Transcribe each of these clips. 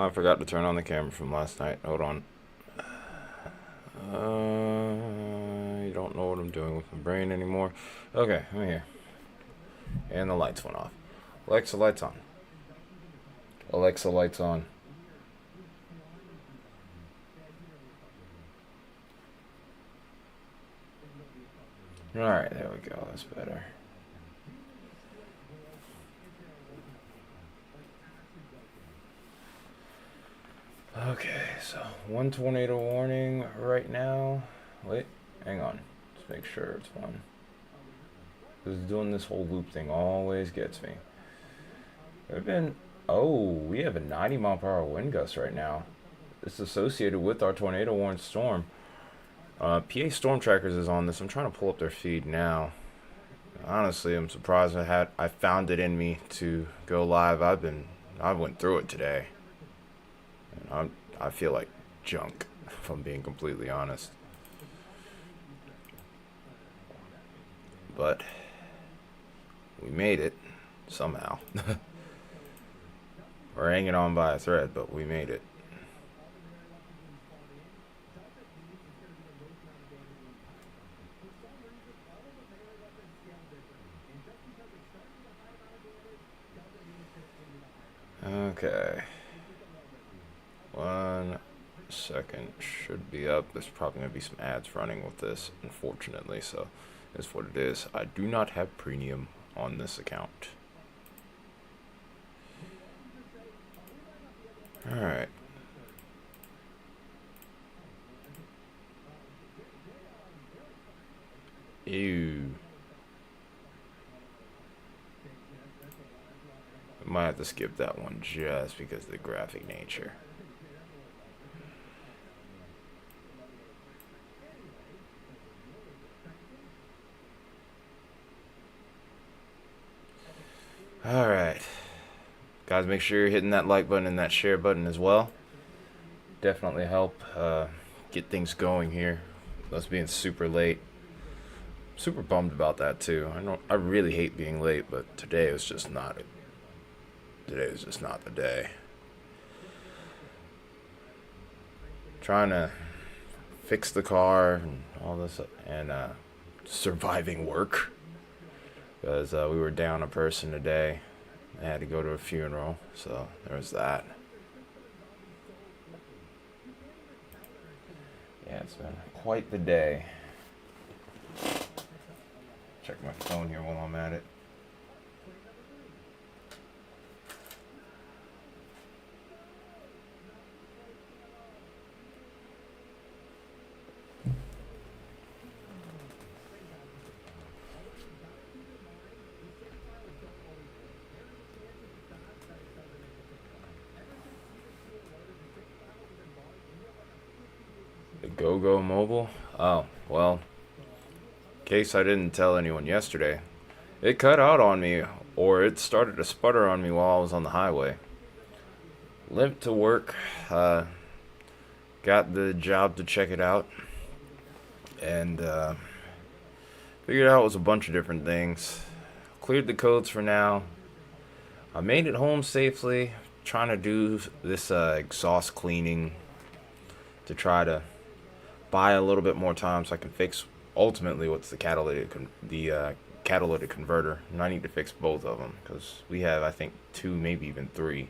I forgot to turn on the camera from last night. Hold on. You don't know what I'm doing with my brain anymore. Okay, I'm here. And the lights went off. Alexa, lights on. Alexa, lights on. Alright, there we go. That's better. Okay, so one tornado warning right now. Wait, hang on. Let's make sure it's one. Because doing this whole loop thing always gets me. There've been... Oh, we have a 90-mile-per-hour wind gust right now. It's associated with our tornado warning storm. PA Storm Trackers is on this. I'm trying to pull up their feed now. Honestly, I'm surprised I found it in me to go live. I went through it today. And I feel like junk, if I'm being completely honest. But we made it somehow. We're hanging on by a thread, but we made it. Okay. 1 second, should be up. There's probably going to be some ads running with this, unfortunately, so it's what it is. I do not have premium on this account. Alright. Ew. I might have to skip that one just because of the graphic nature. Alright. Guys, make sure you're hitting that like button and that share button as well. Definitely help get things going here. Us being super late. Super bummed about that too. I really hate being late, but today was just not the day. Trying to fix the car and all this and surviving work. Because we were down a person today. I had to go to a funeral, so there was that. Yeah, it's been quite the day. Check my phone here while I'm at it. The Go-Go Mobile? Oh, well, in case I didn't tell anyone yesterday, it cut out on me, or it started to sputter on me while I was on the highway. Limped to work, got the job to check it out, and figured out it was a bunch of different things. Cleared the codes for now. I made it home safely, trying to do this exhaust cleaning to try to buy a little bit more time so I can fix ultimately what's the catalytic converter, and I need to fix both of them because we have, I think, 2, maybe even 3.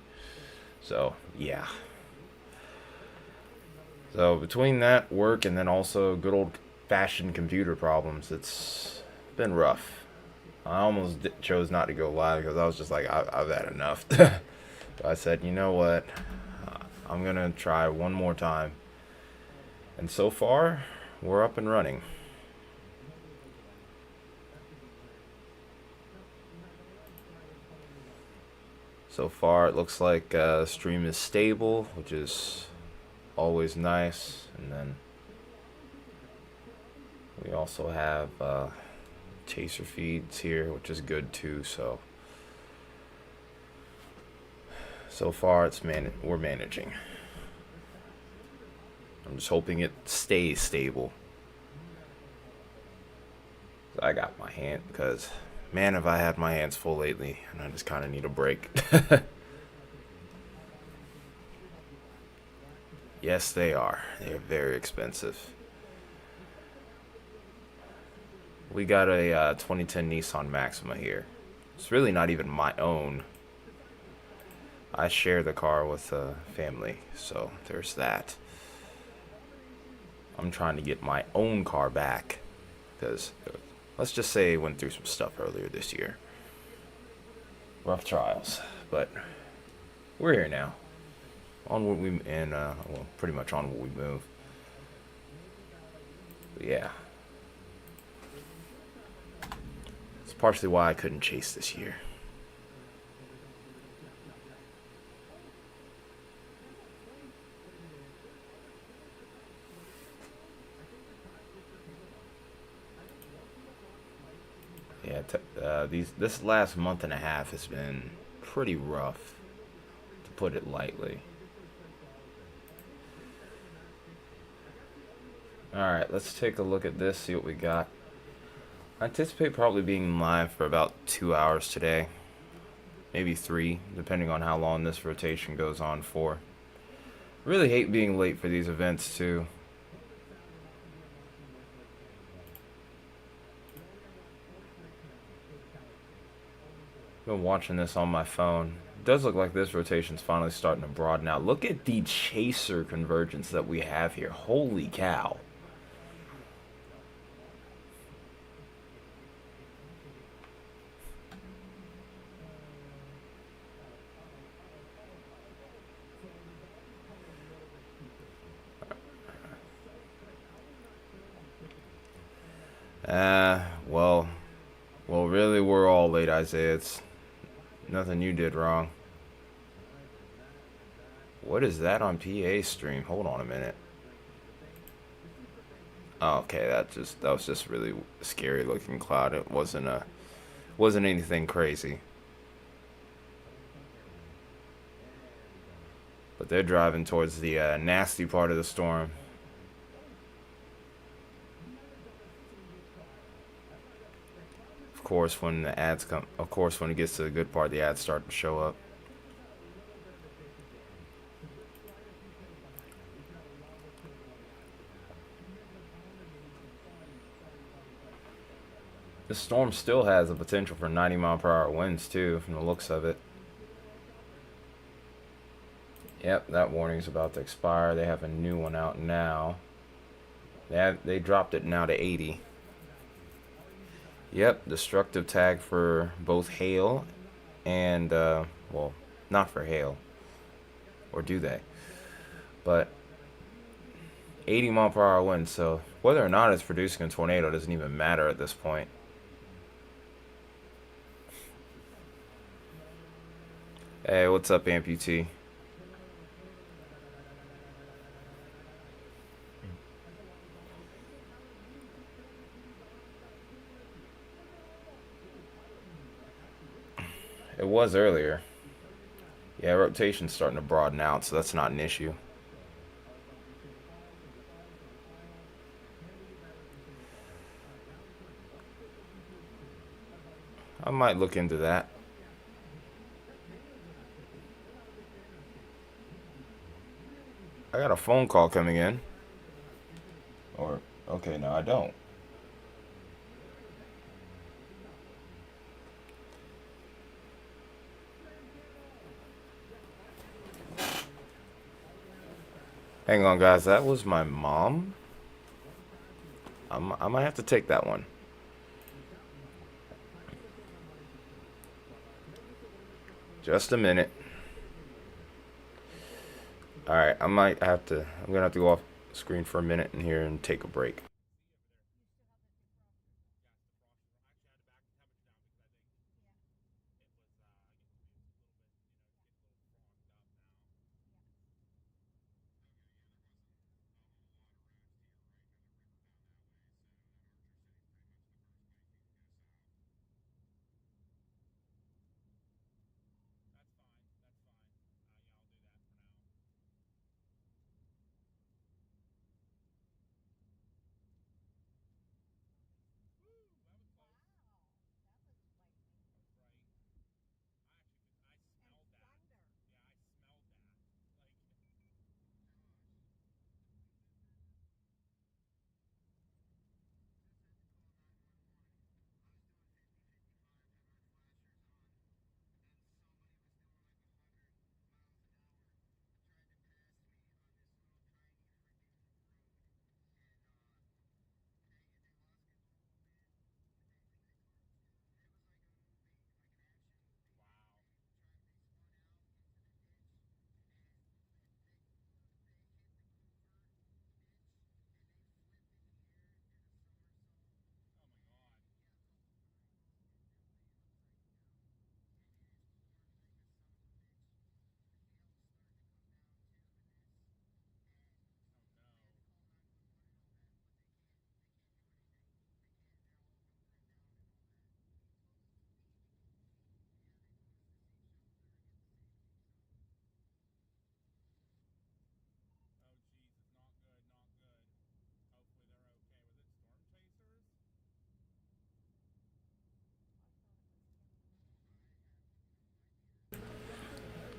So yeah. So between that work and then also good old fashioned computer problems, it's been rough. I almost chose not to go live because I was just like, I've had enough. So I said, you know what, I'm gonna try one more time. And so far, we're up and running. So far, it looks like the stream is stable, which is always nice. And then we also have chaser feeds here, which is good too. So far, we're managing. I'm just hoping it stays stable. I got my hand, because, man, have I had my hands full lately, and I just kind of need a break. Yes, they are. They're very expensive. We got a 2010 Nissan Maxima here. It's really not even my own. I share the car with a family, so there's that. I'm trying to get my own car back because let's just say I went through some stuff earlier this year. Rough trials, but we're here now. On what we and well, pretty much on what we move. But yeah, it's partially why I couldn't chase this year. Yeah, this last month and a half has been pretty rough, to put it lightly. All right, let's take a look at this, see what we got. I anticipate probably being live for about 2 hours today, maybe three, depending on how long this rotation goes on for. Really hate being late for these events too. Been watching this on my phone. It does look like this rotation's finally starting to broaden out. Look at the chaser convergence that we have here. Holy cow. Well, really, we're all late, Isaiah. It's nothing you did wrong. What is that on PA stream? Hold on a minute. Oh, okay, that was just really scary looking cloud. It wasn't anything crazy. But they're driving towards the nasty part of the storm. Of course, when the ads come, of course, when it gets to the good part, the ads start to show up. The storm still has the potential for 90-mile-per-hour winds too, from the looks of it. Yep, that warning's about to expire. They have a new one out now. They dropped it now to 80. Yep, destructive tag for both hail and well, not for hail, or do they? But 80 mile per hour wind. So whether or not it's producing a tornado doesn't even matter at this point. Hey, what's up, amputee? It was earlier. Yeah, rotation's starting to broaden out, so that's not an issue. I might look into that. I got a phone call coming in. Or, okay, no, I don't. Hang on, guys. That was my mom. I might have to take that one. Just a minute. Alright, I'm gonna have to go off screen for a minute in here and take a break.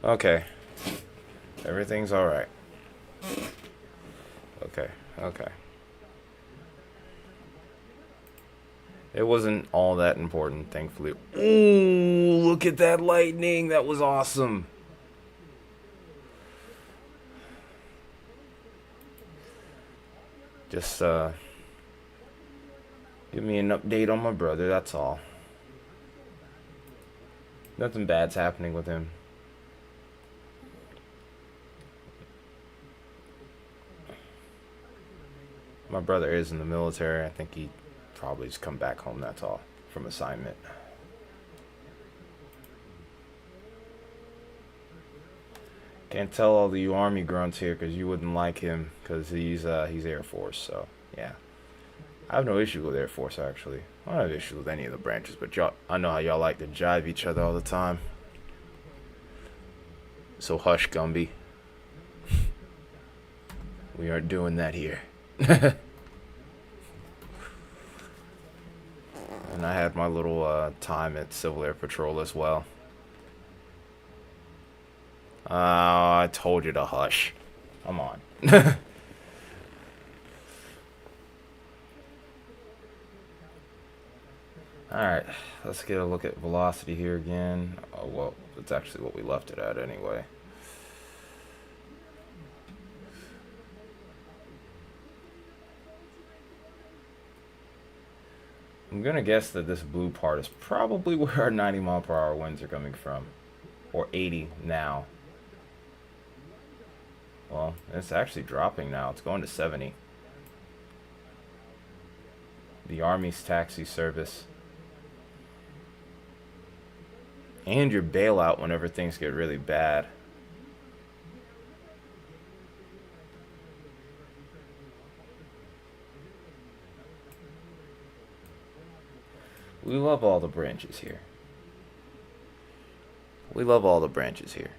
Okay. Everything's alright. Okay. Okay. It wasn't all that important, thankfully. Ooh, look at that lightning. That was awesome. Just, give me an update on my brother, that's all. Nothing bad's happening with him. My brother is in the military. I think he probably just come back home, that's all, from assignment. Can't tell all the you Army grunts here because you wouldn't like him because he's Air Force, so yeah. I have no issue with Air Force, actually. I don't have issue with any of the branches, but y'all, I know how y'all like to jive each other all the time. So hush, Gumby. We aren't doing that here. And I had my little time at Civil Air Patrol as well. I told you to hush. Come on. Alright, let's get a look at velocity here again. Oh, well, that's actually what we left it at anyway. I'm gonna guess that this blue part is probably where our 90 mile per hour winds are coming from. Or 80 now. Well, it's actually dropping now. It's going to 70. The Army's taxi service. And your bailout whenever things get really bad. We love all the branches here. We love all the branches here.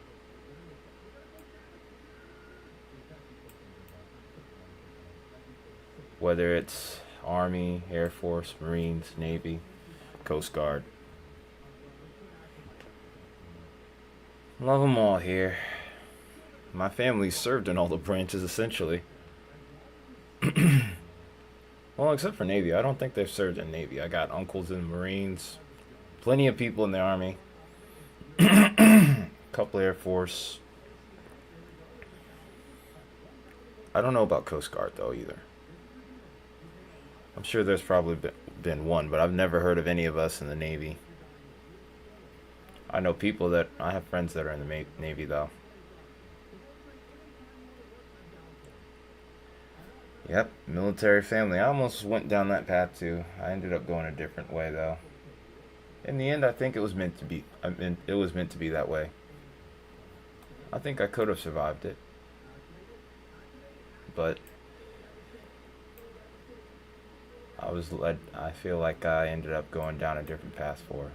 Whether it's Army, Air Force, Marines, Navy, Coast Guard. Love them all here. My family served in all the branches, essentially. Well, except for Navy. I don't think they've served in Navy. I got uncles in the Marines. Plenty of people in the Army. Couple Air Force. I don't know about Coast Guard, though, either. I'm sure there's probably been one, but I've never heard of any of us in the Navy. I know people that... I have friends that are in the Navy, though. Yep, military family. I almost went down that path, too. I ended up going a different way, though. In the end, I think it was meant to be... it was meant to be that way. I think I could have survived it. But... I feel like I ended up going down a different path for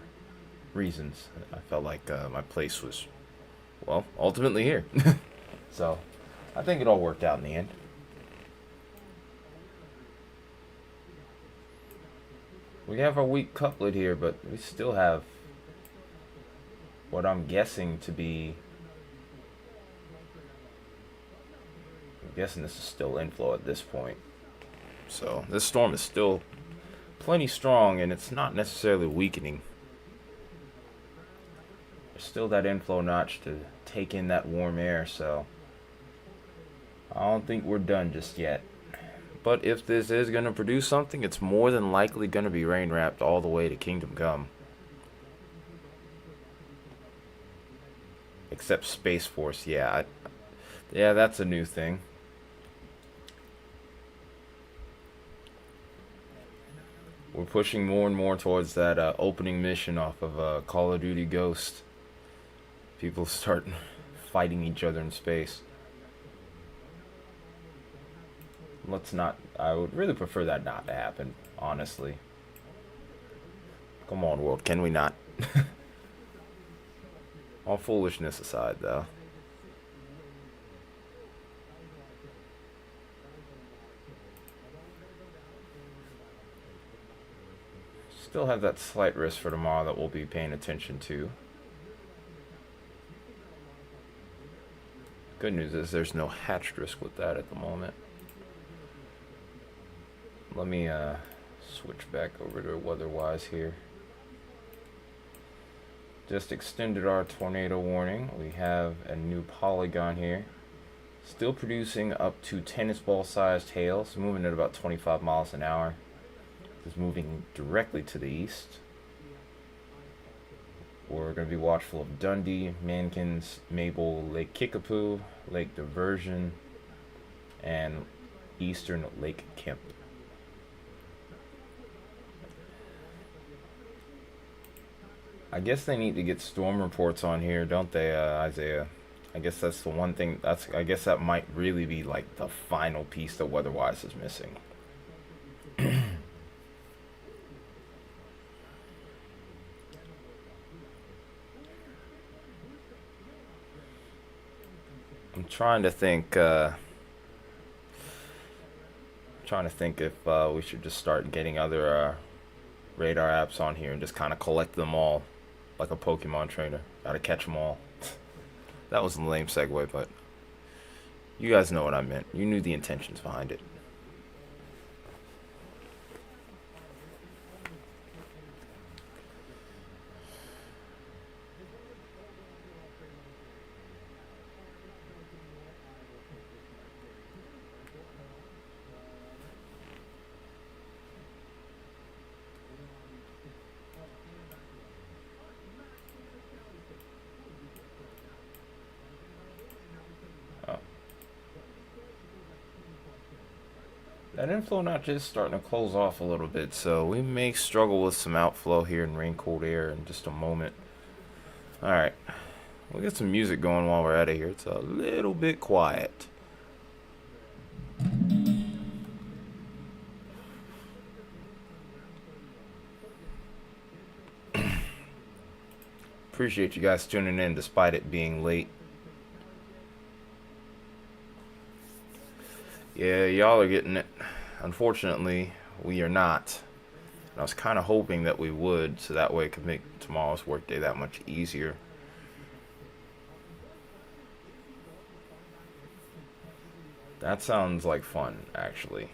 reasons. I felt like my place was, well, ultimately here. So, I think it all worked out in the end. We have our weak couplet here, but we still have what I'm guessing to be... I'm guessing this is still inflow at this point. So, this storm is still plenty strong, and it's not necessarily weakening. There's still that inflow notch to take in that warm air, so I don't think we're done just yet. But if this is going to produce something, it's more than likely going to be rain wrapped all the way to Kingdom Come. Except Space Force, yeah. Yeah, that's a new thing. We're pushing more and more towards that opening mission off of Call of Duty Ghost. People start fighting each other in space. Let's not... I would really prefer that not to happen, honestly. Come on, world, can we not? All foolishness aside, though. Still have that slight risk for tomorrow that we'll be paying attention to. Good news is there's no hatch risk with that at the moment. Let me switch back over to weather-wise here. Just extended our tornado warning. We have a new polygon here. Still producing up to tennis ball sized hail. It's moving at about 25 miles an hour. It's moving directly to the east. We're going to be watchful of Dundee, Mankins, Mabel, Lake Kickapoo, Lake Diversion, and eastern Lake Kemp. I guess they need to get storm reports on here, don't they, Isaiah? I guess that's the one thing. I guess that might really be like the final piece that weather-wise is missing. I'm trying to think. If we should just start getting other radar apps on here and just kind of collect them all, like a Pokemon trainer. Gotta catch them all. That was a lame segue, but you guys know what I meant. You knew the intentions behind it. That inflow notch is starting to close off a little bit, so we may struggle with some outflow here in rain cold air in just a moment. Alright, we'll get some music going while we're out of here. It's a little bit quiet. Appreciate you guys tuning in despite it being late. Yeah, y'all are getting it. Unfortunately, we are not. And I was kind of hoping that we would, so that way it could make tomorrow's workday that much easier. That sounds like fun, actually.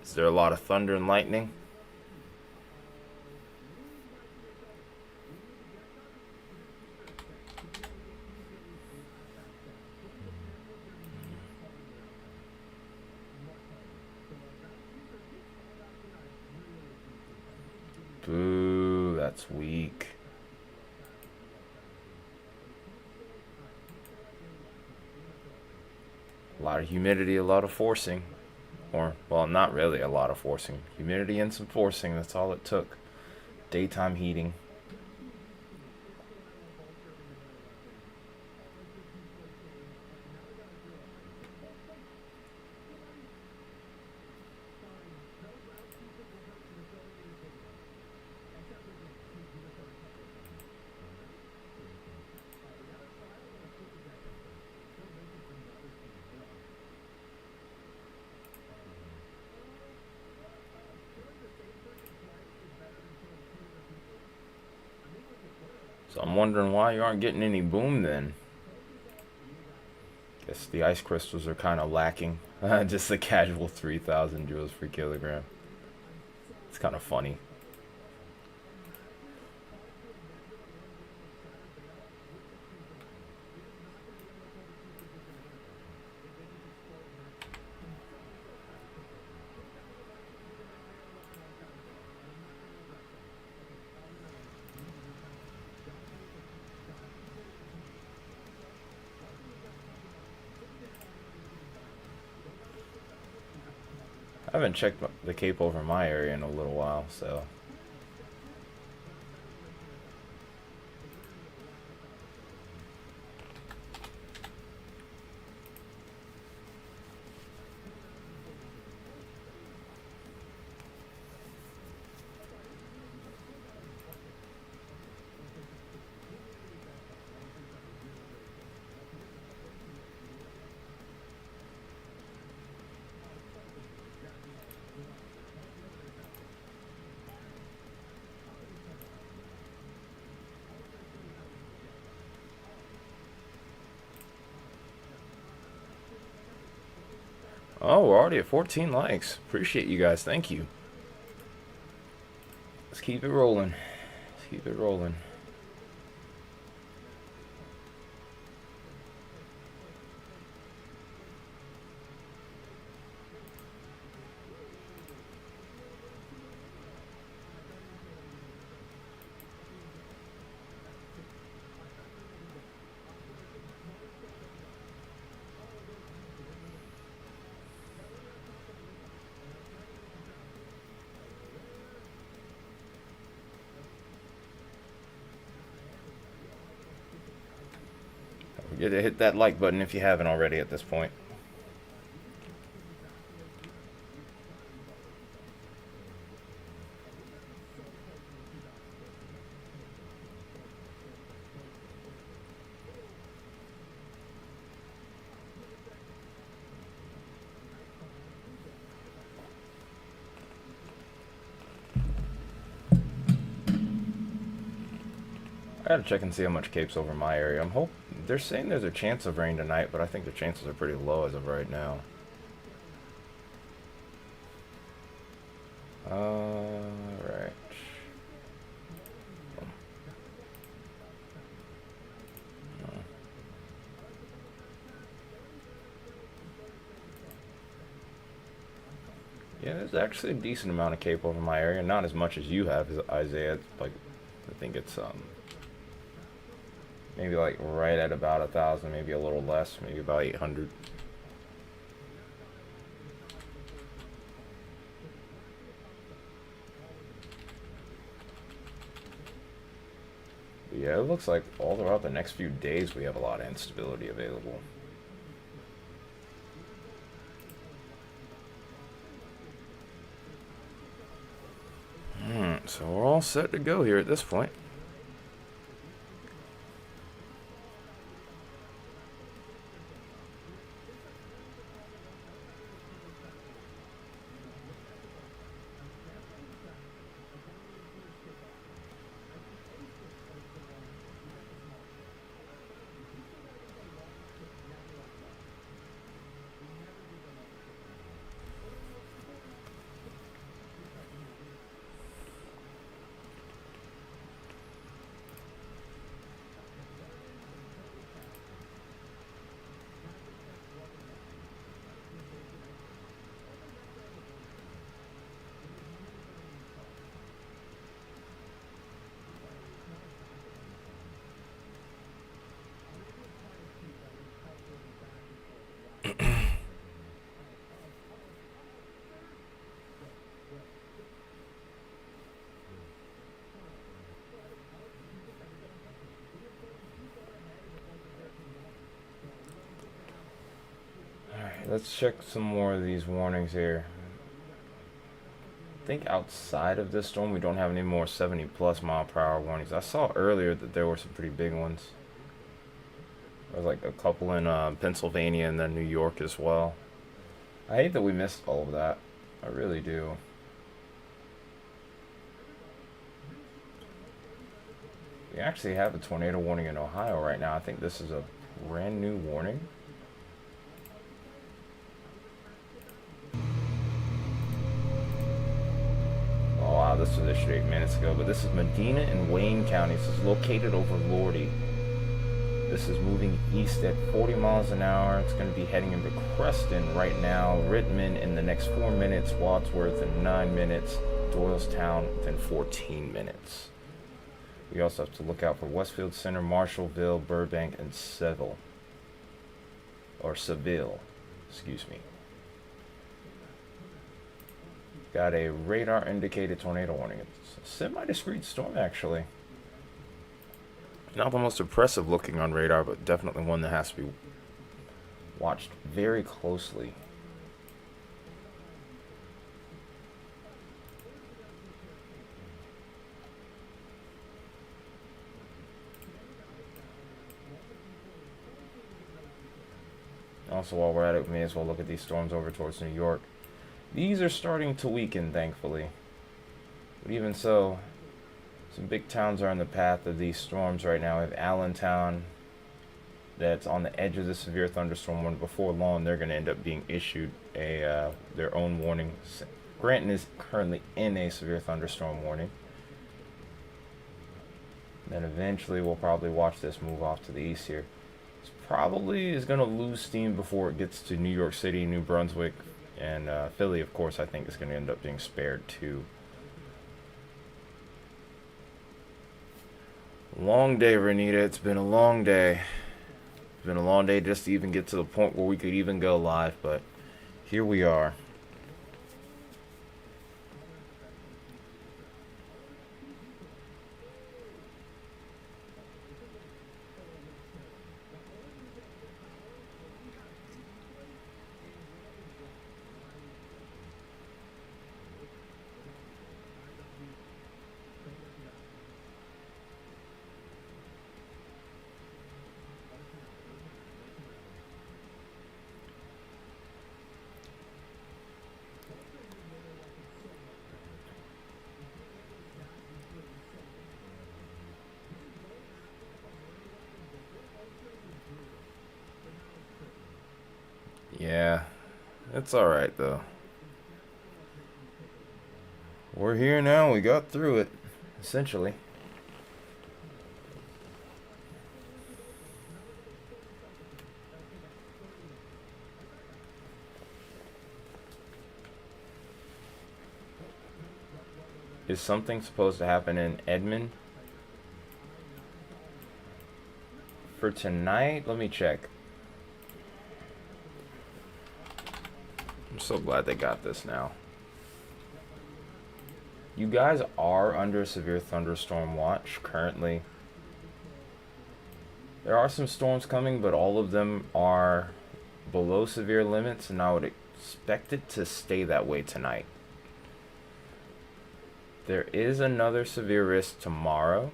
Is there a lot of thunder and lightning? Boo, that's weak. A lot of humidity, a lot of forcing. Or, well, not really a lot of forcing. Humidity and some forcing, that's all it took. Daytime heating. So I'm wondering why you aren't getting any boom then. Guess the ice crystals are kind of lacking. Just the casual 3,000 joules per kilogram. It's kind of funny. I haven't checked the Cape over my area in a little while, so Oh, we're already at 14 likes. Appreciate you guys. Thank you. Let's keep it rolling. Let's keep it rolling. Don't forget to hit that like button if you haven't already at this point. I gotta check and see how much Cape's over my area. They're saying there's a chance of rain tonight, but I think the chances are pretty low as of right now. Right. Yeah, there's actually a decent amount of Cape over my area. Not as much as you have, Isaiah. It's like, I think it's maybe like right at about 1,000, maybe a little less, maybe about 800. But yeah, it looks like all throughout the next few days we have a lot of instability available. So we're all set to go here at this point. Let's check some more of these warnings here. I think outside of this storm, we don't have any more 70 plus mile per hour warnings. I saw earlier that there were some pretty big ones. There was like a couple in Pennsylvania and then New York as well. I hate that we missed all of that. I really do. We actually have a tornado warning in Ohio right now. I think this is a brand new warning. Oh wow, this was issued 8 minutes ago, but this is Medina and Wayne counties. This is located over Lordy. This is moving east at 40 miles an hour. It's going to be heading into Creston right now. Rittman in the next 4 minutes. Wadsworth in 9 minutes. Doylestown within 14 minutes. We also have to look out for Westfield Center, Marshallville, Burbank, and Seville. Or Seville, excuse me. Got a radar indicated tornado warning. It's a semi-discreet storm actually. Not the most impressive looking on radar, but definitely one that has to be watched very closely. Also, while we're at it, we may as well look at these storms over towards New York. These are starting to weaken, thankfully. But even so, some big towns are in the path of these storms right now. We have Allentown, that's on the edge of the severe thunderstorm warning. Before long, they're going to end up being issued a their own warning. Granton is currently in a severe thunderstorm warning. Then eventually we'll probably watch this move off to the east here. This probably is going to lose steam before it gets to New York City, New Brunswick, and Philly, of course, I think is going to end up being spared too. Long day, Renita. It's been a long day. It's been a long day just to even get to the point where we could even go live, but here we are. Yeah, it's alright though. We're here now. We got through it, essentially. Is something supposed to happen in Edmond for tonight? Let me check. I'm so glad they got this now. You guys are under severe thunderstorm watch currently. There are some storms coming, but all of them are below severe limits, and I would expect it to stay that way tonight. There is another severe risk tomorrow,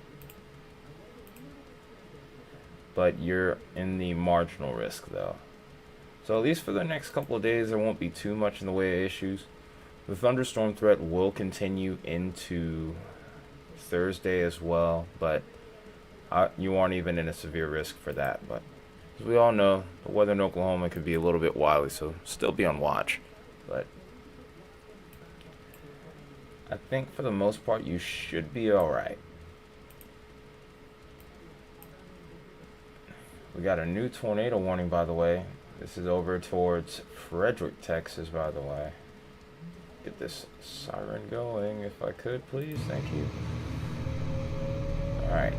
but you're in the marginal risk though. So at least for the next couple of days, there won't be too much in the way of issues. The thunderstorm threat will continue into Thursday as well, but you aren't even in a severe risk for that. But as we all know, the weather in Oklahoma could be a little bit wily, so still be on watch. But I think for the most part, you should be alright. We got a new tornado warning, by the way. This is over towards Frederick, Texas, by the way. Get this siren going if I could, please. Thank you. Alright.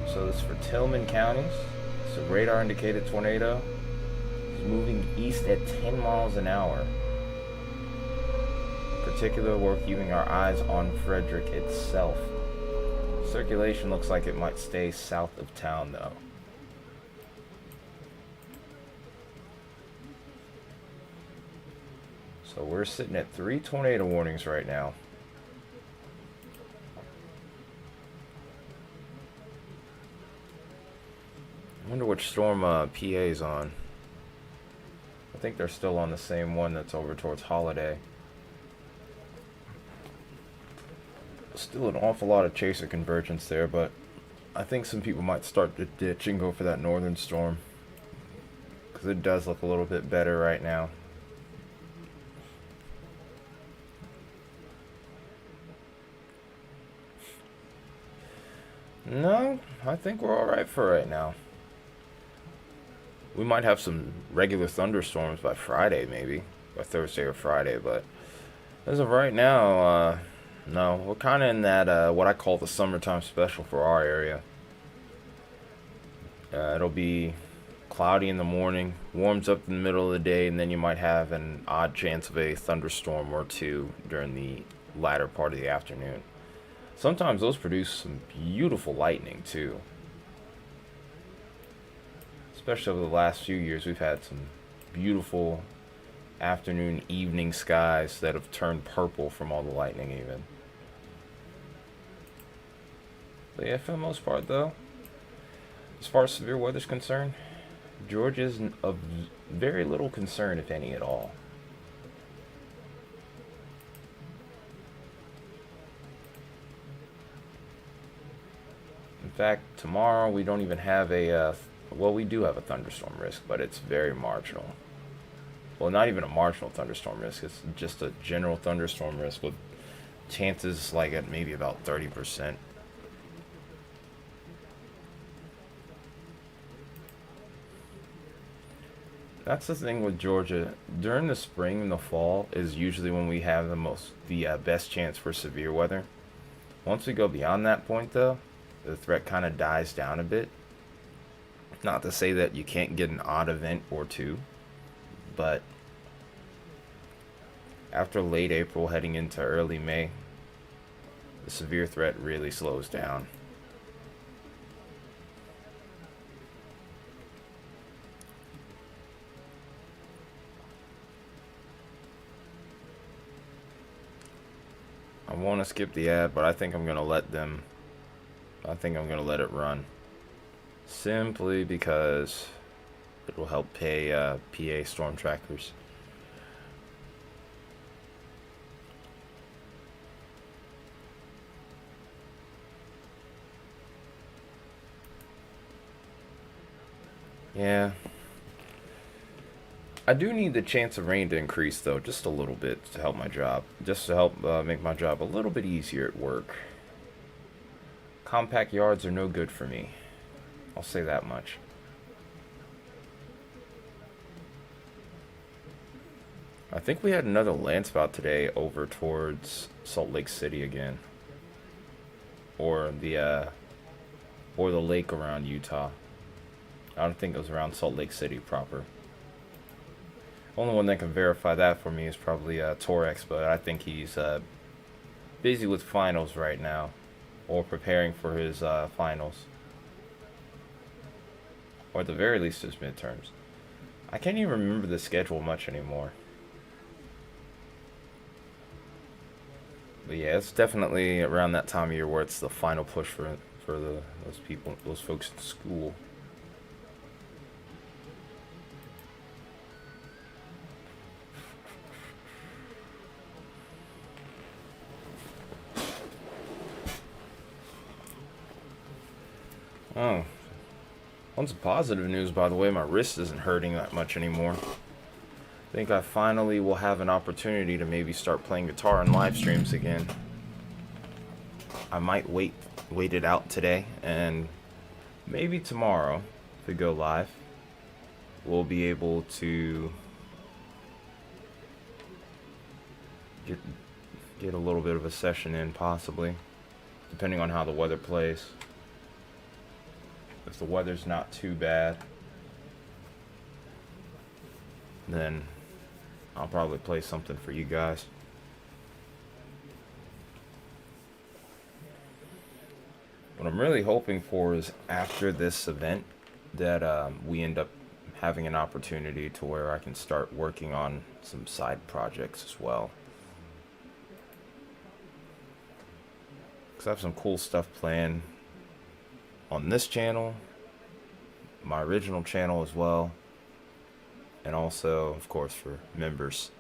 So this is for Tillman counties. It's a radar indicated tornado. It's moving east at 10 miles an hour. In particular, we're keeping our eyes on Frederick itself. Circulation looks like it might stay south of town though. So we're sitting at 3 tornado warnings right now. I wonder which storm PA's on. I think they're still on the same one that's over towards Holiday. Still an awful lot of chaser convergence there, but I think some people might start to ditch and go for that northern storm, because it does look a little bit better right now. No, I think we're alright for right now. We might have some regular thunderstorms by Friday, maybe. By Thursday or Friday, but as of right now, no. We're kind of in that, what I call the summertime special for our area. It'll be cloudy in the morning, warms up in the middle of the day, and then you might have an odd chance of a thunderstorm or two during the latter part of the afternoon. Sometimes those produce some beautiful lightning too. Especially over the last few years, we've had some beautiful afternoon, evening skies that have turned purple from all the lightning even. But yeah, for the most part though, as far as severe weather is concerned, Georgia's of very little concern, if any at all. In fact, tomorrow we don't even have well, we do have a thunderstorm risk, but it's very marginal. Well, not even a marginal thunderstorm risk. It's just a general thunderstorm risk with chances like at maybe about 30%. That's the thing with Georgia. During the spring and the fall is usually when we have the best chance for severe weather. Once we go beyond that point, though, the threat kind of dies down a bit. Not to say that you can't get an odd event or two, but after late April heading into early May, the severe threat really slows down. I want to skip the ad, but I think I'm going to let them. I think I'm going to let it run. Simply because it will help pay PA storm trackers. Yeah. I do need the chance of rain to increase, though, just a little bit to help my job. Just to help make my job a little bit easier at work. Compact yards are no good for me. I'll say that much. I think we had another land spout today over towards Salt Lake City again. Or the lake around Utah. I don't think it was around Salt Lake City proper. Only one that can verify that for me is probably Torex, but I think he's busy with finals right now, or preparing for his finals, or at the very least his midterms. I can't even remember the schedule much anymore. But yeah, it's definitely around that time of year where it's the final push for those folks in school. Oh, on some positive news, by the way, my wrist isn't hurting that much anymore. I think I finally will have an opportunity to maybe start playing guitar in live streams again. I might wait it out today, and maybe tomorrow, if we go live, we'll be able to get a little bit of a session in, possibly, depending on how the weather plays. If the weather's not too bad, then I'll probably play something for you guys. What I'm really hoping for is after this event that we end up having an opportunity to where I can start working on some side projects as well. Because I have some cool stuff planned on this channel, my original channel as well, and also, of course, for members.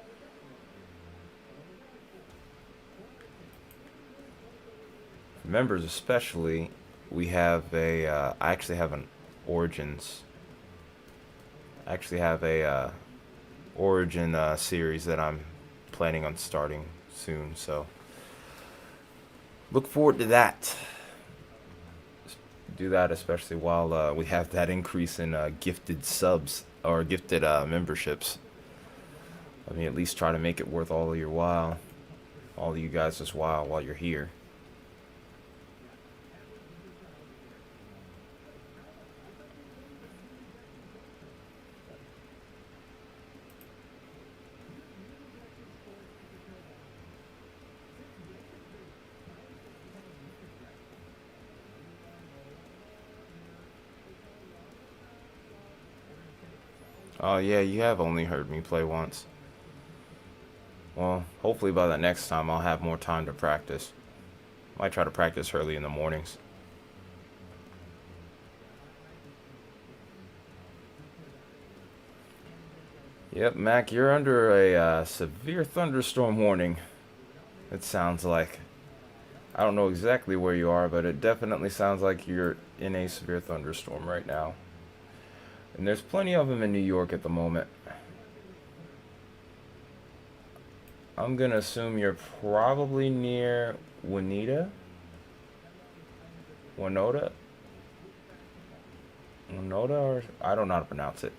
For members especially, we have I actually have an Origins. I actually have a Origin series that I'm planning on starting soon, so look forward to that. Do that, especially while we have that increase in gifted subs or gifted memberships. Let me at least try to make it worth all of your while, all of you guys' while you're here. Oh yeah, you have only heard me play once. Well, hopefully by the next time I'll have more time to practice. Might try to practice early in the mornings. Yep, Mac, you're under a severe thunderstorm warning. It sounds like. I don't know exactly where you are, but it definitely sounds like you're in a severe thunderstorm right now. And there's plenty of them in New York at the moment. I'm gonna assume you're probably near Wineta? Winota? Winota, or I don't know how to pronounce it.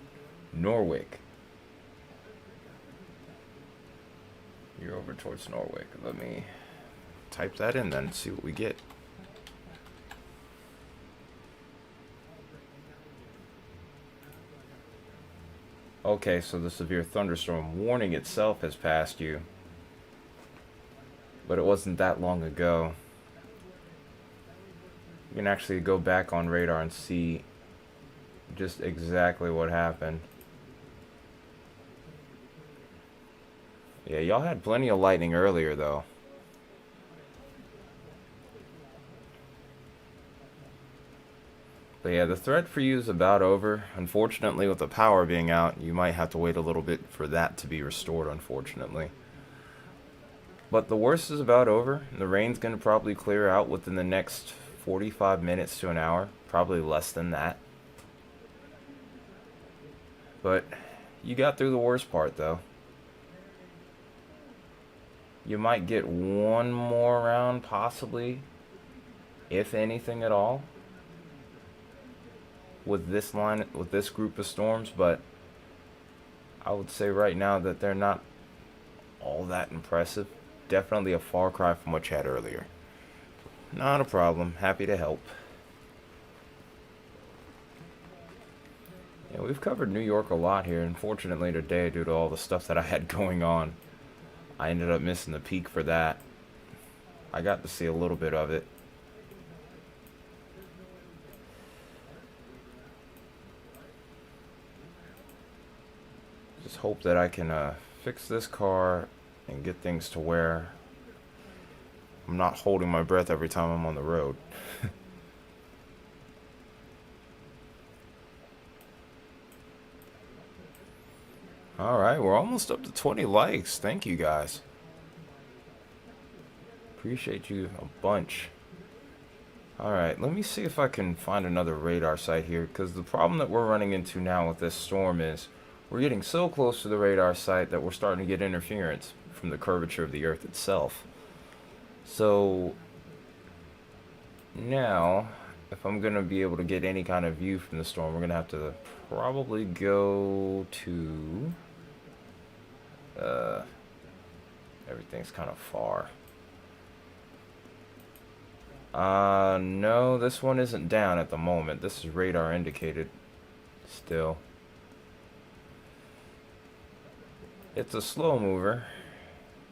Norwich. You're over towards Norwich. Let me type that in then, see what we get. Okay, so the severe thunderstorm warning itself has passed you. But it wasn't that long ago. You can actually go back on radar and see just exactly what happened. Yeah, y'all had plenty of lightning earlier, though. But yeah, the threat for you is about over. Unfortunately, with the power being out, you might have to wait a little bit for that to be restored, unfortunately. But the worst is about over. The rain's going to probably clear out within the next 45 minutes to an hour. Probably less than that. But you got through the worst part, though. You might get one more round, possibly, if anything at all, with this group of storms, but I would say right now that they're not all that impressive. Definitely a far cry from what you had earlier. Not a problem. Happy to help. Yeah, we've covered New York a lot here. Unfortunately today, due to all the stuff that I had going on, I ended up missing the peak for that. I got to see a little bit of it. Just hope that I can fix this car and get things to where I'm not holding my breath every time I'm on the road. Alright, we're almost up to 20 likes. Thank you guys. Appreciate you a bunch. Alright, let me see if I can find another radar site here, because the problem that we're running into now with this storm is we're getting so close to the radar site that we're starting to get interference from the curvature of the Earth itself. So now, if I'm going to be able to get any kind of view from the storm, we're going to have to probably go to... everything's kind of far. No, this one isn't down at the moment. This is radar indicated still. It's a slow mover.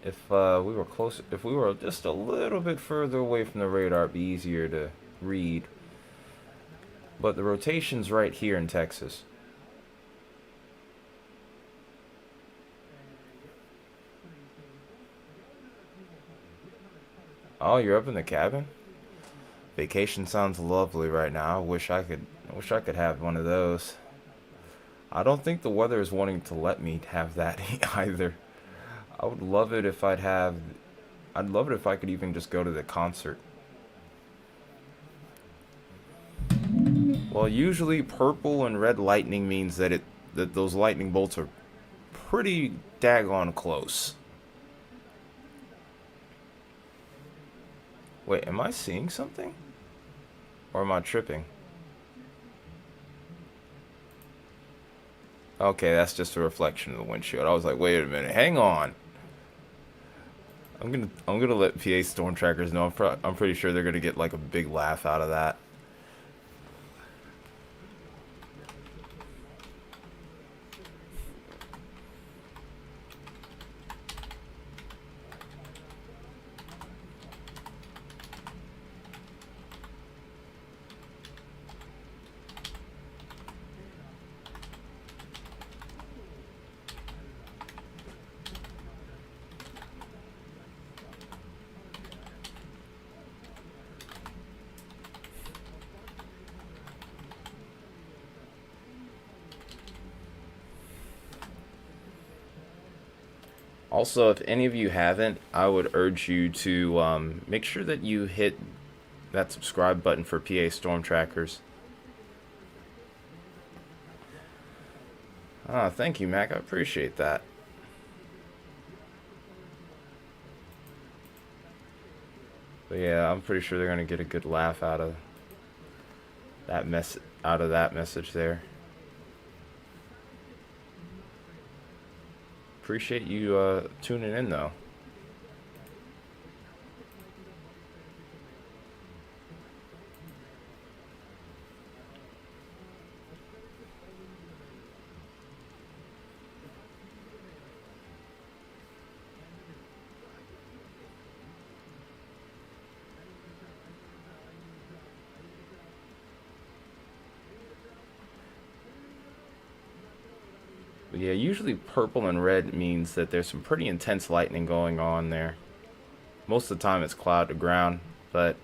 If we were close, if we were just a little bit further away from the radar, it'd be easier to read. But the rotation's right here in Texas. Oh, you're up in the cabin? Vacation sounds lovely right now. I wish I could have one of those. I don't think the weather is wanting to let me have that either. I would love it if I'd love it if I could even just go to the concert. Well, usually purple and red lightning means that those lightning bolts are pretty daggone close. Wait, am I seeing something? Or am I tripping? Okay, that's just a reflection of the windshield. I was like, wait a minute, hang on. I'm gonna let PA storm trackers know. I'm pretty sure they're gonna get like a big laugh out of that. Also, if any of you haven't, I would urge you to make sure that you hit that subscribe button for PA Storm Trackers. Ah, thank you, Mac. I appreciate that. But yeah, I'm pretty sure they're gonna get a good laugh out of that message there. Appreciate you tuning in though. But yeah, usually purple and red means that there's some pretty intense lightning going on there. Most of the time it's cloud to ground, but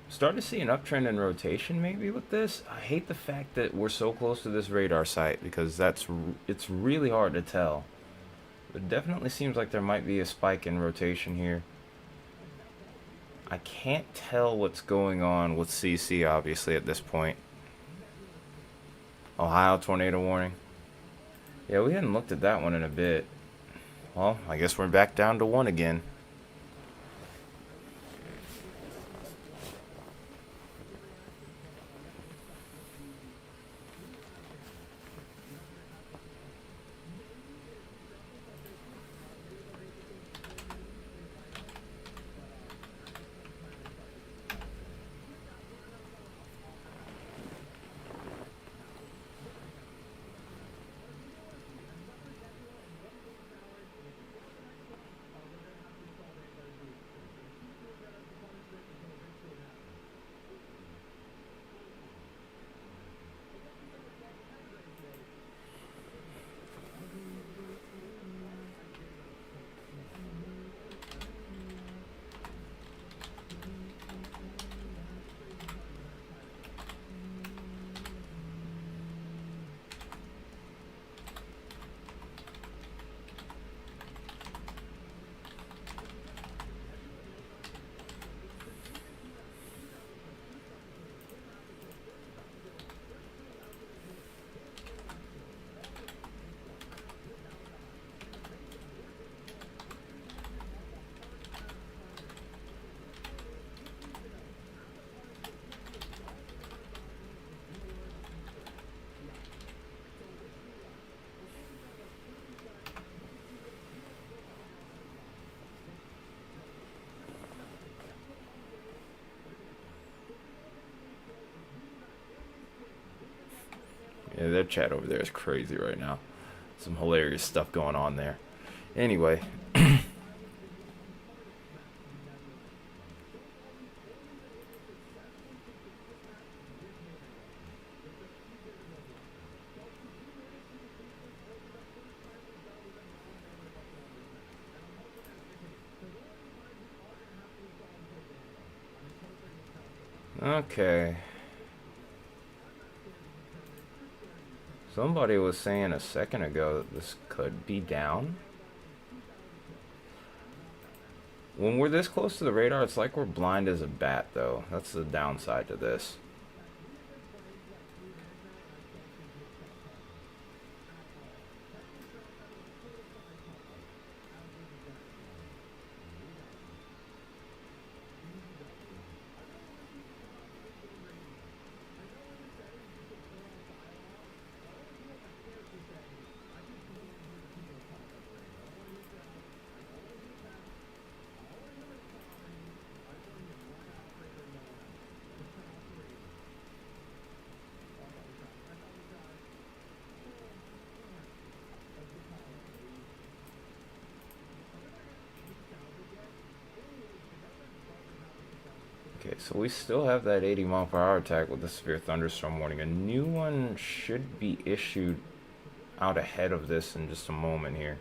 starting to see an uptrend in rotation maybe with this. I hate the fact that we're so close to this radar site because it's really hard to tell. It definitely seems like there might be a spike in rotation here. I can't tell what's going on with CC obviously at this point. Ohio tornado warning. Yeah, we hadn't looked at that one in a bit. Well, I guess we're back down to 1 again. Yeah, their chat over there is crazy right now. Some hilarious stuff going on there. Anyway. Okay. Somebody was saying a second ago that this could be down. When we're this close to the radar, it's like we're blind as a bat, though. That's the downside to this. So we still have that 80 mph attack with the severe thunderstorm warning. A new one should be issued out ahead of this in just a moment here.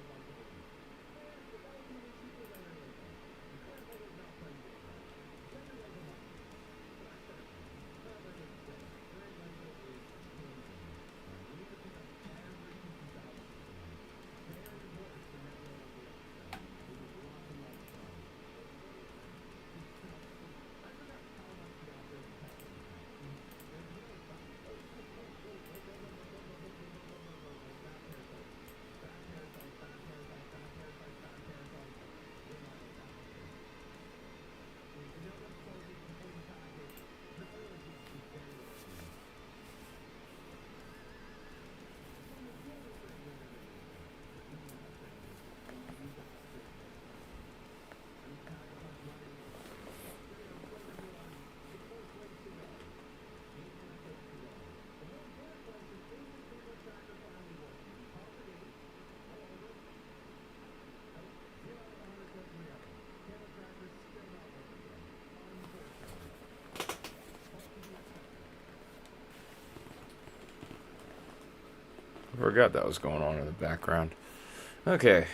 I forgot that was going on in the background. Okay.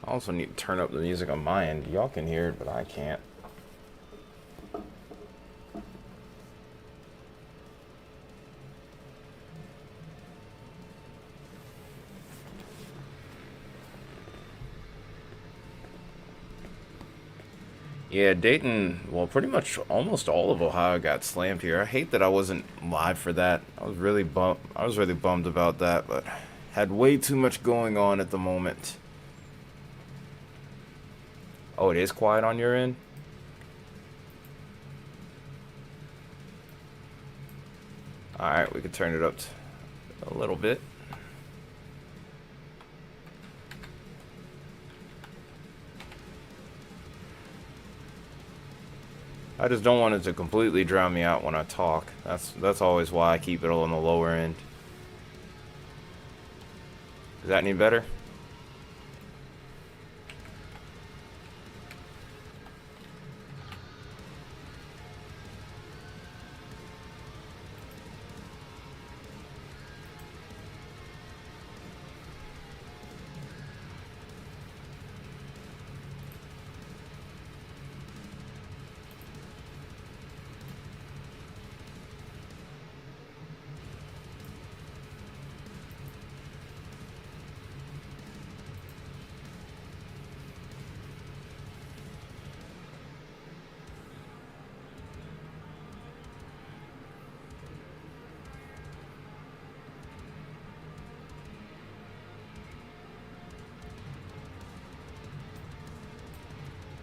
I also need to turn up the music on my end. Y'all can hear it, but I can't. Yeah, Dayton, well, pretty much almost all of Ohio got slammed here. I hate that I wasn't live for that. I was really bummed about that, but had way too much going on at the moment. Oh, it is quiet on your end? Alright, we could turn it up a little bit. I just don't want it to completely drown me out when I talk. That's always why I keep it on the lower end. Is that any better?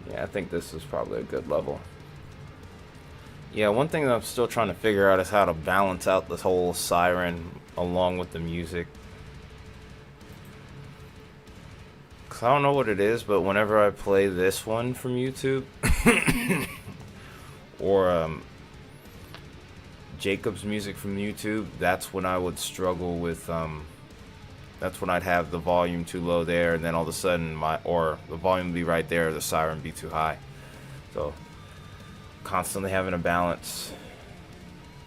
Yeah, I think this is probably a good level. Yeah, one thing that I'm still trying to figure out is how to balance out this whole siren along with the music. Cause I don't know what it is, but whenever I play this one from YouTube, or Jacob's music from YouTube, that's when I would struggle with, that's when I'd have the volume too low there, and then all of a sudden the volume would be right there, the siren would be too high. So, constantly having a balance.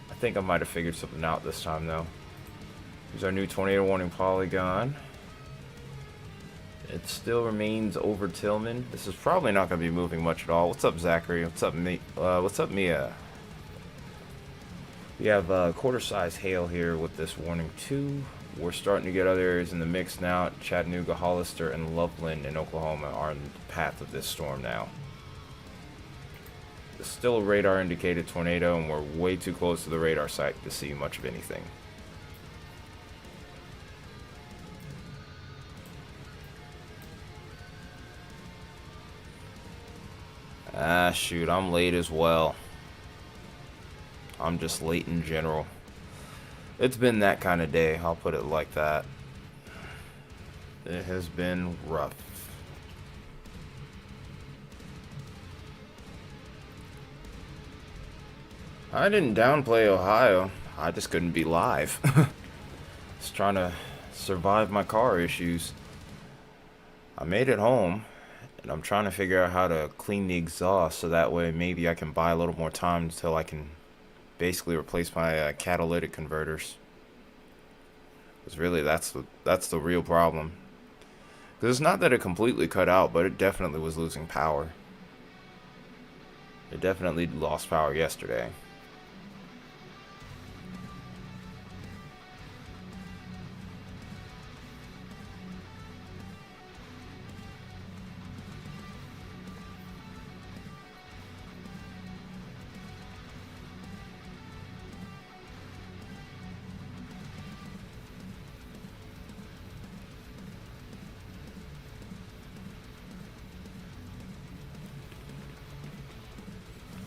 I think I might have figured something out this time though. Here's our new tornado warning polygon. It still remains over Tillman. This is probably not going to be moving much at all. What's up, Zachary? What's up, what's up, Mia? We have quarter-size hail here with this warning 2. We're starting to get other areas in the mix now. Chattanooga, Hollister, and Loveland in Oklahoma are in the path of this storm now. It's still a radar-indicated tornado, and we're way too close to the radar site to see much of anything. Ah, shoot, I'm late as well. I'm just late in general. It's been that kind of day, I'll put it like that. It has been rough. I didn't downplay Ohio. I just couldn't be live. Just trying to survive my car issues. I made it home, and I'm trying to figure out how to clean the exhaust so that way maybe I can buy a little more time until I can basically replace my catalytic converters. Because really, that's the real problem. Because it's not that it completely cut out, but it definitely was losing power. It definitely lost power yesterday.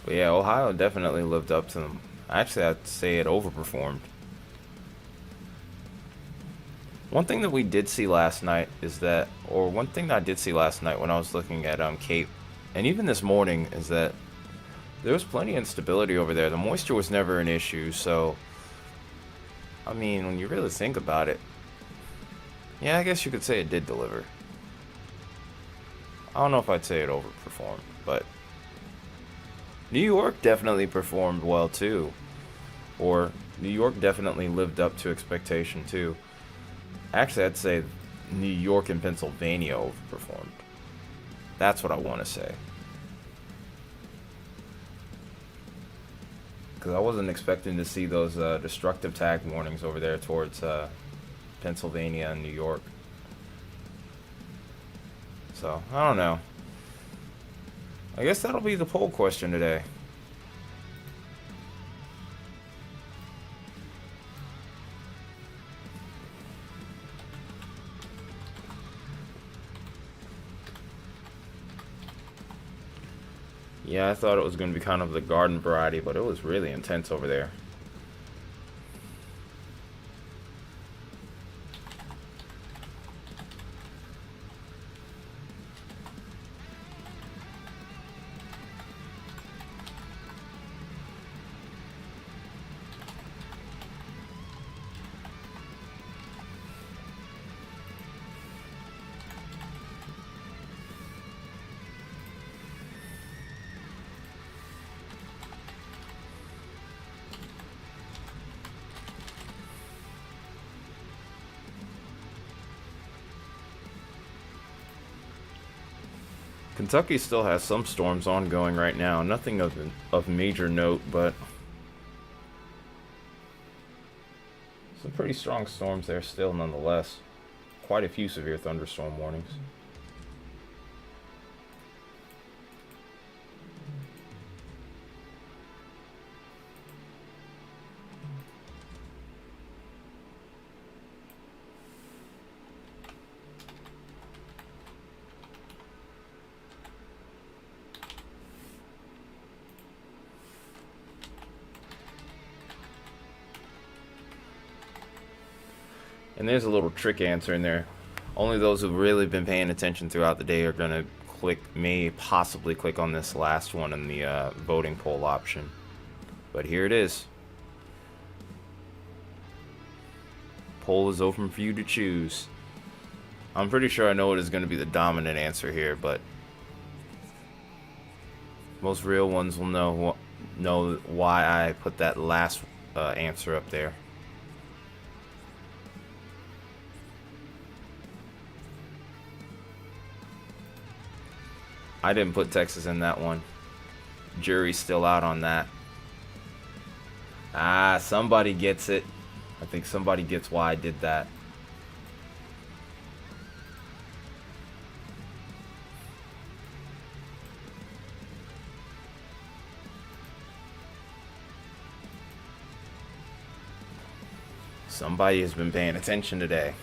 But yeah, Ohio definitely lived up to them. Actually, I'd say it overperformed. One thing that we did see last night is that, or one thing that I did see last night when I was looking at Cape, and even this morning, is that there was plenty of instability over there. The moisture was never an issue, so, I mean, when you really think about it, yeah, I guess you could say it did deliver. I don't know if I'd say it overperformed, but New York definitely performed well too. Or New York definitely lived up to expectation too. Actually, I'd say New York and Pennsylvania overperformed. That's what I want to say. Because I wasn't expecting to see those destructive tag warnings over there towards Pennsylvania and New York. So, I don't know. I guess that'll be the poll question today. Yeah, I thought it was going to be kind of the garden variety, but it was really intense over there. Kentucky still has some storms ongoing right now. Nothing of major note, but some pretty strong storms there still nonetheless. Quite a few severe thunderstorm warnings. And there's a little trick answer in there. Only those who've really been paying attention throughout the day are going to may possibly click on this last one in the voting poll option. But here it is. Poll is open for you to choose. I'm pretty sure I know what is going to be the dominant answer here, but most real ones will know why I put that last answer up there. I didn't put Texas in that one. Jury's still out on that. Ah, somebody gets it. I think somebody gets why I did that. Somebody has been paying attention today.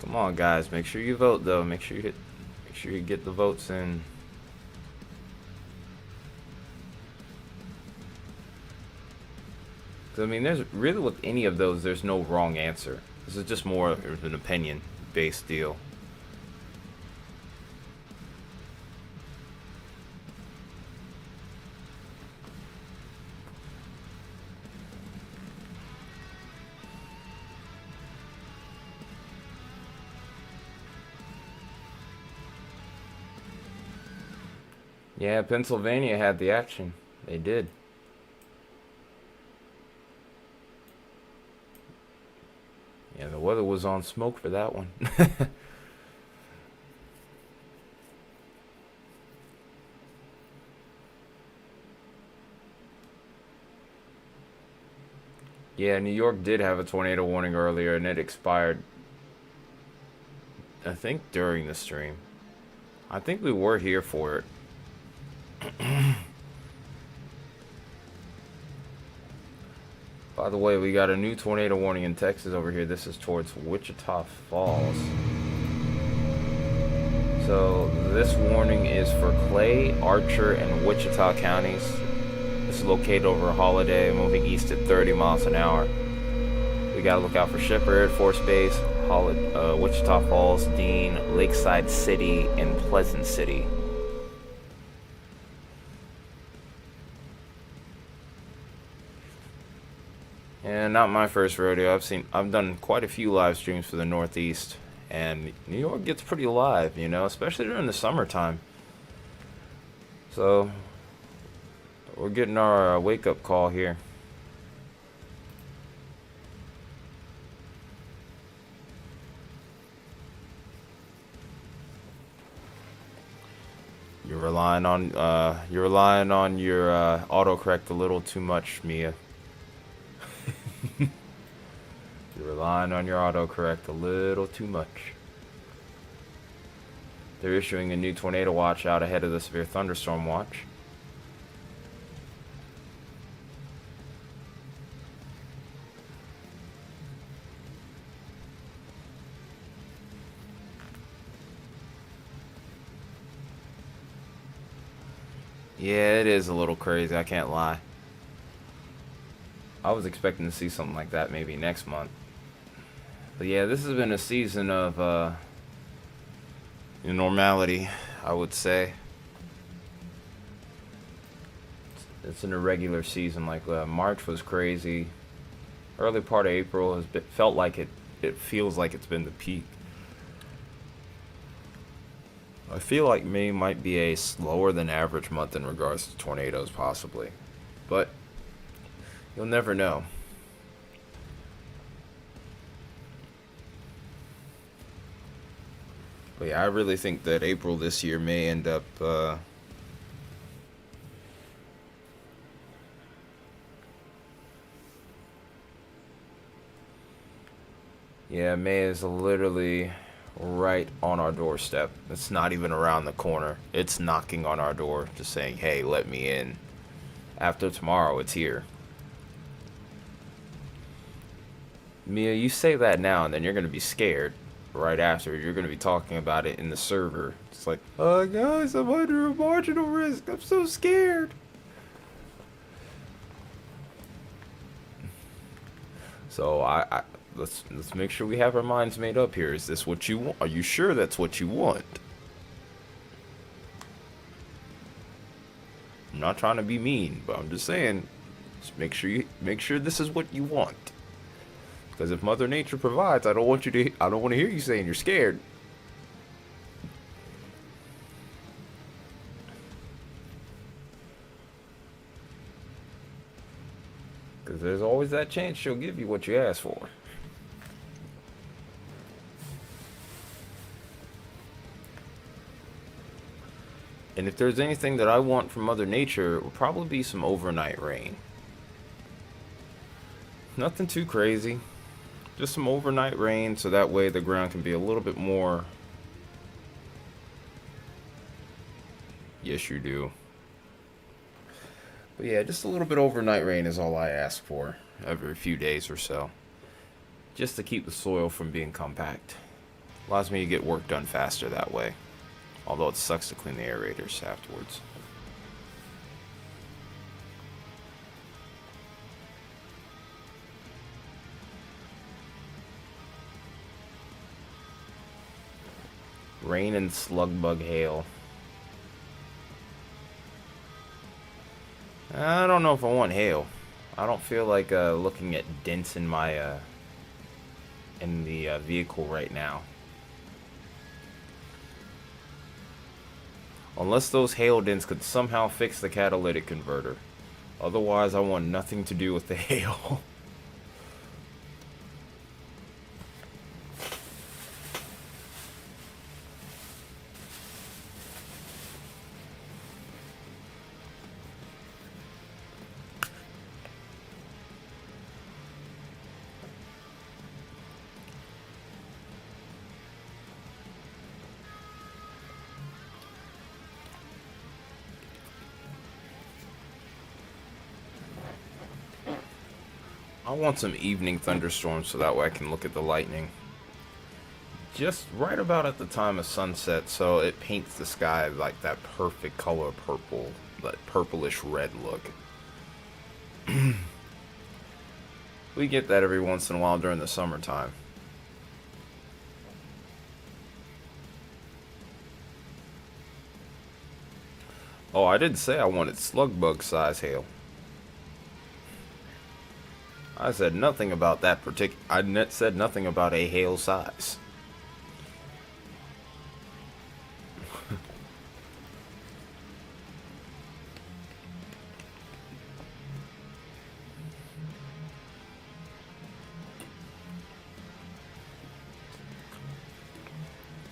Come on, guys, make sure you vote though. Make sure you get the votes in. I mean, there's really with any of those, there's no wrong answer. This is just more of an opinion-based deal. Yeah, Pennsylvania had the action. They did. Yeah, the weather was on smoke for that one. Yeah, New York did have a tornado warning earlier, and it expired, I think, during the stream. I think we were here for it. By the way, we got a new tornado warning in Texas over here. This is towards Wichita Falls. So this warning is for Clay, Archer, and Wichita counties. It's located over Holiday, moving east at 30 miles an hour. We gotta look out for Shepherd Air Force Base, Wichita Falls, Dean, Lakeside City, and Pleasant City. And not my first rodeo. I've done quite a few live streams for the Northeast, and New York gets pretty live, especially during the summertime. So we're getting our wake up call here. You're relying on your autocorrect a little too much, Mia. You're relying on your autocorrect a little too much. They're issuing a new tornado watch out ahead of the severe thunderstorm watch. Yeah, it is a little crazy, I can't lie. I was expecting to see something like that maybe next month. But yeah, this has been a season of normality, I would say. It's an irregular season. Like March was crazy. Early part of April felt like it. It feels like it's been the peak. I feel like May might be a slower than average month in regards to tornadoes, possibly. But you'll never know. But yeah, I really think that April this year may end up yeah, May is literally right on our doorstep. It's not even around the corner. It's knocking on our door, just saying, hey, let me in. After tomorrow, it's here. Mia, you say that now, and then you're going to be scared right after. You're going to be talking about it in the server. It's like, guys, I'm under a marginal risk. I'm so scared. So let's make sure we have our minds made up here. Is this what you want? Are you sure that's what you want? I'm not trying to be mean, but I'm just saying, just make sure this is what you want. Because if Mother Nature provides, I don't want to hear you saying you're scared. Because there's always that chance she'll give you what you ask for. And if there's anything that I want from Mother Nature, it will probably be some overnight rain. Nothing too crazy. Just some overnight rain, so that way the ground can be a little bit more... Yes, you do. But yeah, just a little bit overnight rain is all I ask for every few days or so. Just to keep the soil from being compact. Allows me to get work done faster that way. Although it sucks to clean the aerators afterwards. Rain and slug bug hail. I don't know if I want hail. I don't feel like looking at dents in my in the vehicle right now. Unless those hail dents could somehow fix the catalytic converter. Otherwise, I want nothing to do with the hail. I want some evening thunderstorms so that way I can look at the lightning. Just right about at the time of sunset, so it paints the sky like that perfect color purple, that purplish red look. We get that every once in a while during the summertime. Oh, I didn't say I wanted slug bug size hail. I said nothing about that particular. Said nothing about a hail size.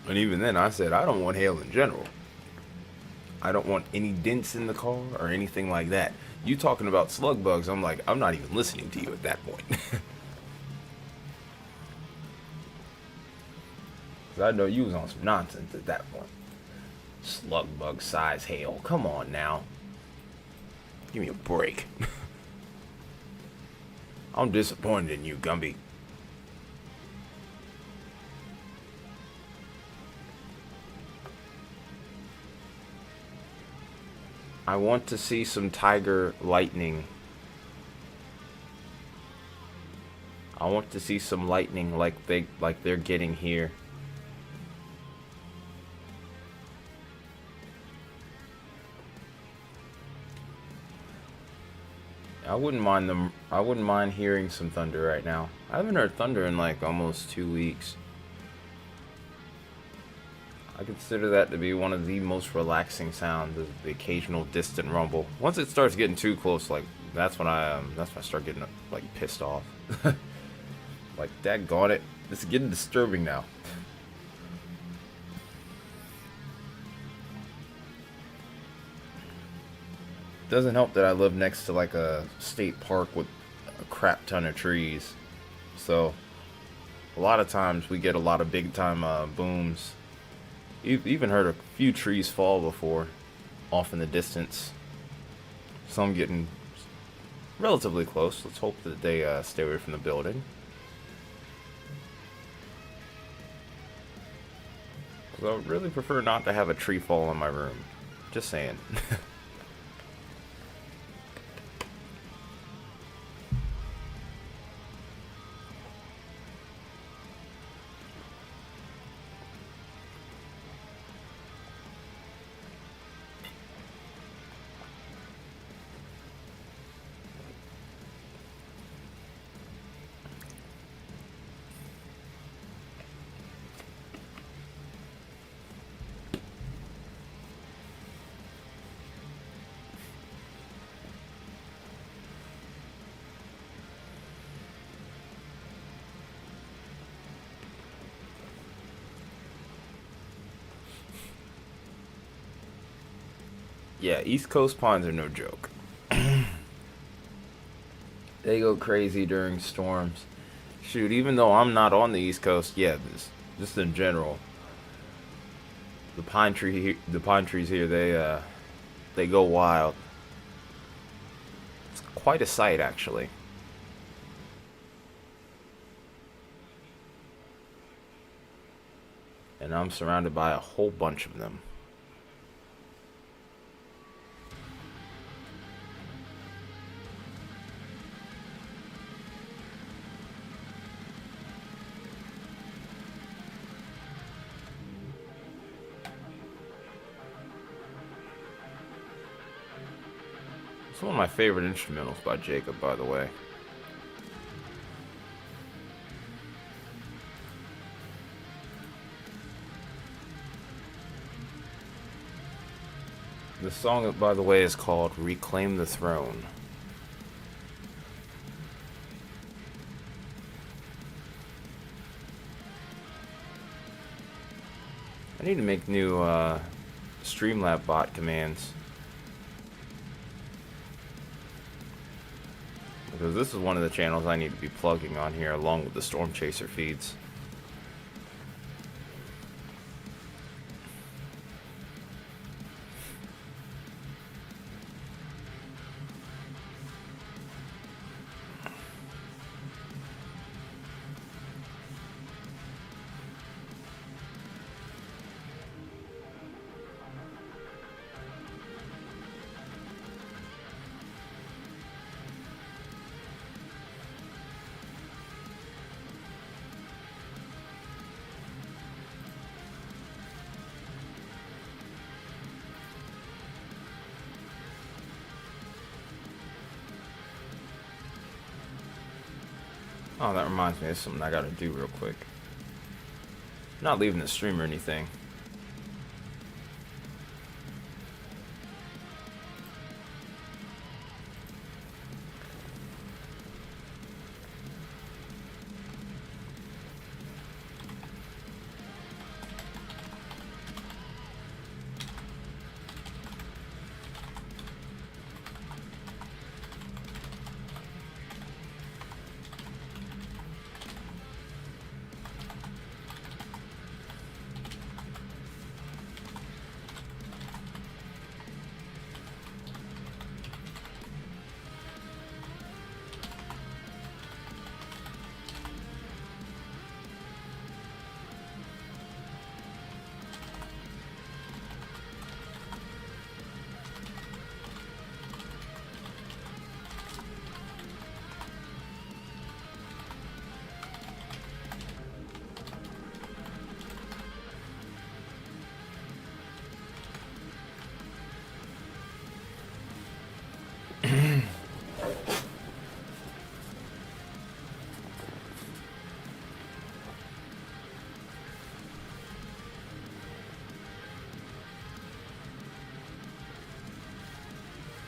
And even then, I said I don't want hail in general. I don't want any dents in the car or anything like that. You talking about slug bugs, I'm like, I'm not even listening to you at that point. Cause I know you was on some nonsense at that point. Slug bug size hail. Come on now. Give me a break. I'm disappointed in you, Gumby. I want to see some tiger lightning. I want to see some lightning like they're getting here. I wouldn't mind hearing some thunder right now. I haven't heard thunder in like almost 2 weeks. I consider that to be one of the most relaxing sounds, is the occasional distant rumble. Once it starts getting too close, like that's when I start getting like pissed off. Like, daggone it, this is getting disturbing now. Doesn't help that I live next to like a state park with a crap ton of trees, so a lot of times we get a lot of big time booms. You've even heard a few trees fall before, off in the distance. Some getting relatively close. Let's hope that they stay away from the building. Because I would really prefer not to have a tree fall in my room. Just saying. Yeah, East Coast pines are no joke. They go crazy during storms. Shoot, even though I'm not on the East Coast, yeah, just in general, the pine trees here, they go wild. It's quite a sight, actually. And I'm surrounded by a whole bunch of them. It's one of my favorite instrumentals by Jacob, by the way. The song, by the way, is called Reclaim the Throne. I need to make new Streamlab bot commands. Because this is one of the channels I need to be plugging on here along with the Storm Chaser feeds. Oh, that reminds me of something I gotta do real quick. Not leaving the stream or anything.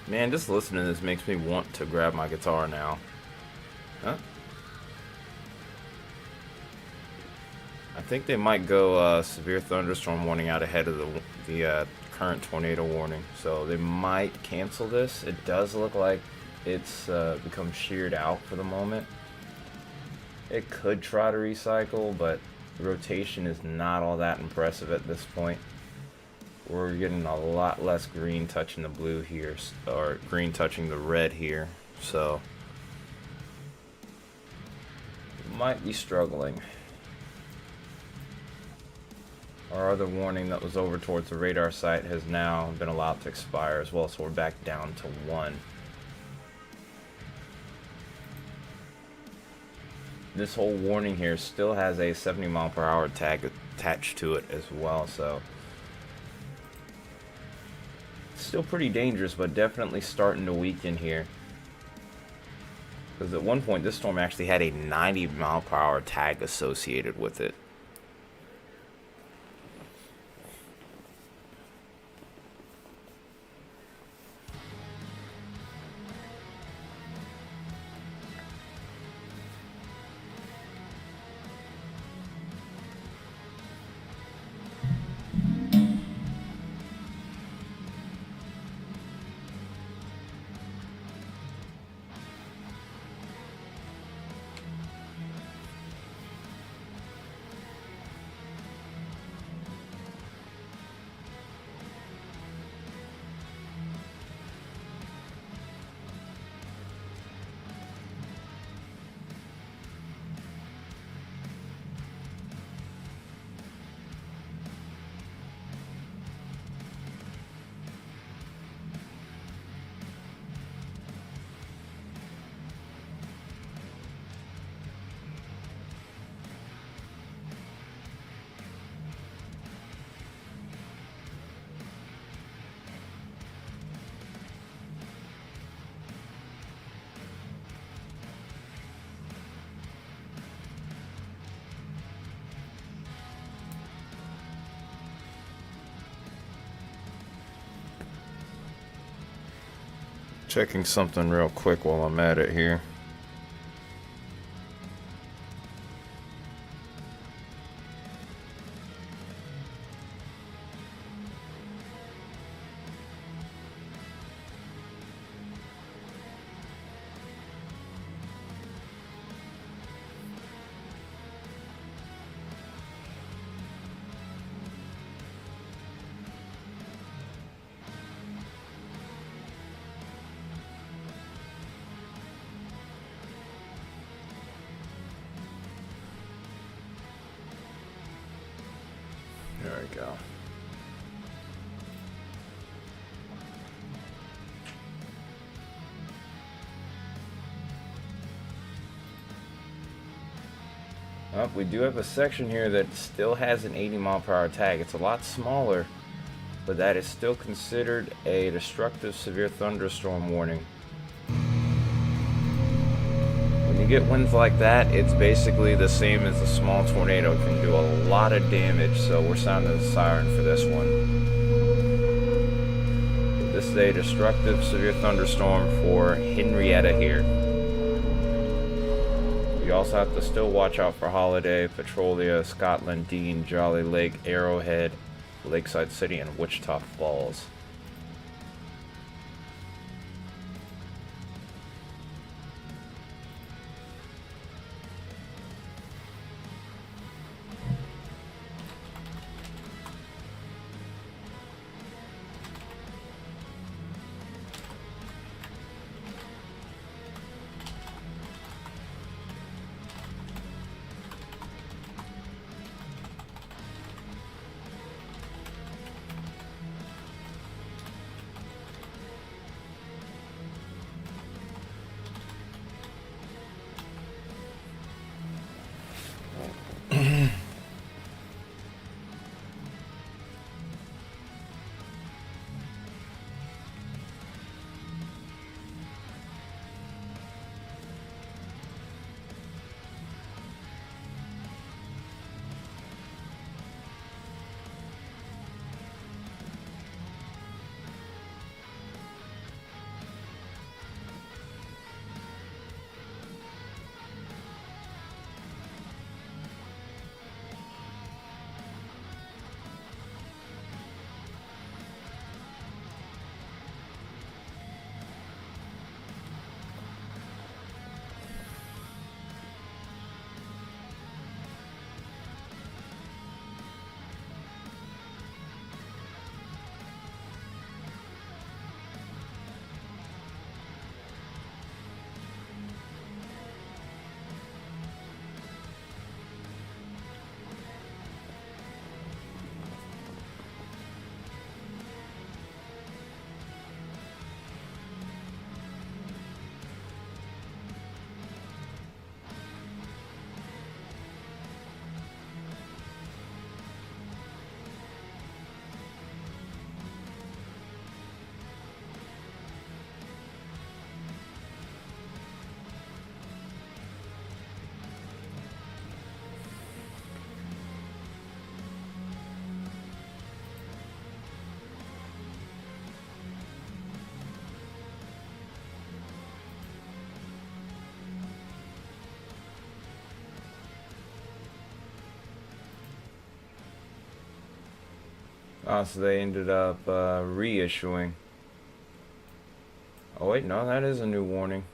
Man, just listening to this makes me want to grab my guitar now. Huh? I think they might go severe thunderstorm warning out ahead of the current tornado warning, so they might cancel this. It does look like it's become sheared out for the moment. It could try to recycle, but the rotation is not all that impressive at this point. We're getting a lot less green touching the blue here, or green touching the red here, so might be struggling. Our other warning that was over towards the radar site has now been allowed to expire as well, so we're back down to 1. This whole warning here still has a 70 mile per hour tag attached to it as well, so still pretty dangerous, but definitely starting to weaken here. Because at one point this storm actually had a 90 mile per hour tag associated with it. Checking something real quick while I'm at it here. There we go. We do have a section here that still has an 80-mile-per-hour tag. It's a lot smaller, but that is still considered a destructive severe thunderstorm warning. When you get winds like that, it's basically the same as a small tornado. It can do a lot of damage, so we're sounding the siren for this one. This is a destructive severe thunderstorm for Henrietta here. You also have to still watch out for Holiday, Petrolia, Scotland, Dean, Jolly Lake, Arrowhead, Lakeside City, and Wichita Falls. So they ended up reissuing. Oh wait, no, that is a new warning.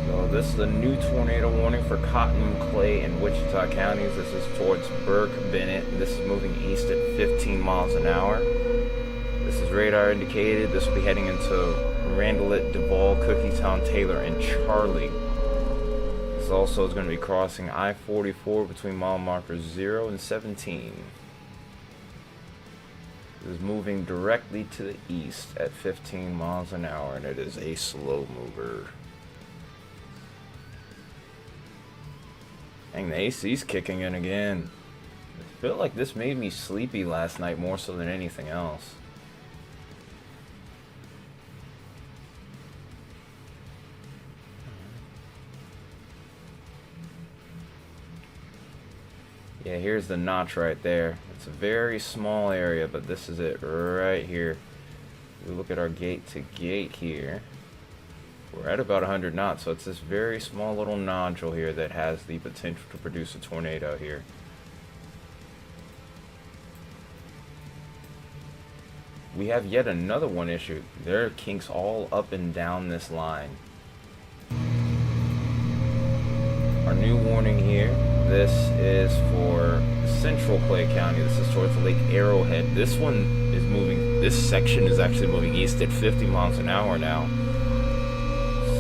So this is a new tornado warning for Cotton, Clay, and Wichita counties. This is towards Burke, Bennett. This is moving east at 15 miles an hour. This is radar indicated. This will be heading into Randalet, Duval, Cookietown, Taylor, and Charlie. This also is going to be crossing I-44 between mile markers 0 and 17. It is moving directly to the east at 15 miles an hour, and it is a slow mover. Dang, the AC's kicking in again. I feel like this made me sleepy last night more so than anything else. Yeah, here's the notch right there. It's a very small area, but this is it right here. We look at our gate to gate here. We're at about 100 knots, so it's this very small little nodule here that has the potential to produce a tornado here. We have yet another one issue. There are kinks all up and down this line. Our new warning here, this is for central Clay County. This is towards Lake Arrowhead. This one is moving, this section is actually moving east at 50 miles an hour now.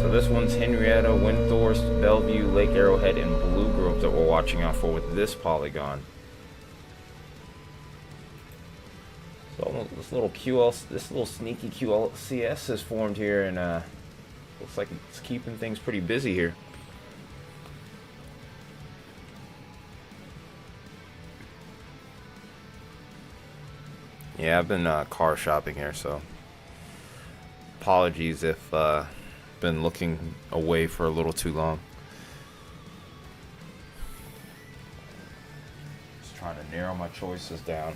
So this one's Henrietta, Windthorst, Bellevue, Lake Arrowhead, and Blue Grove that we're watching out for with this polygon. So this little sneaky QLCS has formed here, and looks like it's keeping things pretty busy here. Yeah, I've been car shopping here, so apologies if been looking away for a little too long. Just trying to narrow my choices down.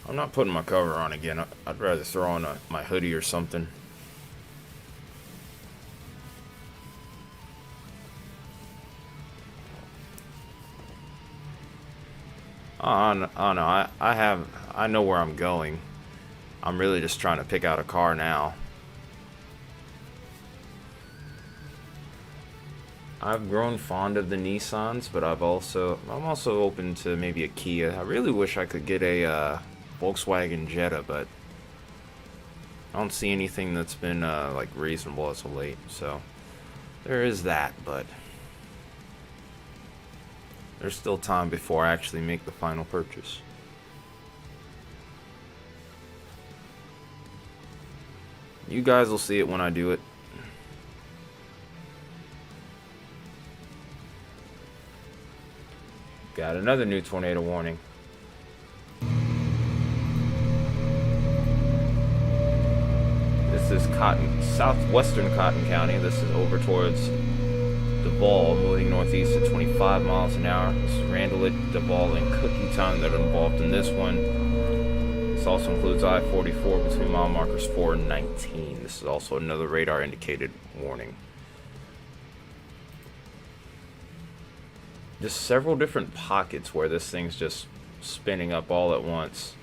I'm not putting my cover on again. I'd rather throw on my hoodie or something. Oh no, I know where I'm going. I'm really just trying to pick out a car now. I've grown fond of the Nissans, but I'm also open to maybe a Kia. I really wish I could get a Volkswagen Jetta, but I don't see anything that's been like reasonable as of late. So there is that, but there's still time before I actually make the final purchase. You guys will see it when I do it. Got another new tornado warning. This is southwestern Cotton County. This is over towards Duval, moving northeast at 25 miles an hour. This is Randalit, Duval, and Cookieton that are involved in this one. This also includes I-44 between mile markers 4 and 19. This is also another radar indicated warning. Just several different pockets where this thing's just spinning up all at once.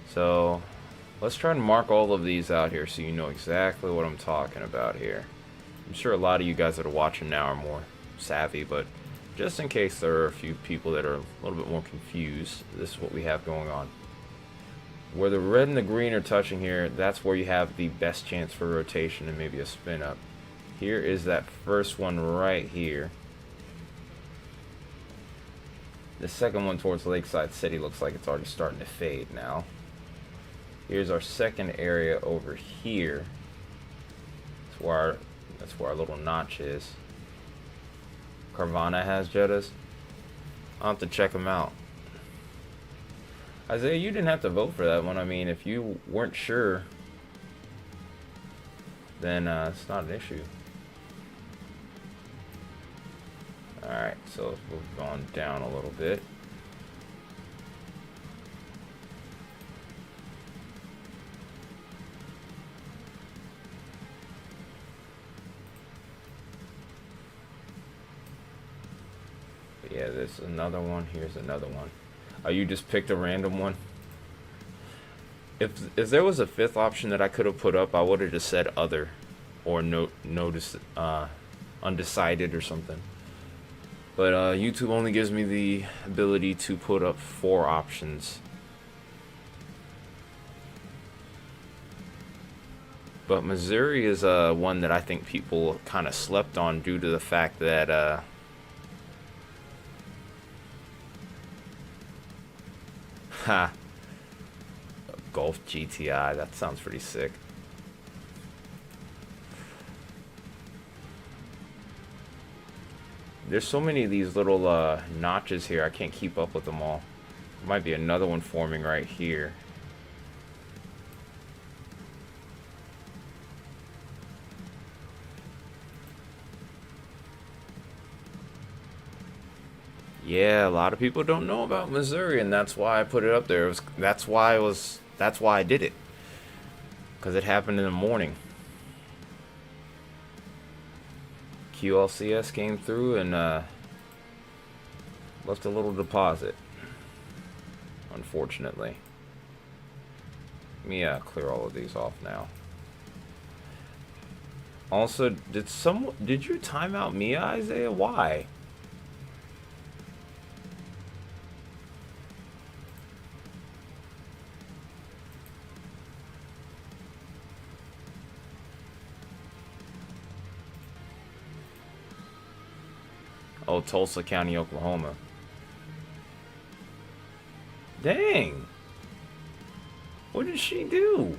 So let's try and mark all of these out here so you know exactly what I'm talking about here. I'm sure a lot of you guys that are watching now are more savvy, but just in case there are a few people that are a little bit more confused, this is what we have going on. Where the red and the green are touching here, that's where you have the best chance for rotation and maybe a spin up. Here is that first one right here. The second one towards Lakeside City looks like it's already starting to fade now. Here's our second area over here. That's where our little notch is. Carvana has Jettas. I'll have to check them out. Isaiah, you didn't have to vote for that one. I mean, if you weren't sure, then it's not an issue. Alright, so let's move on down a little bit. Yeah, there's another one. Here's another one. Oh, you just picked a random one? If there was a fifth option that I could have put up, I would have just said other or notice undecided or something. But YouTube only gives me the ability to put up 4 options. But Missouri is one that I think people kind of slept on due to the fact that Golf GTI, that sounds pretty sick. There's so many of these little notches here, I can't keep up with them all. There might be another one forming right here. Yeah, a lot of people don't know about Missouri, and that's why I put it up there. That's why I did it, because it happened in the morning. QLCS came through and left a little deposit, unfortunately. Let me clear all of these off now. Also, did you time out Mia, Isaiah? Why? Oh, Tulsa County, Oklahoma. Dang. What did she do?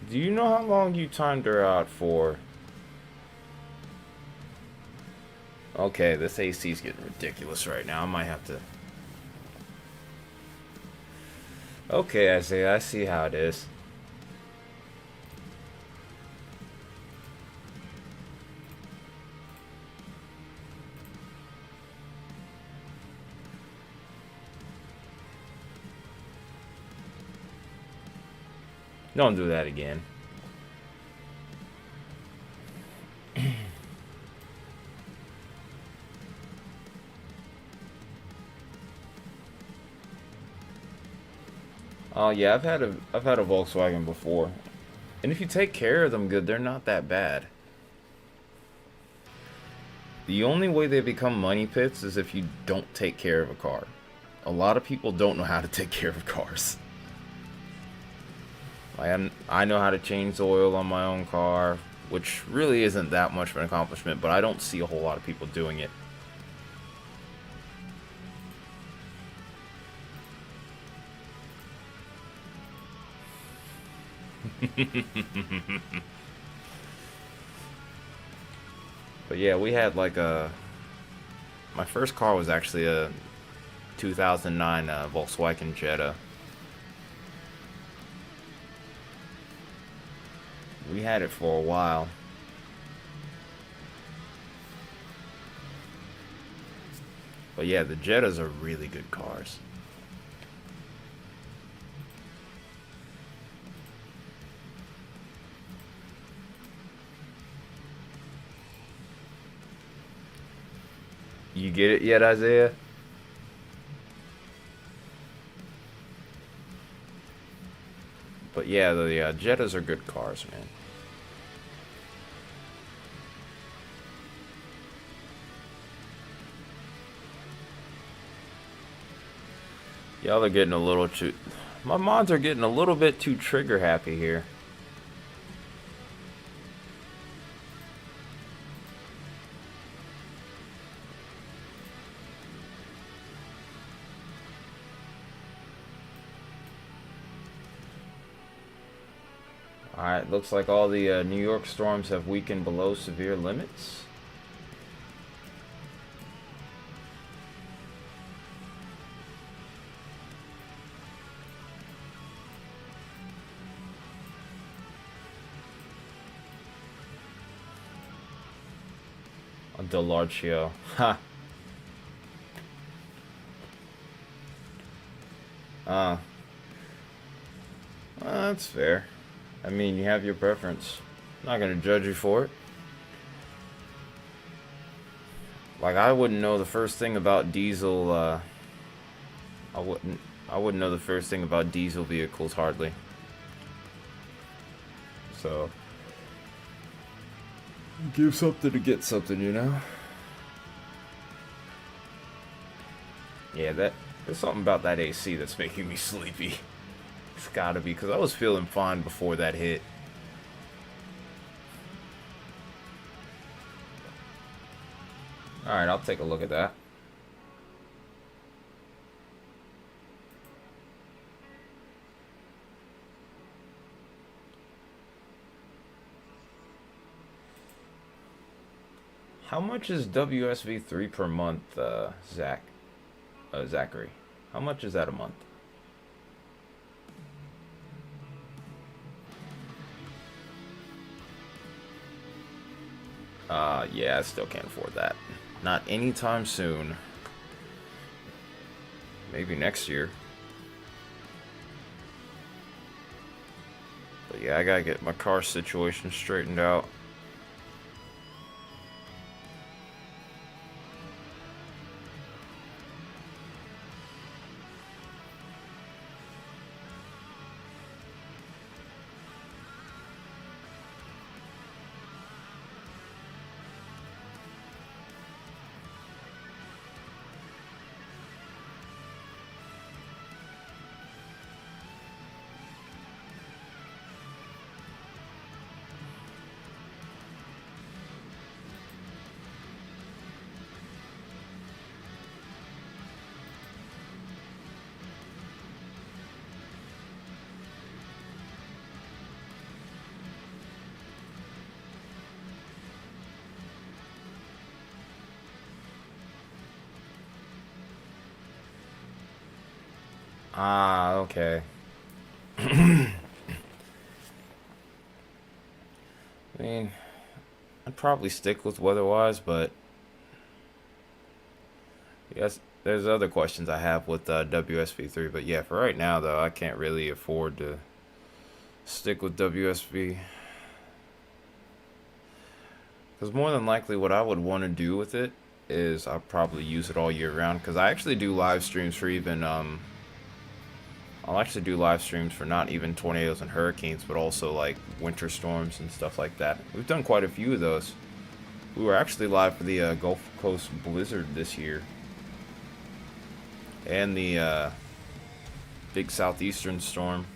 Do you know how long you timed her out for? Okay, this AC's getting ridiculous right now. I might have to... Okay, Isaiah, I see how it is. Don't do that again. Oh yeah, I've had a Volkswagen before. And if you take care of them good, they're not that bad. The only way they become money pits is if you don't take care of a car. A lot of people don't know how to take care of cars. I know how to change the oil on my own car, which really isn't that much of an accomplishment, but I don't see a whole lot of people doing it. But yeah, we had like my first car was actually a 2009 Volkswagen Jetta. We had it for a while. But yeah, the Jettas are really good cars. You get it yet, Isaiah? But yeah, the Jettas are good cars, man. Y'all are getting a little too... My mods are getting a little bit too trigger happy here. Alright, looks like all the New York storms have weakened below severe limits. Delarcio. Ha! Uh, that's fair. I mean, you have your preference. I'm not gonna judge you for it. Like, I wouldn't know the first thing about diesel, I wouldn't know the first thing about diesel vehicles, hardly. So... give something to get something, you know? Yeah, there's something about that AC that's making me sleepy. It's gotta be, because I was feeling fine before that hit. Alright, I'll take a look at that. How much is WSV3 per month, Zachary? How much is that a month? Yeah, I still can't afford that. Not anytime soon. Maybe next year. But yeah, I gotta get my car situation straightened out. Ah, okay. I mean, I'd probably stick with weather-wise, but yes, there's other questions I have with WSV3. But yeah, for right now, though, I can't really afford to stick with WSV. Because more than likely, what I would want to do with it is I'll probably use it all year round. Because I actually do live streams for even I'll actually do live streams for not even tornadoes and hurricanes, but also like winter storms and stuff like that. We've done quite a few of those. We were actually live for the Gulf Coast blizzard this year, and the big southeastern storm.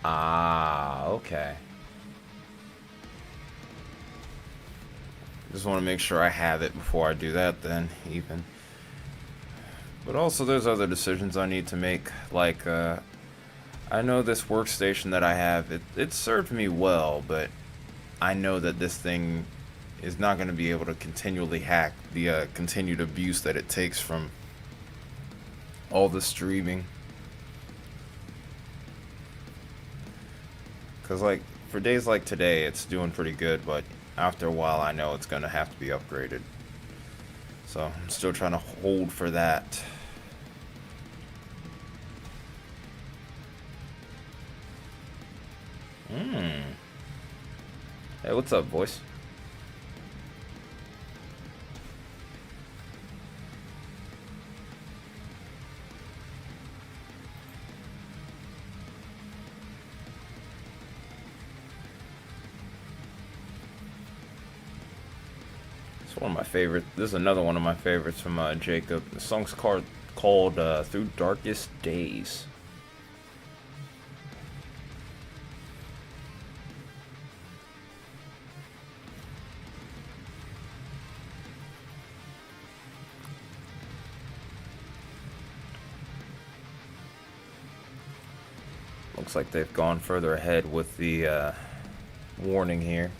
Ah, okay. Just want to make sure I have it before I do that then, even. But also there's other decisions I need to make, like, I know this workstation that I have, it served me well, but I know that this thing is not going to be able to continually hack the continued abuse that it takes from all the streaming. Because, like, for days like today, it's doing pretty good, but after a while, I know it's going to have to be upgraded. So, I'm still trying to hold for that. Hey, what's up, boys? One of my favorite. This is another one of my favorites from Jacob. The song's called "Through Darkest Days." Looks like they've gone further ahead with the warning here.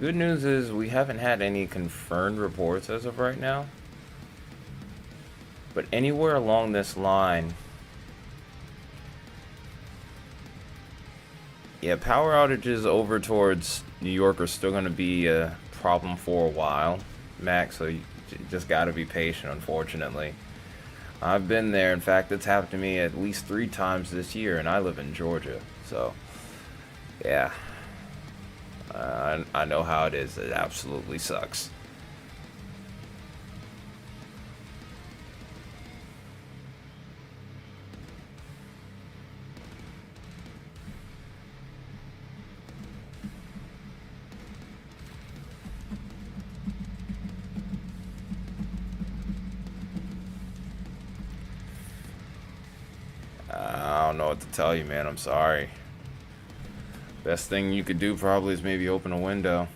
Good news is we haven't had any confirmed reports as of right now. But anywhere along this line, yeah, power outages over towards New York are still going to be a problem for a while, Max, so you just got to be patient, unfortunately. I've been there. In fact, it's happened to me at least 3 times this year, and I live in Georgia, so yeah. I know how it is. It absolutely sucks. I don't know what to tell you, man. I'm sorry. Best thing you could do probably is maybe open a window.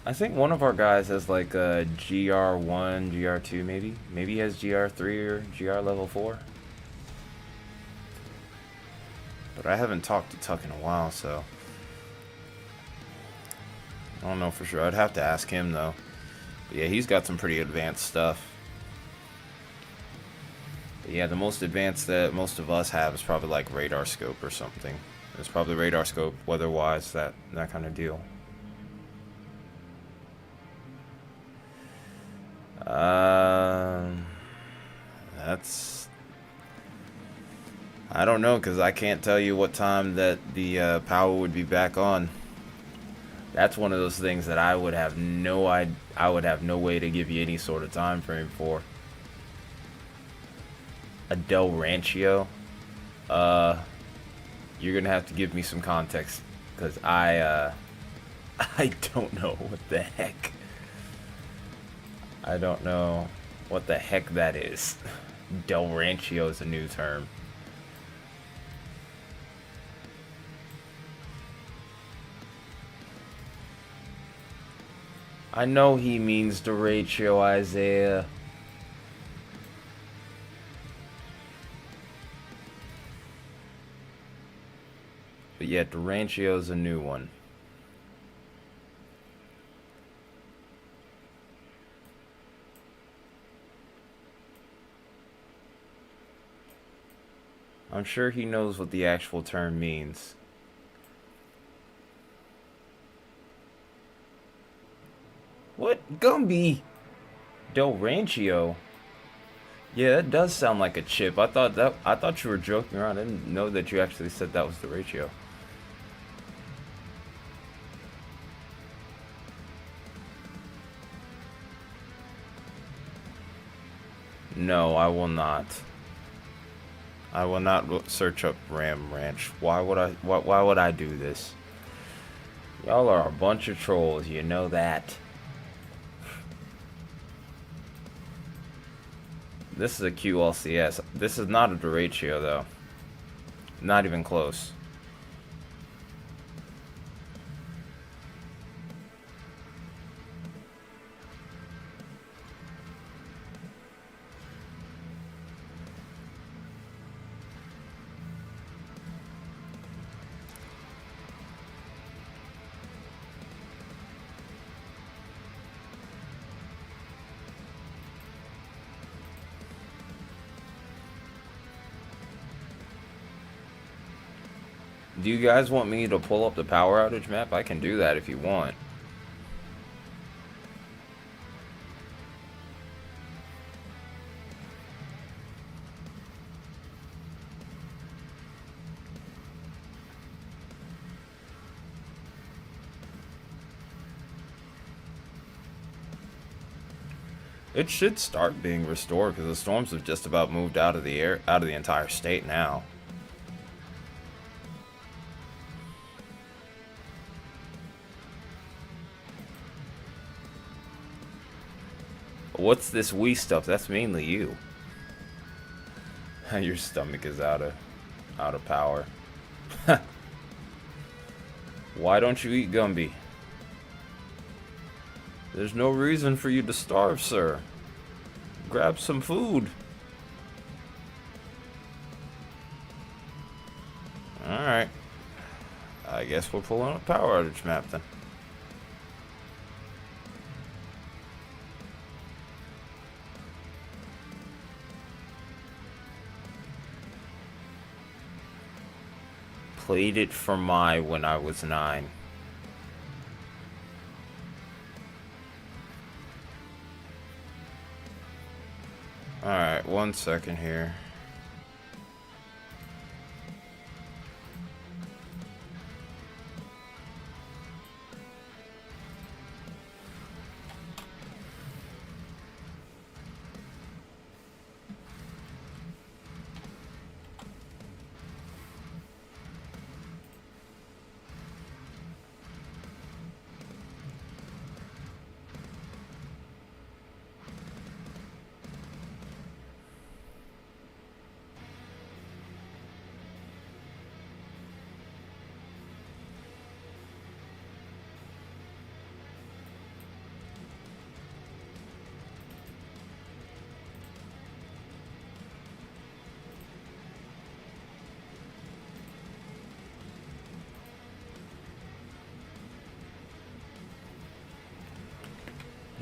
I think one of our guys has like a GR1, GR2 maybe. Maybe he has GR3 or GR level 4. But I haven't talked to Tuck in a while, so I don't know for sure. I'd have to ask him though. But yeah, he's got some pretty advanced stuff. But yeah, the most advanced that most of us have is probably like radar scope or something. It's probably radar scope, weather-wise, that kind of deal. That's... I don't know, because I can't tell you what time that the power would be back on. That's one of those things that I would have no way to give you any sort of time frame for. A Del Rancio? You're gonna have to give me some context, because I don't know what the heck. I don't know what the heck that is. Del Rancio is a new term. I know he means derecho, Isaiah. But yeah, derecho is a new one. I'm sure he knows what the actual term means. What? Gumby? Del Rancio? Yeah, that does sound like a chip. I thought you were joking around. I didn't know that you actually said that was the ratio. No, I will not. I will not search up Ram Ranch. Why would I do this? Y'all are a bunch of trolls, you know that. This is a QLCS. This is not a derecho though. Not even close. Do you guys want me to pull up the power outage map? I can do that if you want. It should start being restored because the storms have just about moved out of the entire state now. What's this we stuff? That's mainly you. Your stomach is out of power. Why don't you eat Gumby? There's no reason for you to starve, sir. Grab some food. Alright. I guess we're pulling a power outage map then. Played it for my when I was 9. Alright, 1 second here.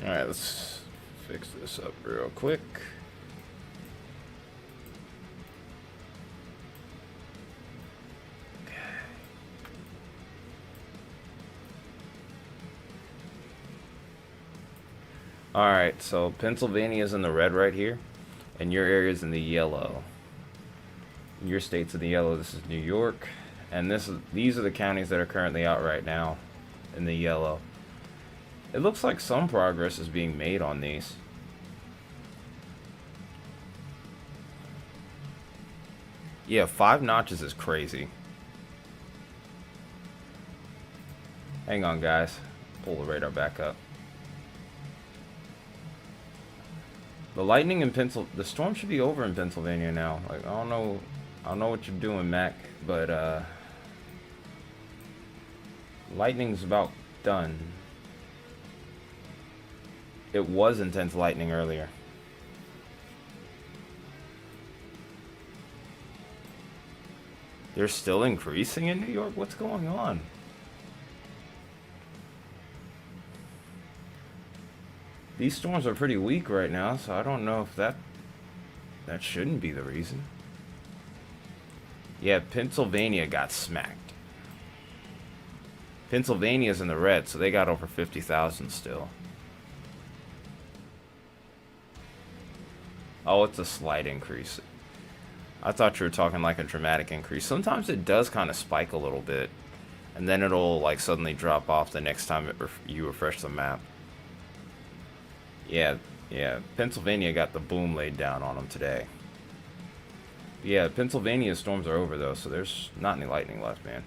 Alright, let's fix this up real quick. Alright, so Pennsylvania's in the red right here, and your area's in the yellow. Your state's in the yellow. This is New York, and these are the counties that are currently out right now in the yellow. It looks like some progress is being made on these. Yeah, 5 notches is crazy. Hang on, guys. Pull the radar back up. The lightning in the storm should be over in Pennsylvania now. Like, I don't know what you're doing, Mac, but lightning's about done. It was intense lightning earlier. They're still increasing in New York? What's going on? These storms are pretty weak right now, so I don't know if that shouldn't be the reason. Yeah, Pennsylvania got smacked. Pennsylvania's in the red, so they got over 50,000 still. Oh, it's a slight increase. I thought you were talking like a dramatic increase. Sometimes it does kind of spike a little bit, and then it'll like suddenly drop off the next time you refresh the map. Yeah, Pennsylvania got the boom laid down on them today. Yeah, Pennsylvania storms are over though, so there's not any lightning left, man.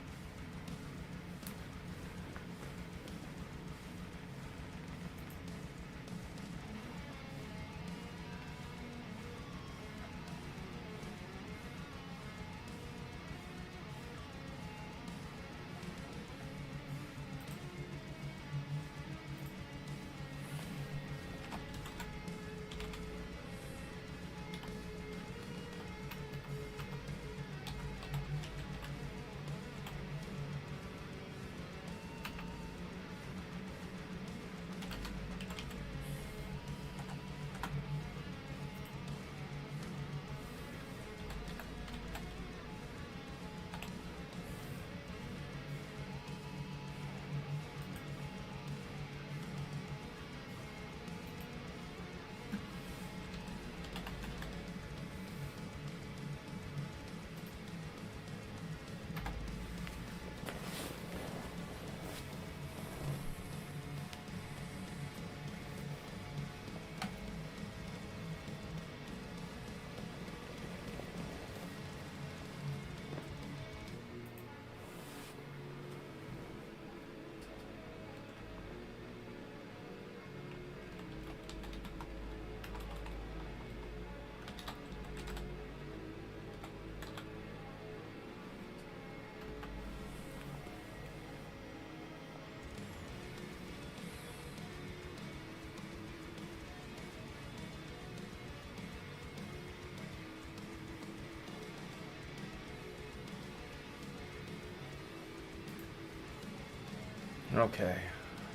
Okay,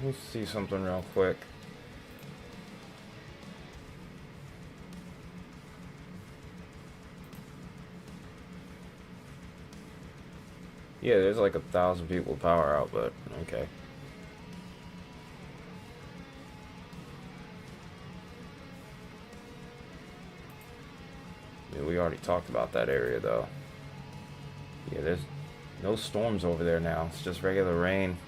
let's see something real quick. Yeah, there's like 1,000 people power out, but okay. Yeah, we already talked about that area though. Yeah, there's no storms over there now. It's just regular rain.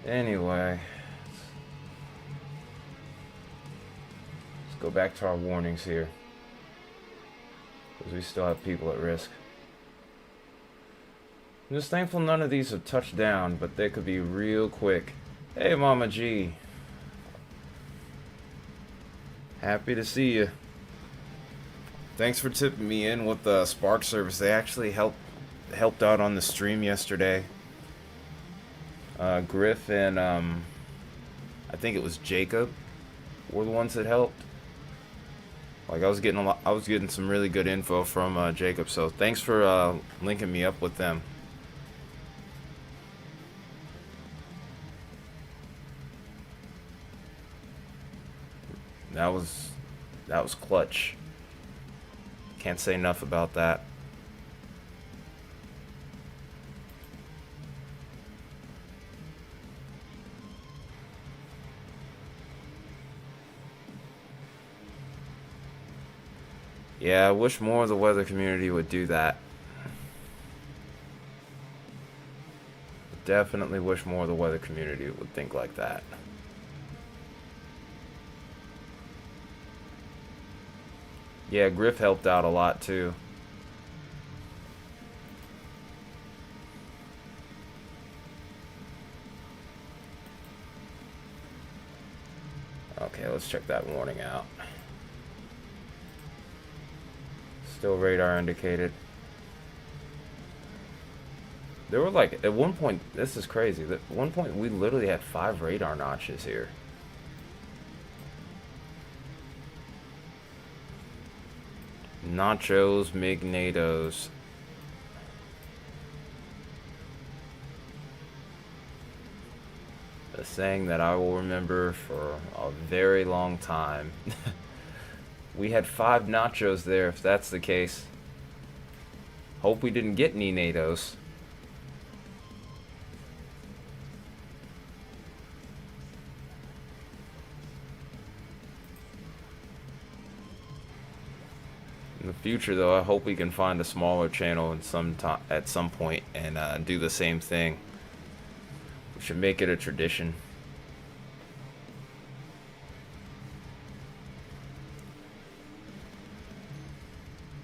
Anyway, let's go back to our warnings here, because we still have people at risk. I'm just thankful none of these have touched down, but they could be real quick. Hey, Mama G. Happy to see you. Thanks for tipping me in with the Spark service. They actually helped out on the stream yesterday. Griff and I think it was Jacob were the ones that helped. Like I was getting some really good info from Jacob. So thanks for linking me up with them. That was clutch. Can't say enough about that. Yeah, I wish more of the weather community would do that. Definitely wish more of the weather community would think like that. Yeah, Griff helped out a lot too. Okay, let's check that warning out. Still radar indicated. There were like, at one point, this is crazy. At one point, we literally had 5 radar notches here. Nachos, Mignatos. A saying that I will remember for a very long time. We had 5 nachos there, if that's the case. Hope we didn't get any NATOs. In the future, though, I hope we can find a smaller channel at some point and do the same thing. We should make it a tradition.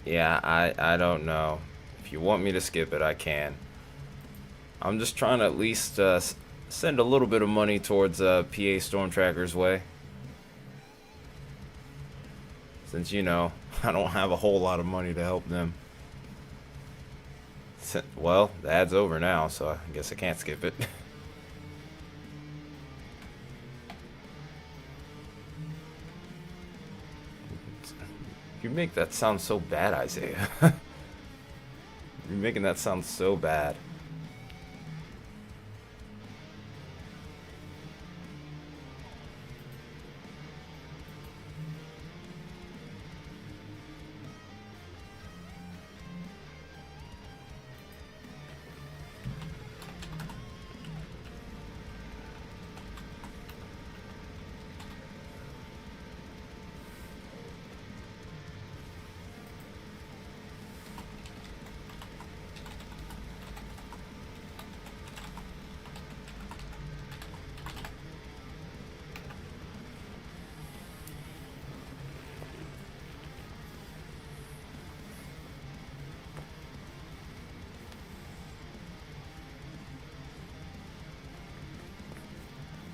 Yeah, I don't know. If you want me to skip it, I can. I'm just trying to at least send a little bit of money towards PA Storm Tracker's way. Since, you know, I don't have a whole lot of money to help them. Well, the ad's over now, so I guess I can't skip it. You make that sound so bad, Isaiah. You're making that sound so bad.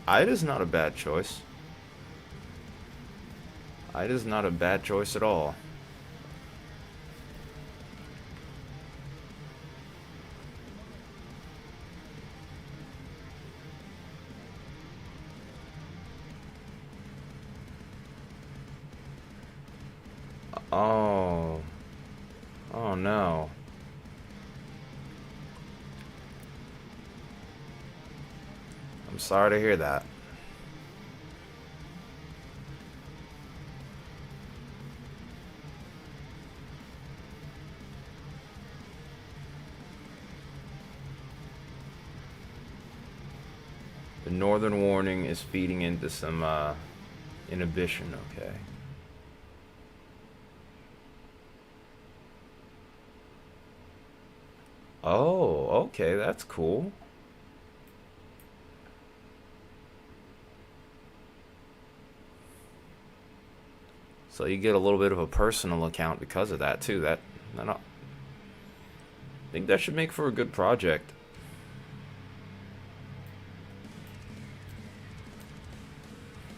Ida's not a bad choice. Ida's not a bad choice at all. Oh. Oh no. I'm sorry to hear that. The northern warning is feeding into some inhibition, okay. Oh, okay, that's cool. So you get a little bit of a personal account because of that too. I think that should make for a good project.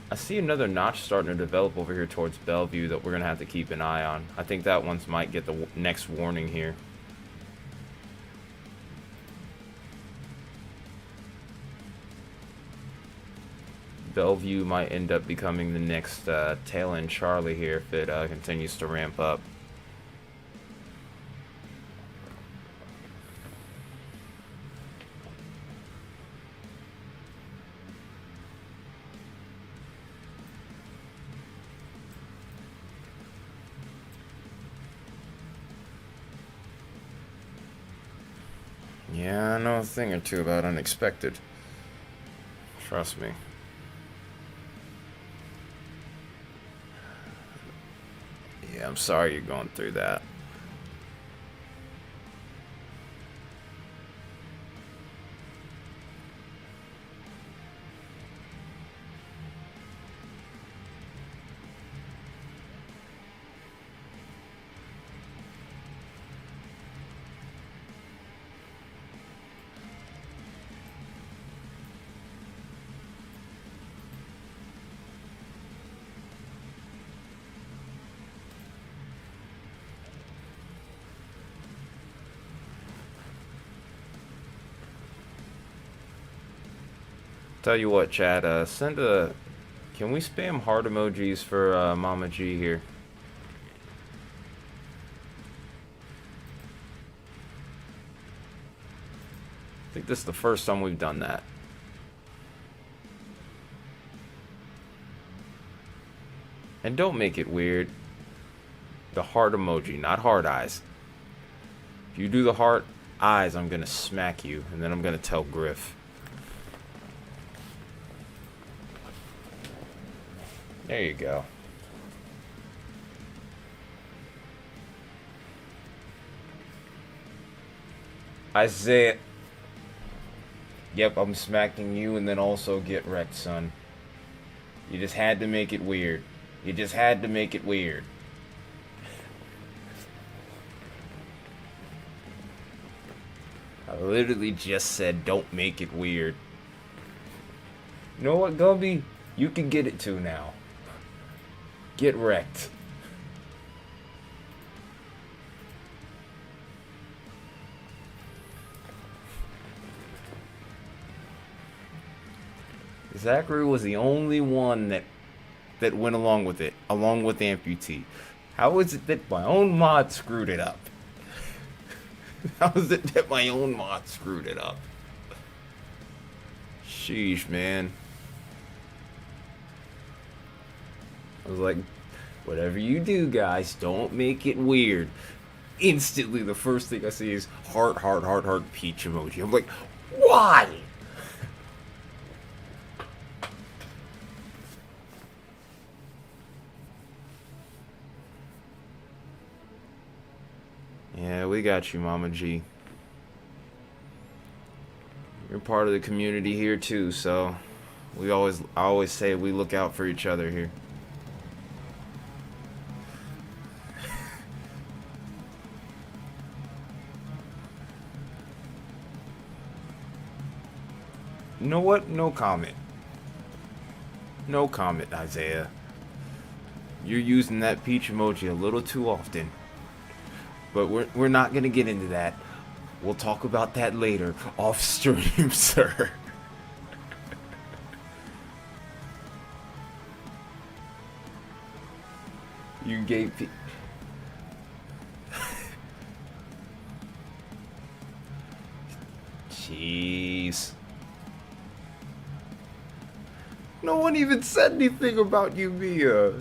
I see another notch starting to develop over here towards Bellevue that we're gonna have to keep an eye on. I think that one's might get the next warning here. Bellevue might end up becoming the next tail end Charlie here if it continues to ramp up. Yeah, I know a thing or two about unexpected. Trust me. Yeah, I'm sorry you're going through that. Tell you what, Chad, send a... Can we spam heart emojis for Mama G here? I think this is the first time we've done that. And don't make it weird. The heart emoji, not heart eyes. If you do the heart eyes, I'm gonna smack you, and then I'm gonna tell Griff. There you go. Isaiah. Yep, I'm smacking you and then also get wrecked, son. You just had to make it weird. You just had to make it weird. I literally just said don't make it weird. You know what, Gumby? You can get it too now. Get wrecked. Zachary was the only one that went along with it, along with Amputee. How is it that my own mod screwed it up? How is it that my own mod screwed it up? Sheesh, man. I was like, whatever you do, guys, don't make it weird. Instantly, the first thing I see is heart, heart, heart, heart, peach emoji. I'm like, why? Yeah, we got you, Mama G. You're part of the community here too, so I always say we look out for each other here. You know what? No comment. No comment, Isaiah. You're using that peach emoji a little too often. But we're not gonna get into that. We'll talk about that later, off stream, sir. You gave Jeez. No one even said anything about you, Mia.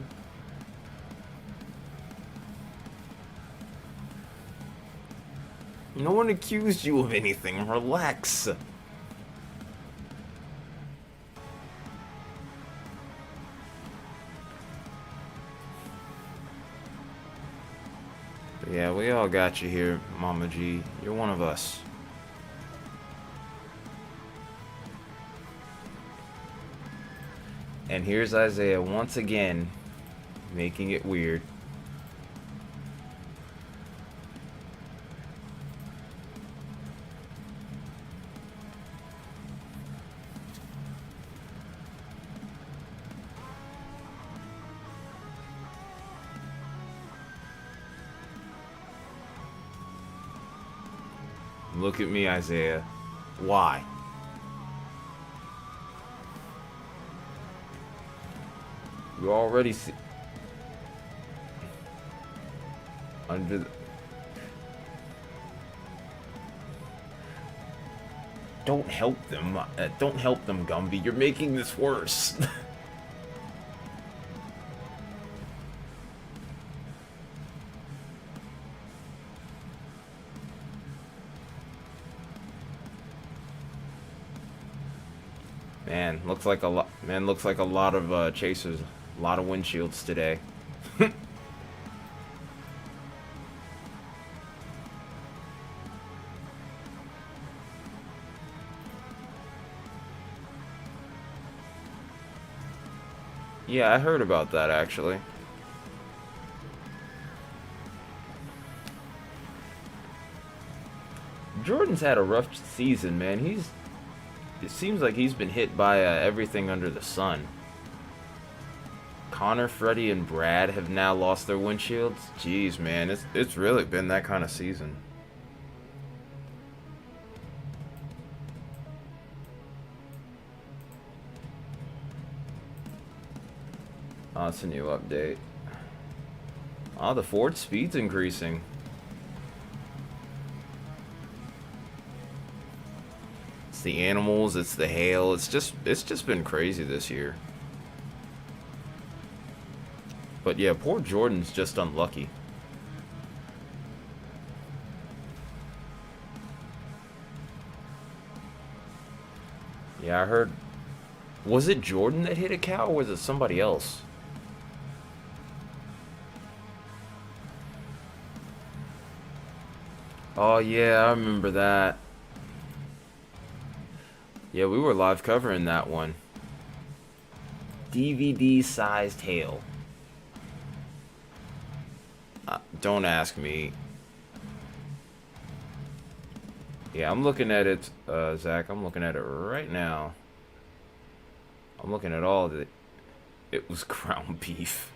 No one accused you of anything. Relax. But yeah, we all got you here, Mama G. You're one of us. And here's Isaiah once again, making it weird. Look at me, Isaiah. Why? You already see... Under the... Don't help them. Don't help them, Gumby. You're making this worse. Man, looks like a lot. Man, looks like a lot of chasers, a lot of windshields today. Yeah, I heard about that actually. Jordan's had a rough season, man. It seems like he's been hit by everything under the sun. Connor, Freddie, and Brad have now lost their windshields. Jeez, man, it's really been that kind of season. Oh, it's a new update. Oh, the Ford speed's increasing. It's the animals, it's the hail. It's just been crazy this year. But yeah, poor Jordan's just unlucky. Yeah, I heard. Was it Jordan that hit a cow, or was it somebody else? Oh yeah, I remember that. Yeah, we were live covering that one. DVD-sized hail. Don't ask me. Yeah, I'm looking at it, Zach. I'm looking at it right now. I'm looking at all of it. It was ground beef.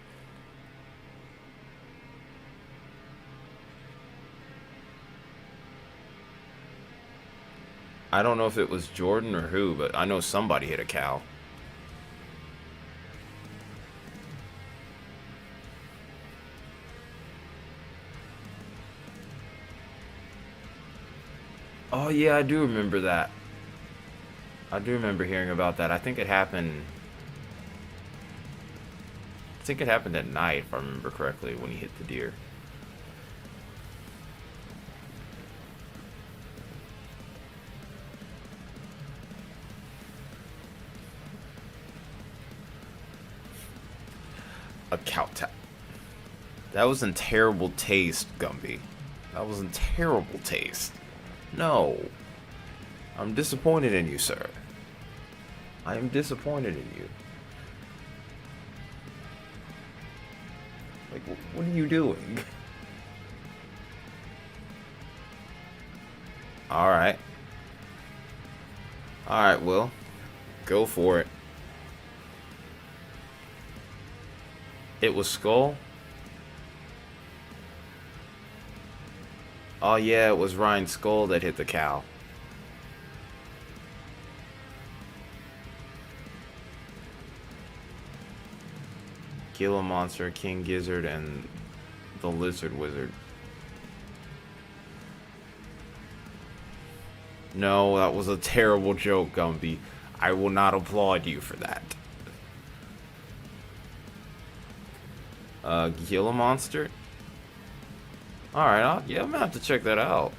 I don't know if it was Jordan or who, but I know somebody hit a cow. Oh yeah, I do remember that. I do remember hearing about that. I think it happened. I think it happened at night, if I remember correctly, when he hit the deer. A cow tap. That was in terrible taste, Gumby. That was in terrible taste. No. I'm disappointed in you, sir. I am disappointed in you. Like, what are you doing? Alright. Alright, Will. Go for it. It was Skull? Oh yeah, it was Ryan Skull that hit the cow. Gila Monster, King Gizzard, and the Lizard Wizard. No, that was a terrible joke, Gumby. I will not applaud you for that. Gila Monster? Alright, yeah, I'm gonna have to check that out.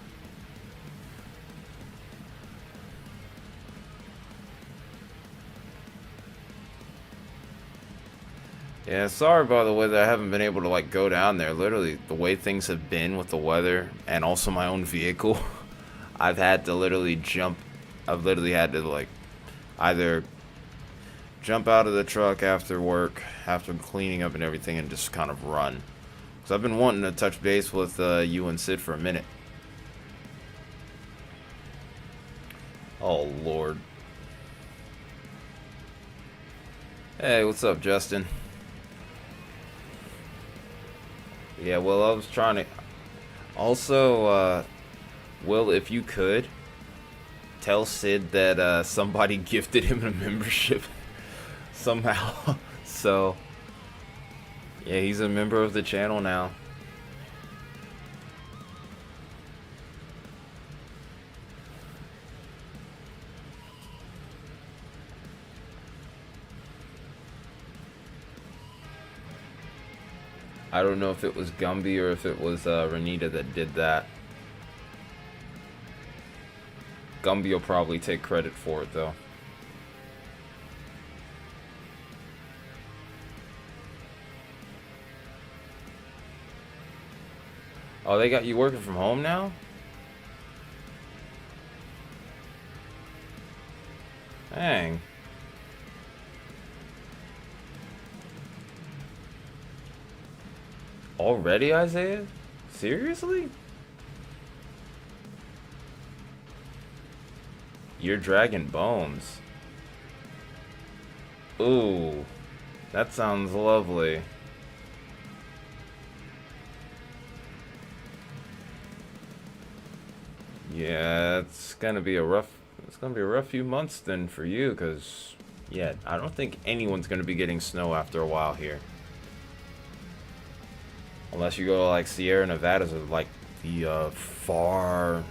Yeah, sorry by the way that I haven't been able to like go down there. Literally, the way things have been with the weather and also my own vehicle, I've had to literally jump. I've literally had to like either jump out of the truck after work, after cleaning up and everything, and just kind of run. So I've been wanting to touch base with you and Sid for a minute. Oh Lord. Hey, what's up, Justin? Yeah, well, I was trying to. Also, Will, if you could tell Sid that somebody gifted him a membership somehow. So, yeah, he's a member of the channel now. I don't know if it was Gumby or if it was Renita that did that. Gumby will probably take credit for it, though. Oh, they got you working from home now? Dang. Already, Isaiah? Seriously? You're dragging bones. Ooh, that sounds lovely. Yeah, it's gonna be a rough. It's gonna be a rough few months then for you, cause yeah, I don't think anyone's gonna be getting snow after a while here, unless you go to like Sierra Nevadas or like the far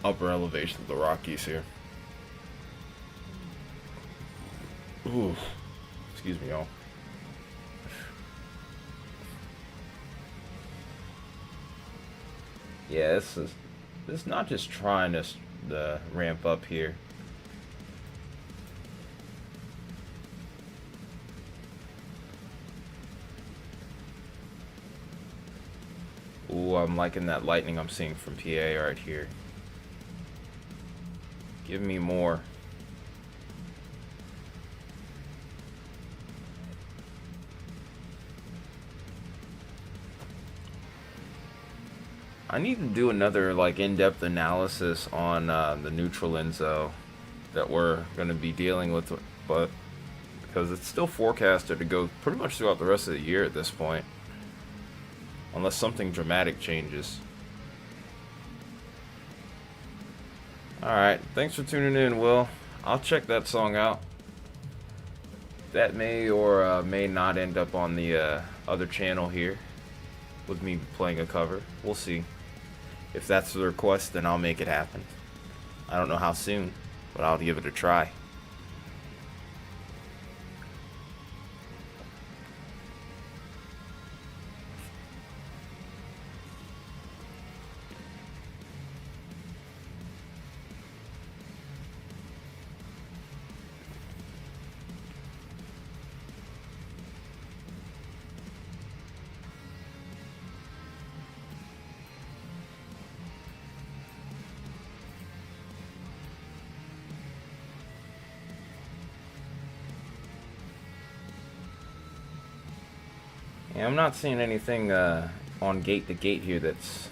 upper elevation of the Rockies here. Ooh, excuse me, y'all. Yeah, this is not just trying to ramp up here. Ooh, I'm liking that lightning I'm seeing from PA right here. Give me more. I need to do another like in-depth analysis on the neutral Enzo that we're going to be dealing with, but because it's still forecasted to go pretty much throughout the rest of the year at this point, unless something dramatic changes. Alright, thanks for tuning in, Will. I'll check that song out. That may or may not end up on the other channel here with me playing a cover. We'll see. If that's the request, then I'll make it happen. I don't know how soon, but I'll give it a try. Yeah, I'm not seeing anything on gate to gate here that's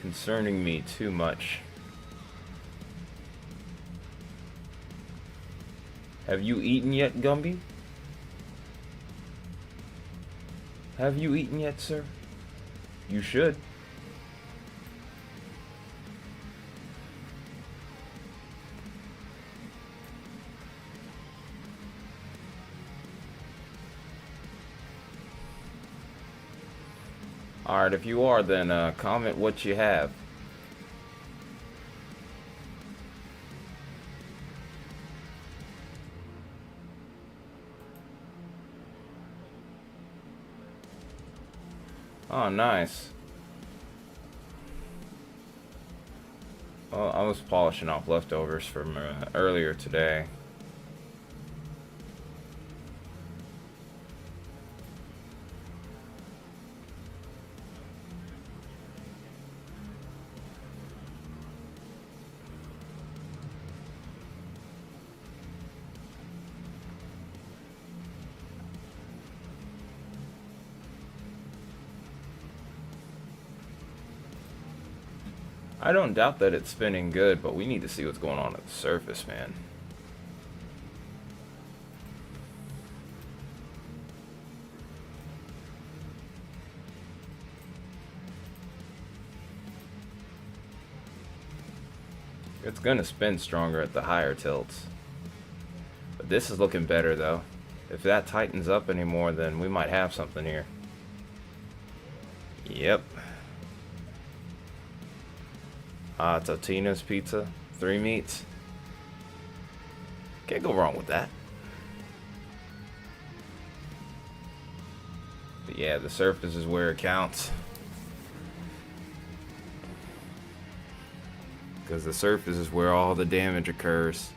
concerning me too much. Have you eaten yet, Gumby? Have you eaten yet, sir? You should. Alright, if you are, then comment what you have. Oh, nice. Well, I was polishing off leftovers from earlier today. I don't doubt that it's spinning good, but we need to see what's going on at the surface, man. It's gonna spin stronger at the higher tilts. But this is looking better, though. If that tightens up anymore, then we might have something here. Yep. Totino's Pizza. 3 meats. Can't go wrong with that. But yeah, the surface is where it counts. Because the surface is where all the damage occurs.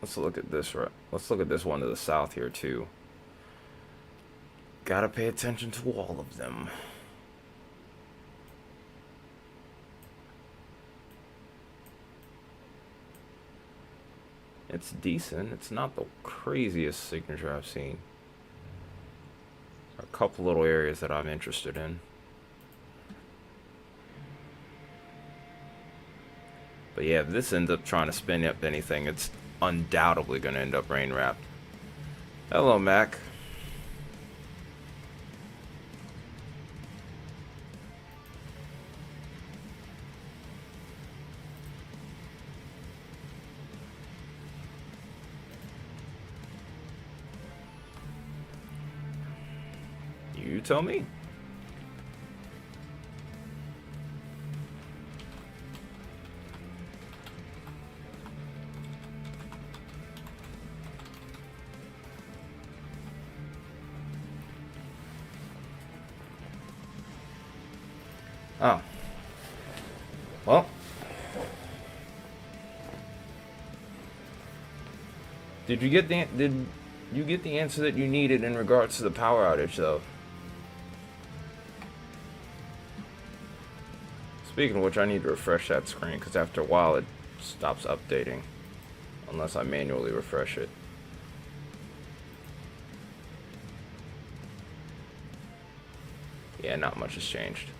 let's look at this. Let's look at this one to the south here too. Gotta pay attention to all of them. It's decent. It's not the craziest signature I've seen. A couple little areas that I'm interested in. But yeah, if this ends up trying to spin up anything, it's undoubtedly going to end up rain wrapped. Hello, Mac. You tell me. Oh. Well. Did you get the answer that you needed in regards to the power outage though? Speaking of which, I need to refresh that screen because after a while it stops updating unless I manually refresh it. Yeah, not much has changed.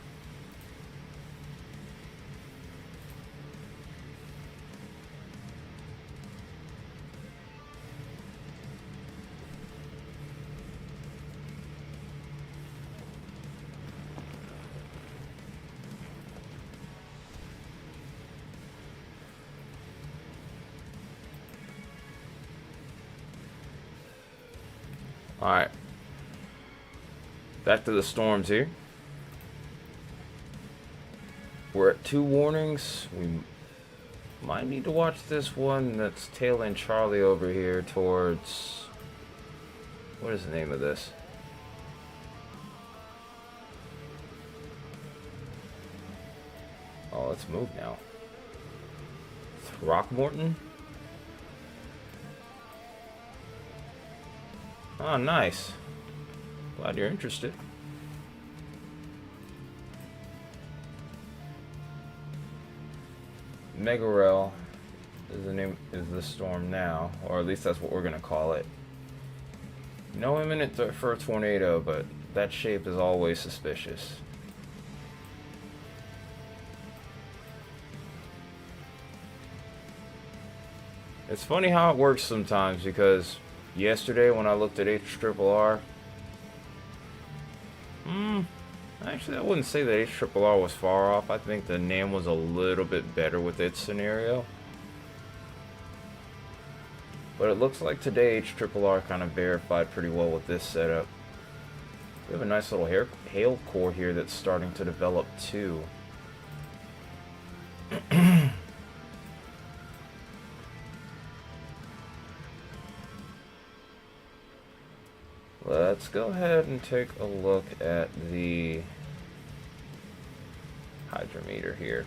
Alright. Back to the storms here. We're at 2 warnings. We might need to watch this one that's tailing Charlie over here towards... What is the name of this? Oh, let's move now. Throckmorton? Oh, nice. Glad you're interested. Megarel is the storm now, or at least that's what we're gonna call it. No imminent threat for a tornado, but that shape is always suspicious. It's funny how it works sometimes because yesterday when I looked at HRRR, actually I wouldn't say that HRRR was far off. I think the NAM was a little bit better with its scenario. But it looks like today HRRR kind of verified pretty well with this setup. We have a nice little hail core here that's starting to develop too. Let's go ahead and take a look at the hydrometer here.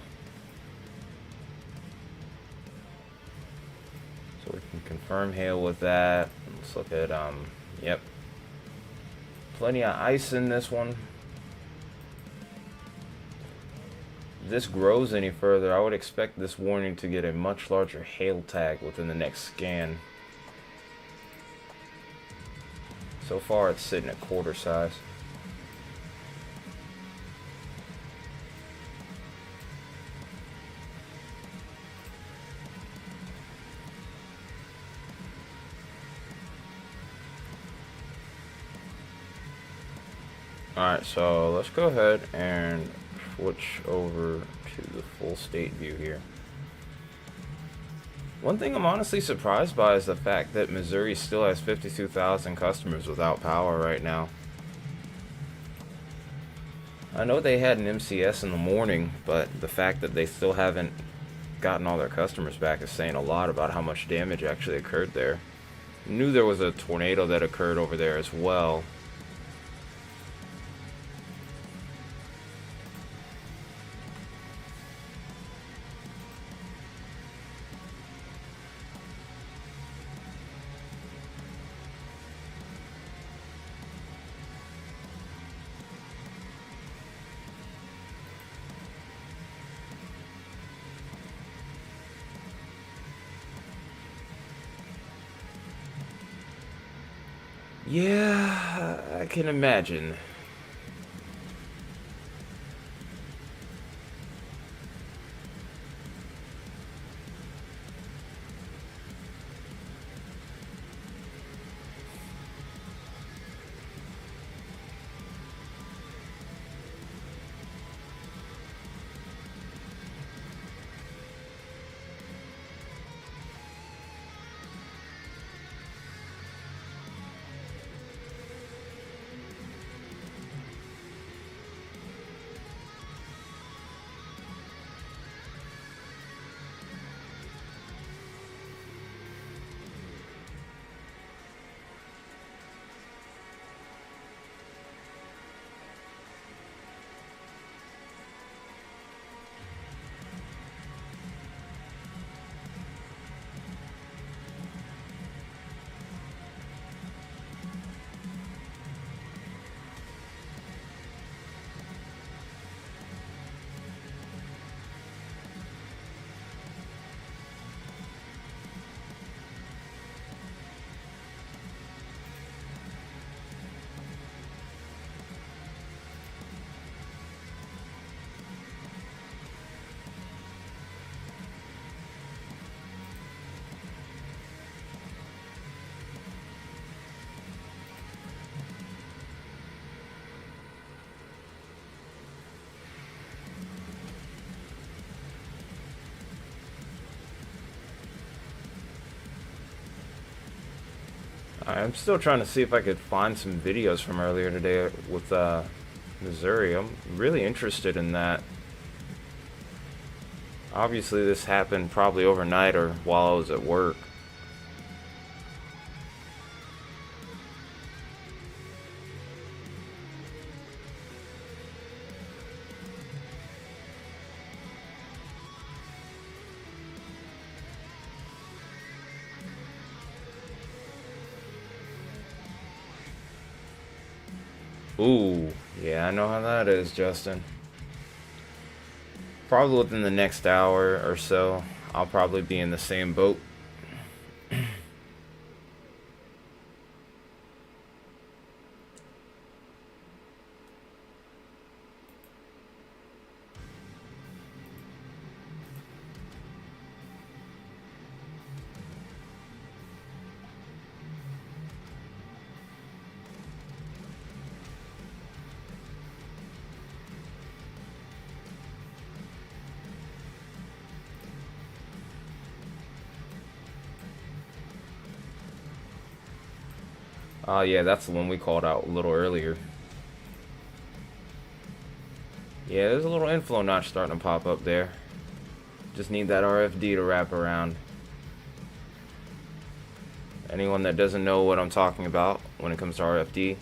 So we can confirm hail with that. Let's look at, yep. Plenty of ice in this one. If this grows any further, I would expect this warning to get a much larger hail tag within the next scan. So far, it's sitting at quarter size. Alright, so let's go ahead and switch over to the full state view here. One thing I'm honestly surprised by is the fact that Missouri still has 52,000 customers without power right now. I know they had an MCS in the morning, but the fact that they still haven't gotten all their customers back is saying a lot about how much damage actually occurred there. I knew there was a tornado that occurred over there as well. Yeah, I can imagine. I'm still trying to see if I could find some videos from earlier today with Missouri. I'm really interested in that. Obviously, this happened probably overnight or while I was at work. Ooh, yeah, I know how that is, Justin. Probably within the next hour or so, I'll probably be in the same boat. Oh, yeah, that's the one we called out a little earlier. Yeah, there's a little inflow notch starting to pop up there. Just need that RFD to wrap around. Anyone that doesn't know what I'm talking about when it comes to RFD,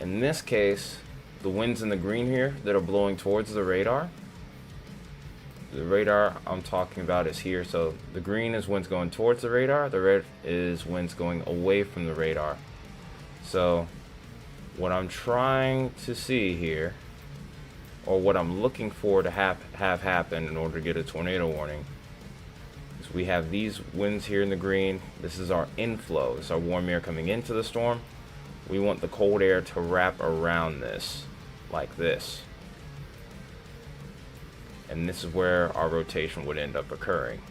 in this case, the winds in the green here that are blowing towards the radar I'm talking about is here. So the green is winds going towards the radar, the red is winds going away from the radar. So what I'm trying to see here, or what I'm looking for to have happen in order to get a tornado warning, is we have these winds here in the green. This is our inflow. This is our warm air coming into the storm. We want the cold air to wrap around this, like this. And this is where our rotation would end up occurring.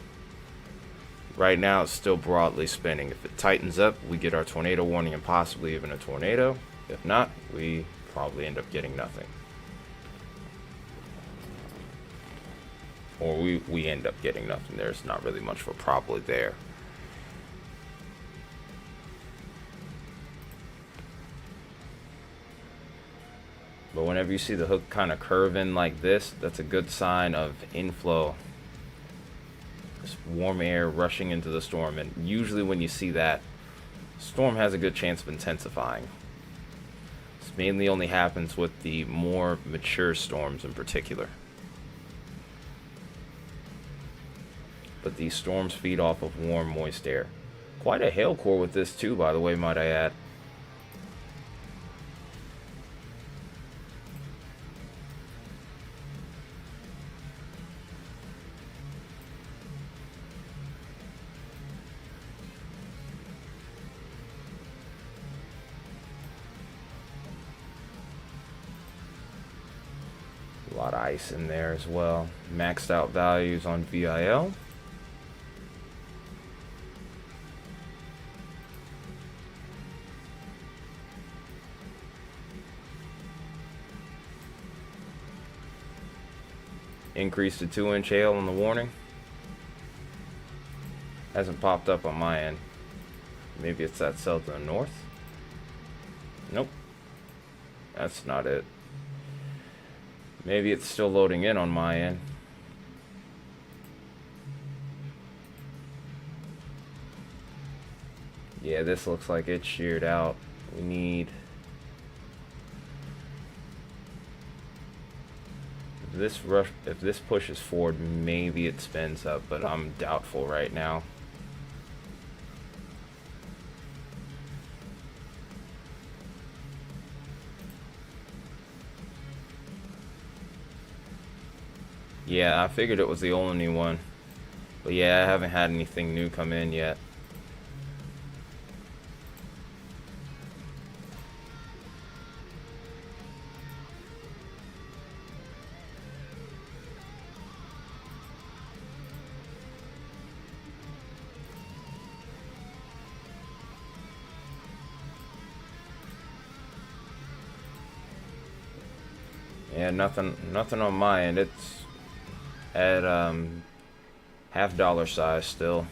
Right now it's still broadly spinning. If it tightens up, we get our tornado warning and possibly even a tornado. If not, we probably end up getting nothing. Or we end up getting nothing. There's not really much for probably there. But whenever you see the hook kind of curve in like this, that's a good sign of inflow. Just warm air rushing into the storm. And usually when you see that, storm has a good chance of intensifying. This mainly only happens with the more mature storms in particular. But these storms feed off of warm, moist air. Quite a hail core with this too, by the way, might I add. lot of ice in there as well. Maxed out values on VIL. Increase to 2-inch hail on the warning. Hasn't popped up on my end. Maybe it's that cell to the north. Nope. That's not it. Maybe it's still loading in on my end. Yeah, this looks like it's sheared out. We need... If this pushes forward, maybe it spins up, but I'm doubtful right now. Yeah, I figured it was the only one. But yeah, I haven't had anything new come in yet. Yeah, nothing on my end. It's at $half size still.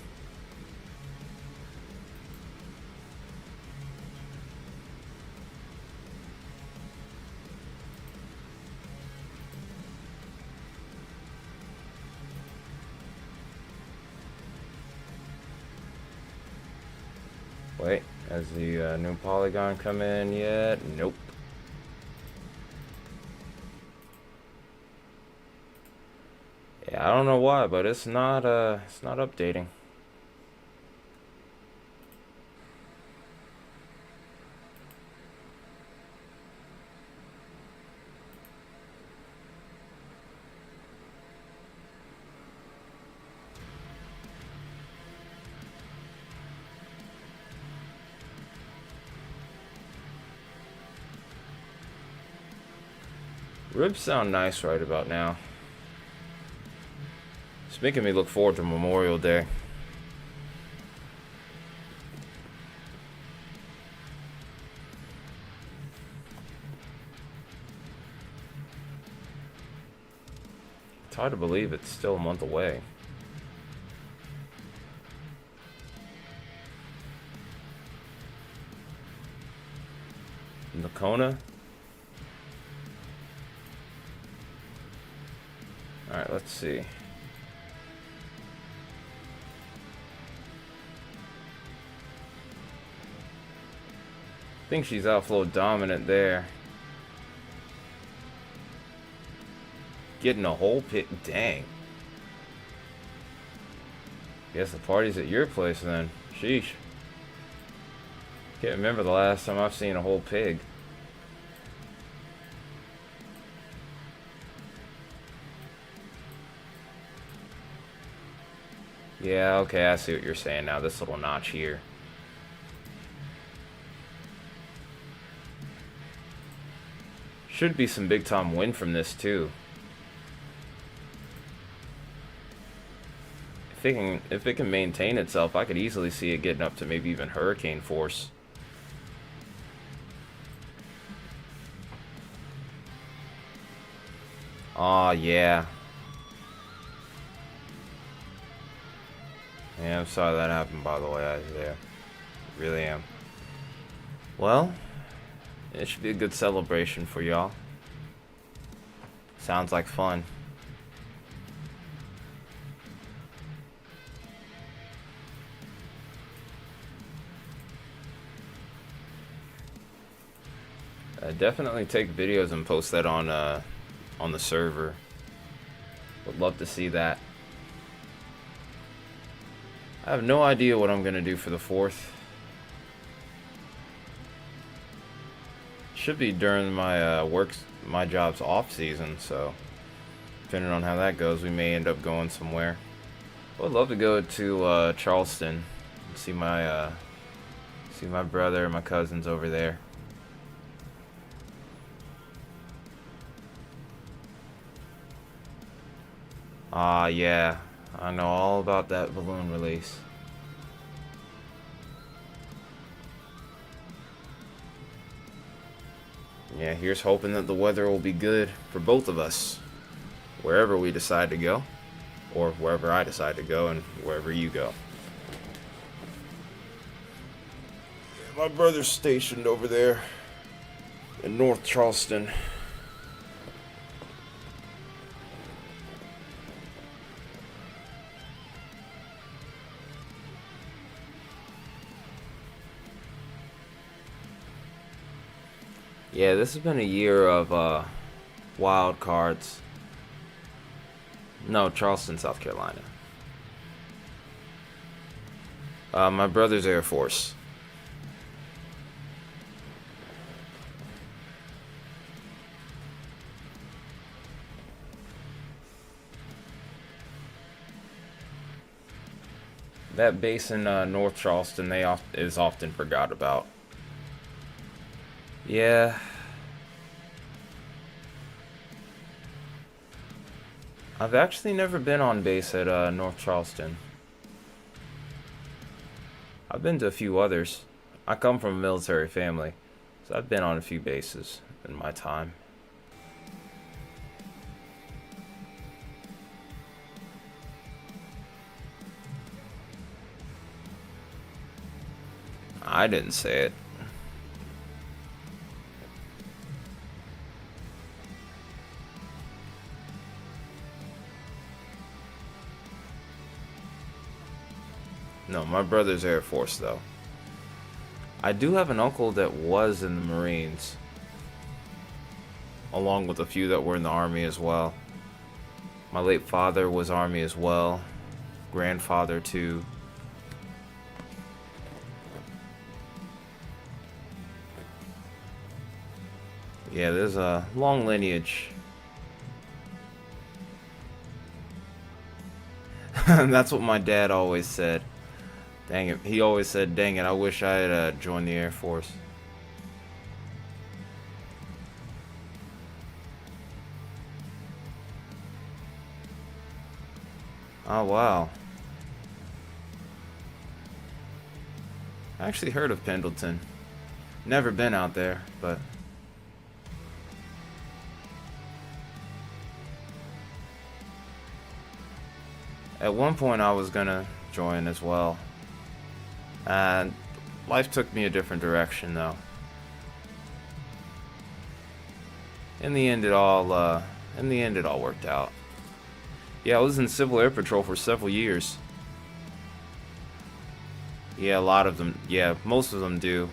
Wait, has the new polygon come in yet? Nope. Yeah, I don't know why, but it's not updating. Ribs sound nice right about now. It's making me look forward to Memorial Day. It's hard to believe it's still a month away. Nakona? Alright, let's see. I think she's outflow dominant there. Getting a whole pit. Dang. Guess the party's at your place then. Sheesh. Can't remember the last time I've seen a whole pig. Yeah, okay, I see what you're saying now. This little notch here. Should be some big time wind from this too. If it can maintain itself, I could easily see it getting up to maybe even hurricane force. Aw, yeah. Yeah, I'm sorry that happened, by the way. I was there. Really am. Well, it should be a good celebration for y'all. Sounds like fun. Definitely take videos and post that on the server. Would love to see that. I have no idea what I'm gonna do for the 4th. Should be during my my job's off season, so depending on how that goes, we may end up going somewhere. I would love to go to Charleston and see my brother and my cousins over there. Ah, yeah. I know all about that balloon release. Yeah, here's hoping that the weather will be good for both of us, wherever we decide to go, or wherever I decide to go, and wherever you go. My brother's stationed over there in North Charleston. Yeah, this has been a year of wild cards. No, Charleston, South Carolina. My brother's Air Force. That base in North Charleston, is often forgot about. Yeah, I've actually never been on base at North Charleston. I've been to a few others. I come from a military family, so I've been on a few bases in my time. I didn't say it. No, my brother's Air Force, though. I do have an uncle that was in the Marines, along with a few that were in the Army as well. My late father was Army as well, grandfather too. Yeah, there's a long lineage. That's what my dad always said. Dang it. He always said, dang it, I wish I had joined the Air Force. Oh, wow. I actually heard of Pendleton. Never been out there, but... At one point I was gonna join as well. And life took me a different direction, though. In the end, it all worked out. Yeah, I was in Civil Air Patrol for several years. Yeah, a lot of them. Yeah, most of them do.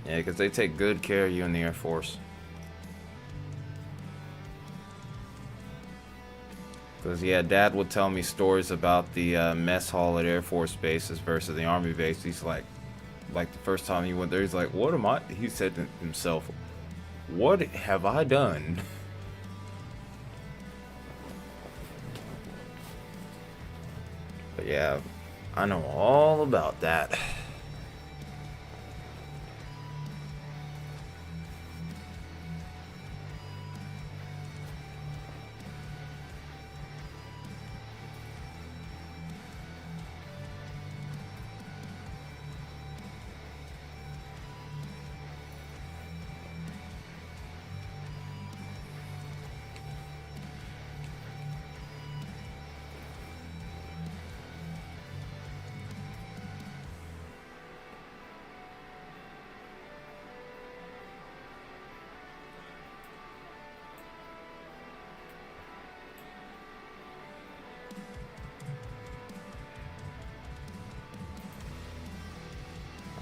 Yeah, because they take good care of you in the Air Force. Because, yeah, Dad would tell me stories about the mess hall at Air Force bases versus the Army base. He's like the first time he went there, he's like, what am I? He said to himself, what have I done? But yeah, I know all about that.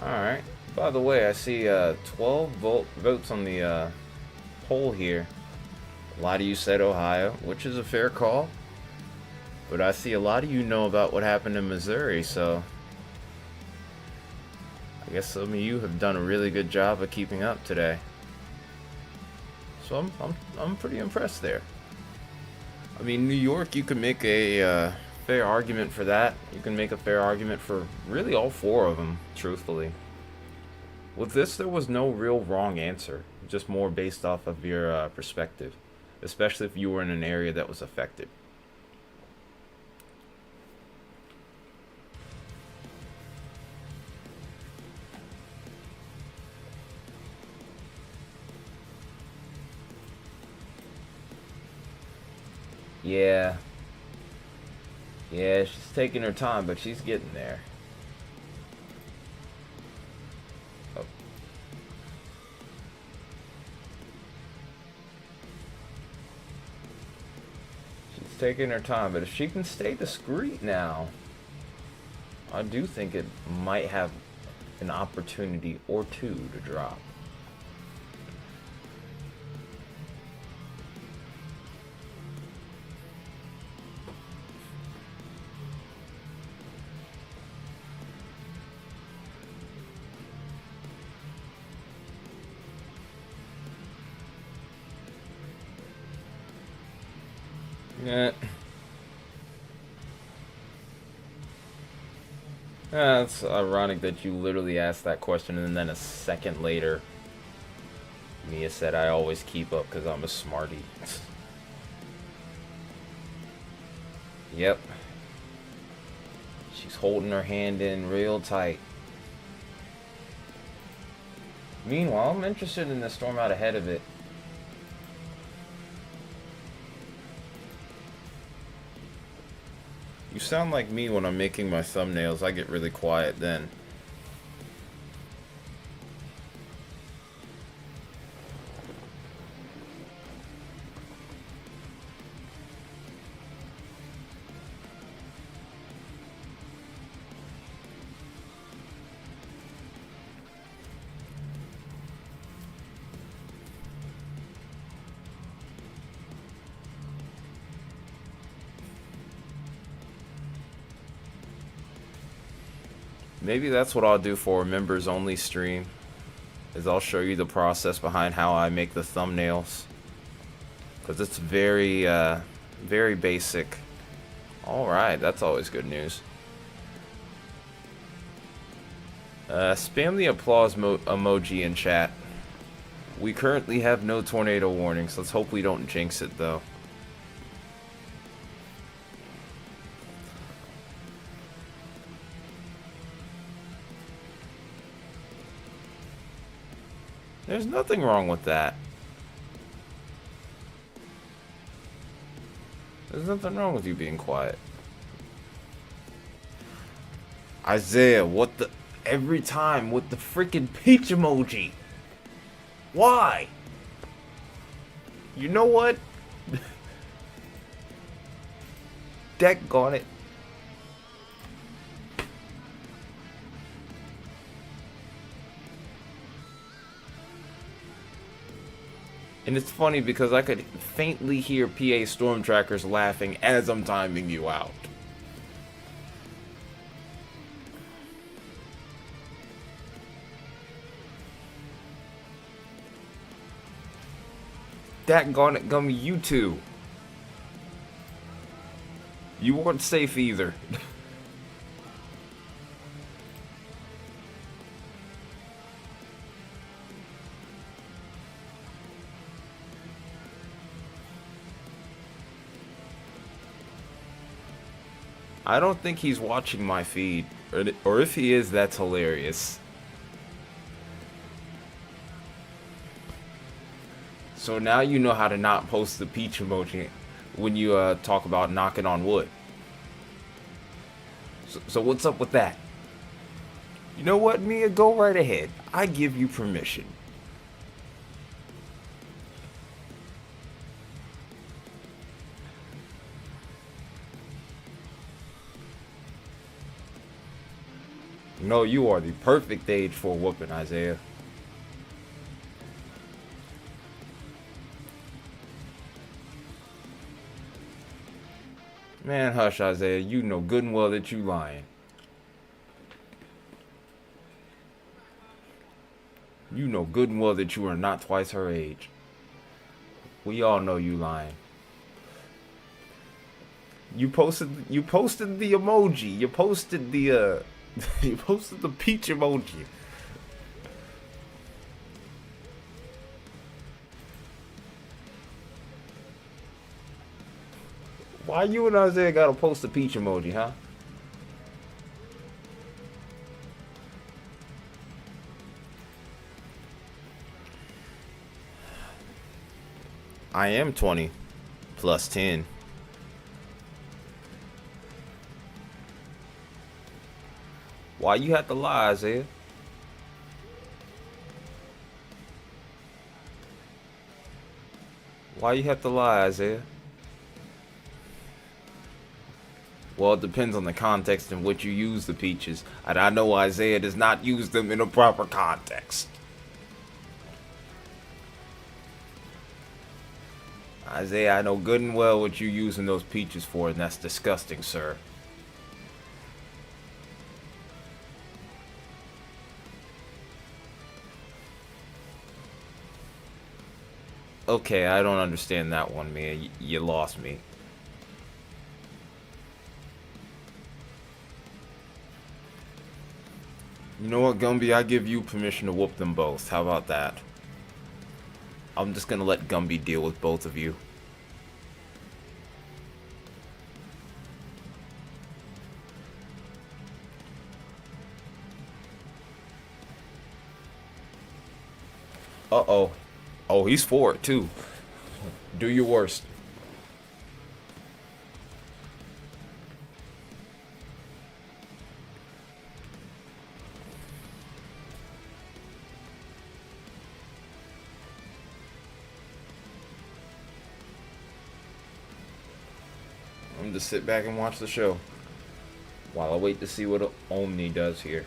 Alright. By the way, I see 12 votes on the poll here. A lot of you said Ohio, which is a fair call. But I see a lot of you know about what happened in Missouri, so I guess some of you have done a really good job of keeping up today. So I'm pretty impressed there. I mean, New York, you can make a fair argument for that. You can make a fair argument for really all four of them, truthfully. With this, there was no real wrong answer, just more based off of your perspective, especially if you were in an area that was affected. Yeah. Yeah, she's taking her time, but she's getting there. Oh. She's taking her time, but if she can stay discreet now, I do think it might have an opportunity or two to drop. Yeah. It's ironic that you literally asked that question and then a second later, Mia said, I always keep up because I'm a smarty. Yep. She's holding her hand in real tight. Meanwhile, I'm interested in the storm out ahead of it. You sound like me when I'm making my thumbnails. I get really quiet then. Maybe that's what I'll do for a members only stream, is I'll show you the process behind how I make the thumbnails. Because it's very, very basic. Alright, that's always good news. Spam the applause emoji in chat. We currently have no tornado warnings. Let's hope we don't jinx it, though. There's nothing wrong with that. There's nothing wrong with you being quiet. Isaiah, what the... Every time with the freaking peach emoji. Why? You know what? Daggone it. And it's funny because I could faintly hear PA storm trackers laughing as I'm timing you out. Daggone it, gummy, you two. You weren't safe either. I don't think he's watching my feed. Or if he is, that's hilarious. So now you know how to not post the peach emoji when you talk about knocking on wood. So what's up with that? You know what, Mia? Go right ahead. I give you permission. No, you are the perfect age for a whooping, Isaiah. Man, hush, Isaiah. You know good and well that you lying. You know good and well that you are not twice her age. We all know you lying. You posted the emoji. You posted the you posted the peach emoji. Why you and Isaiah gotta post a peach emoji, huh? I am 20 plus 10. Why you have to lie, Isaiah? Why you have to lie, Isaiah? Well, it depends on the context in which you use the peaches. And I know Isaiah does not use them in a proper context. Isaiah, I know good and well what you're using those peaches for, and that's disgusting, sir. Okay, I don't understand that one, Mia. You lost me. You know what, Gumby? I give you permission to whoop them both. How about that? I'm just gonna let Gumby deal with both of you. Uh-oh. Oh, he's for it, too. Do your worst. I'm just sit back and watch the show while I wait to see what Omni does here.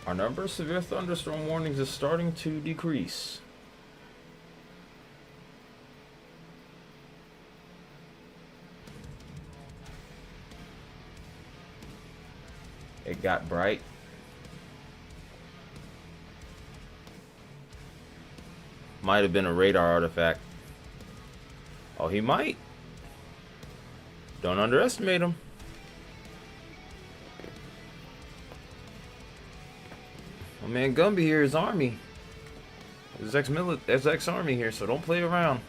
Our number of severe thunderstorm warnings is starting to decrease. It got bright. Might have been a radar artifact. Oh, he might. Don't underestimate him. Oh man, Gumby here is army. There's ex-army here, so don't play around.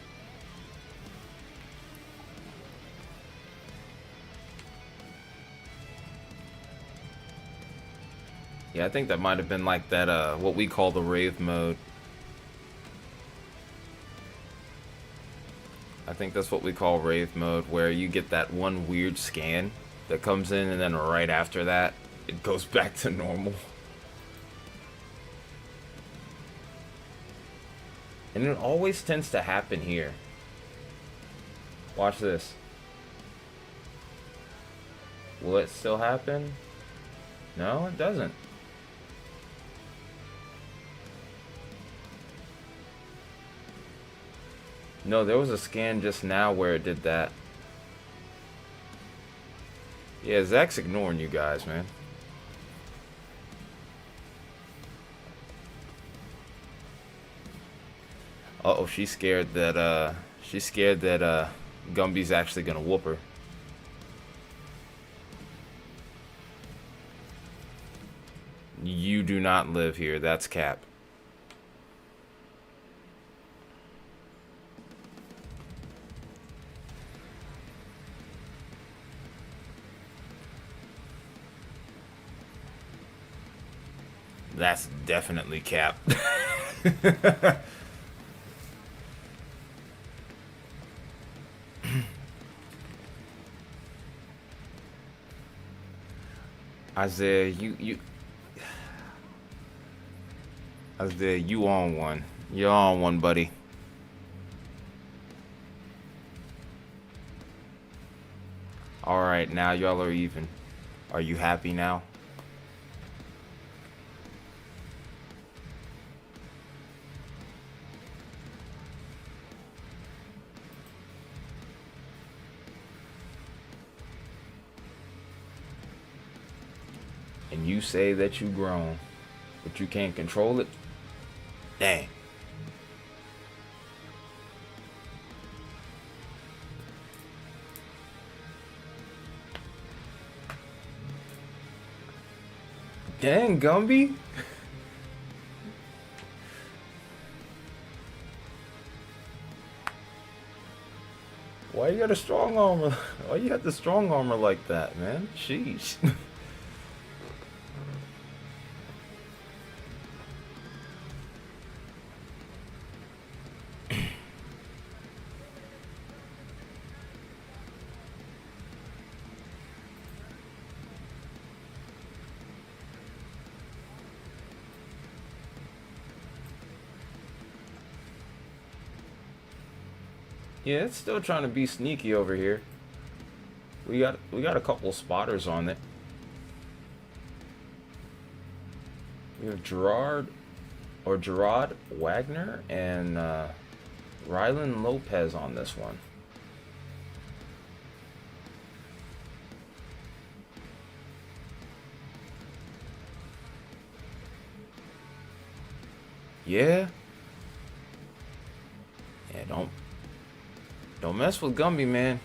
Yeah, I think that might have been like that, what we call the rave mode. I think that's what we call rave mode, where you get that one weird scan that comes in, and then right after that, it goes back to normal. And it always tends to happen here. Watch this. Will it still happen? No, it doesn't. No, there was a scan just now where it did that. Yeah, Zach's ignoring you guys, man. Uh-oh, she's scared that Gumby's actually gonna whoop her. You do not live here, that's cap. That's definitely cap. Isaiah, Isaiah, you on one. You're on one, buddy. Alright, now y'all are even. Are you happy now? And you say that you grown, but you can't control it? Dang. Dang, Gumby. Why you got a strong armor? Why you got the strong armor like that, man? Sheesh. Yeah, it's still trying to be sneaky over here. We got a couple spotters on it. We have Gerard Wagner and Rylan Lopez on this one. Yeah. Yeah, don't mess with Gumby, man.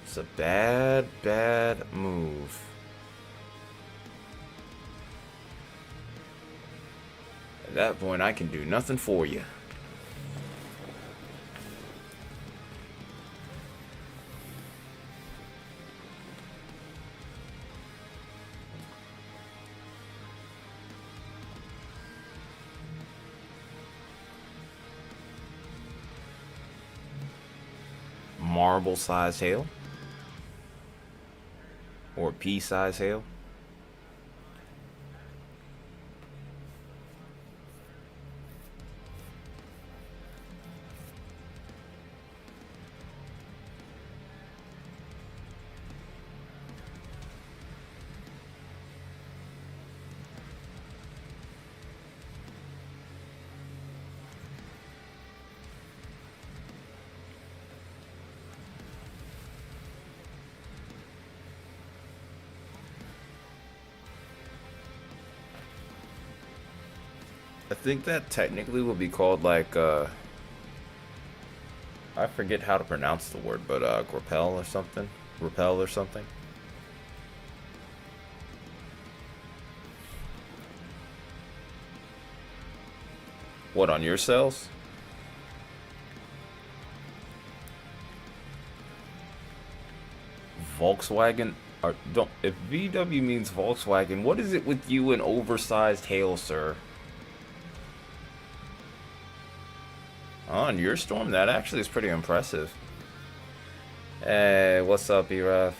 It's a bad move. At that point, I can do nothing for you. Marble-sized hail. Or pea-sized hail. I think that technically would be called like I forget how to pronounce the word, but grapel or something. Repel or something. What, on your cells? Volkswagen? Don't, if VW means Volkswagen, what is it with you and oversized hail, sir? On your storm, that actually is pretty impressive. Hey, what's up, E-Ref?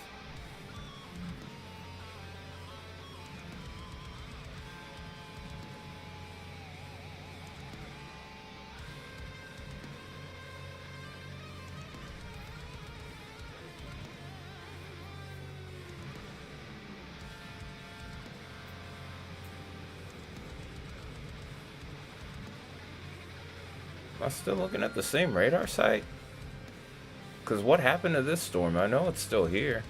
I'm still looking at the same radar site. Because what happened to this storm? I know it's still here.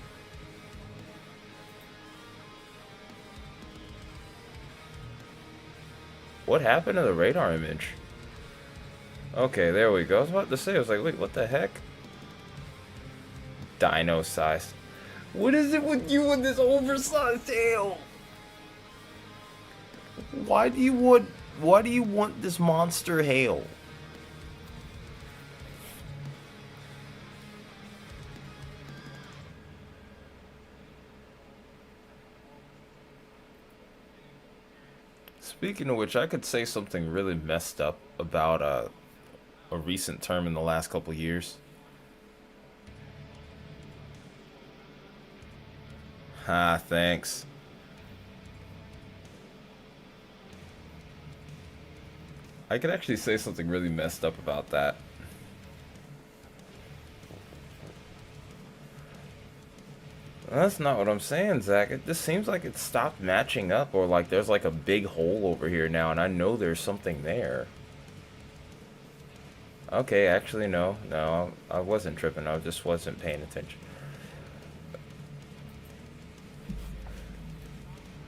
What happened to the radar image? Okay, there we go. I was about to say, I was like, wait, what the heck? Dino size. What is it with you and this oversized tail? Why do you want this monster hail? Speaking of which, I could say something really messed up about a recent term in the last couple years. Ah, thanks. I could actually say something really messed up about that. That's not what I'm saying, Zach. It just seems like it stopped matching up, or like there's like a big hole over here now, and I know there's something there. Okay, actually, no, I wasn't tripping. I just wasn't paying attention.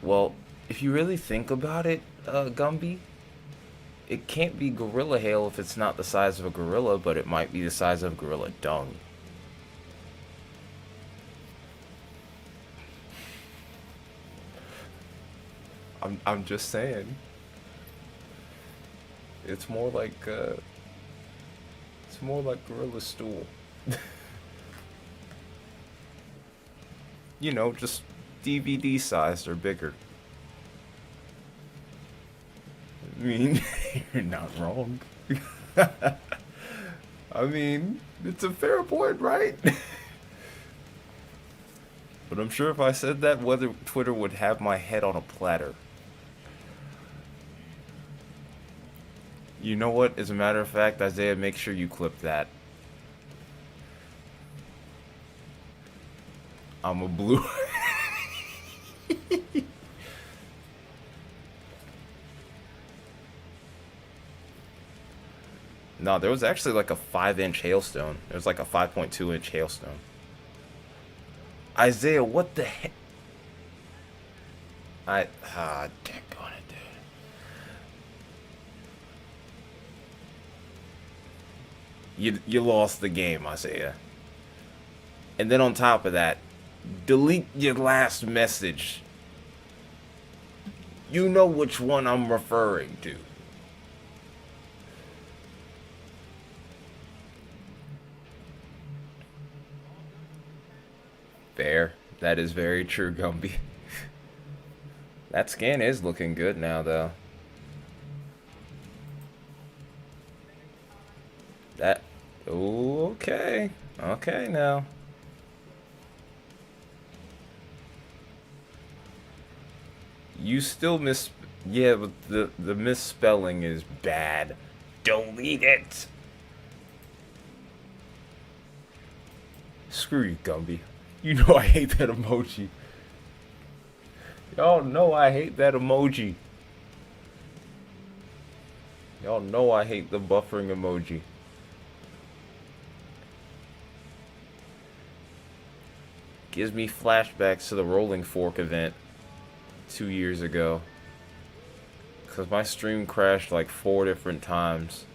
Well, if you really think about it, Gumby, it can't be gorilla hail if it's not the size of a gorilla, but it might be the size of gorilla dung. I'm just saying. It's more like It's more like gorilla stool. You know, just DVD sized or bigger. I mean, you're not wrong. I mean, it's a fair point, right? But I'm sure if I said that, whether Twitter would have my head on a platter. You know what? As a matter of fact, Isaiah, make sure you clip that. I'm a blue. No, there was actually like a 5-inch hailstone. There was like a 5.2-inch hailstone. Isaiah, what the heck? Daggone it, dude. You lost the game, Isaiah. And then on top of that, delete your last message. You know which one I'm referring to. Fair. That is very true, Gumby. That scan is looking good now, though. That... Ooh, okay. Okay, now. You still miss... Yeah, but the misspelling is bad. Delete it! Screw you, Gumby. You know I hate that emoji. Y'all know I hate that emoji. Y'all know I hate the buffering emoji. Gives me flashbacks to the Rolling Fork event 2 years ago. Because my stream crashed like 4 different times.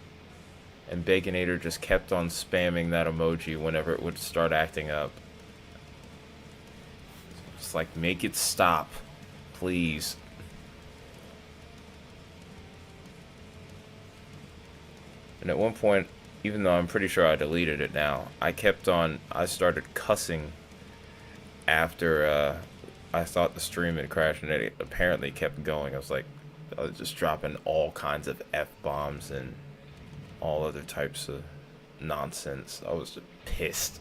And Baconator just kept on spamming that emoji whenever it would start acting up. Just like, make it stop. Please. And at one point, even though I'm pretty sure I deleted it now, I started cussing after I thought the stream had crashed, and it apparently kept going. I was just dropping all kinds of F-bombs and all other types of nonsense. I was just pissed.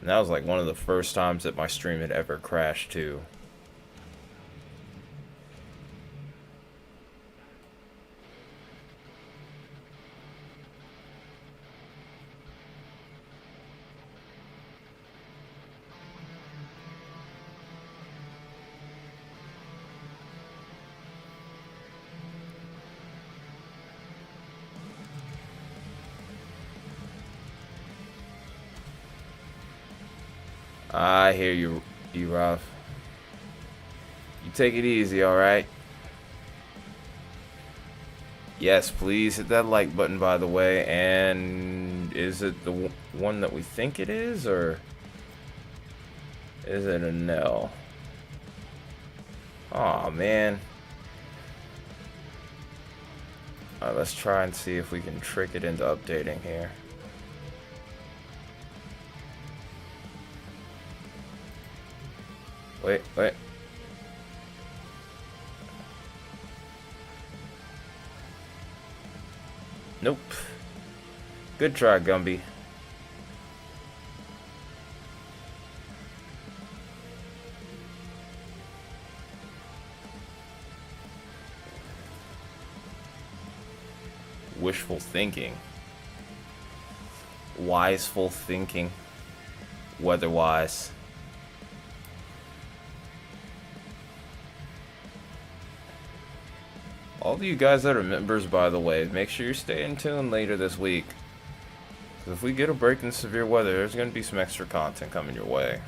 And that was like one of the first times that my stream had ever crashed too. I hear you, Ralph. You take it easy, alright? Yes, please hit that like button, by the way. And is it the one that we think it is, or is it a no? Aw, man. Alright, let's try and see if we can trick it into updating here. Wait. Nope. Good try, Gumby. Wishful thinking. Wiseful thinking. Weatherwise. All of you guys that are members, by the way, make sure you stay in tune later this week. Because if we get a break in severe weather, there's going to be some extra content coming your way.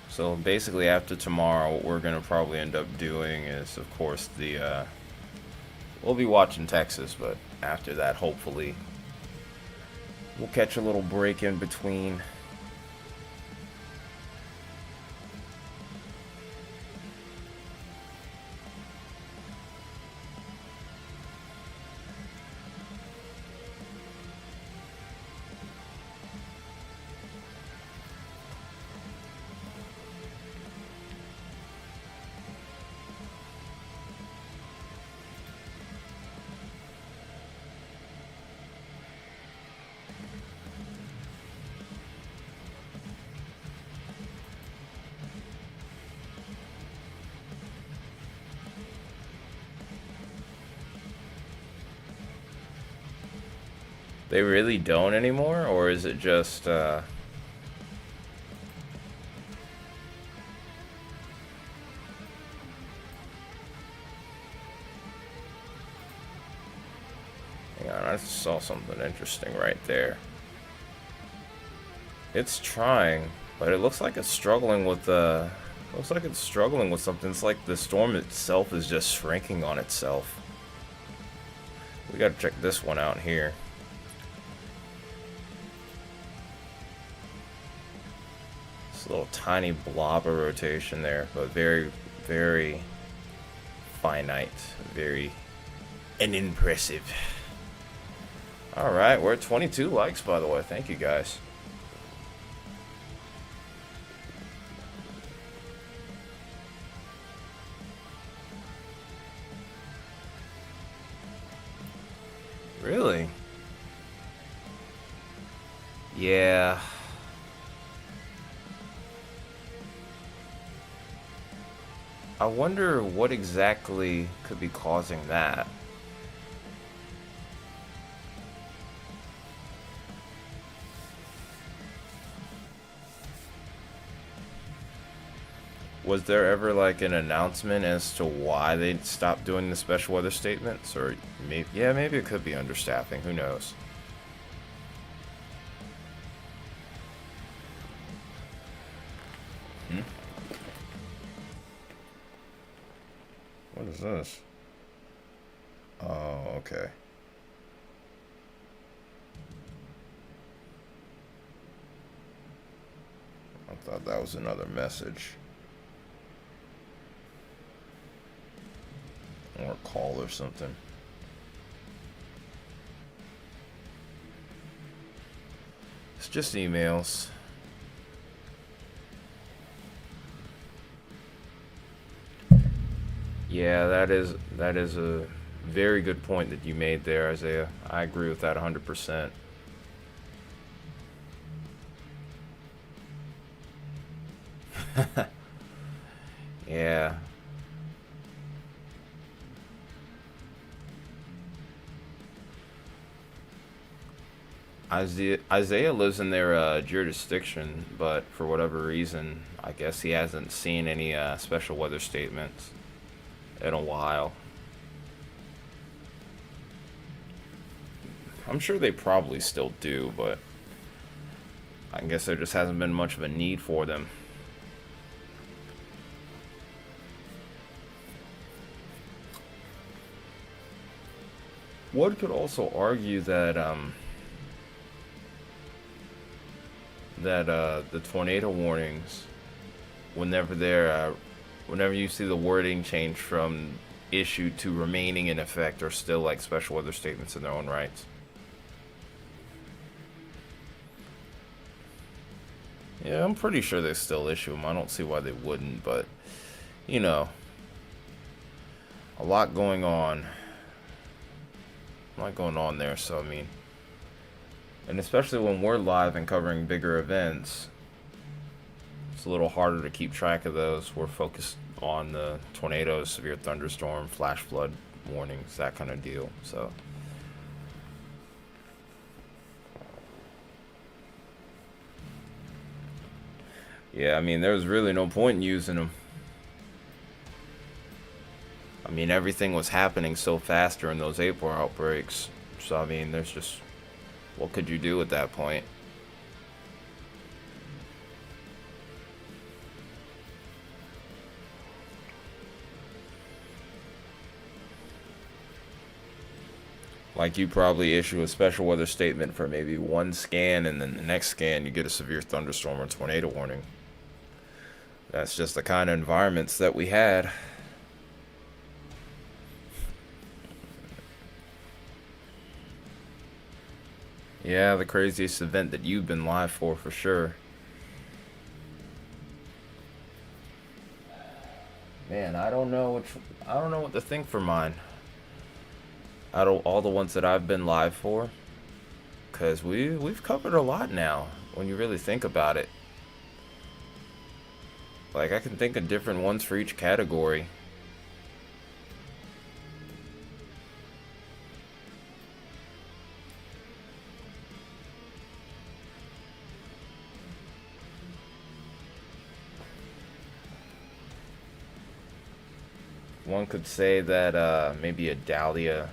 So basically after tomorrow, what we're going to probably end up doing is, of course, we'll be watching Texas, but after that, hopefully, we'll catch a little break in between. They really don't anymore, or is it just, hang on, I just saw something interesting right there. It's trying, but it looks like it's struggling with, looks like it's struggling with something. It's like the storm itself is just shrinking on itself. We gotta check this one out here. This little tiny blob of rotation there, but very, very finite, very unimpressive. Alright, we're at 22 likes, by the way. Thank you, guys. Really? Yeah. I wonder what exactly could be causing that. Was there ever like an announcement as to why they stopped doing the special weather statements? Or maybe, yeah, maybe it could be understaffing. Who knows? What is this? Oh, okay. I thought that was another message. Or a call or something. It's just emails. Yeah, that is a very good point that you made there, Isaiah. I agree with that 100%. Yeah. Isaiah lives in their jurisdiction, but for whatever reason, I guess he hasn't seen any special weather statements in a while. I'm sure they probably still do, but I guess there just hasn't been much of a need for them. One could also argue that the tornado warnings, whenever you see the wording change from issued to remaining in effect, are still like special weather statements in their own rights. Yeah, I'm pretty sure they still issue them. I don't see why they wouldn't, but you know, a lot going on. A lot going on there, so I mean, and especially when we're live and covering bigger events, it's a little harder to keep track of those. We're focused on the tornadoes, severe thunderstorm, flash flood warnings, that kind of deal. So yeah, I mean, there's really no point in using them. I mean, everything was happening so fast during those April outbreaks. So I mean, there's just, what could you do at that point? Like, you probably issue a special weather statement for maybe one scan, and then the next scan you get a severe thunderstorm or tornado warning. That's just the kind of environments that we had. Yeah, the craziest event that you've been live for sure. Man, I don't know what to think for mine. Out of all the ones that I've been live for, because we've covered a lot now when you really think about it. Like, I can think of different ones for each category. one could say that maybe a Dahlia.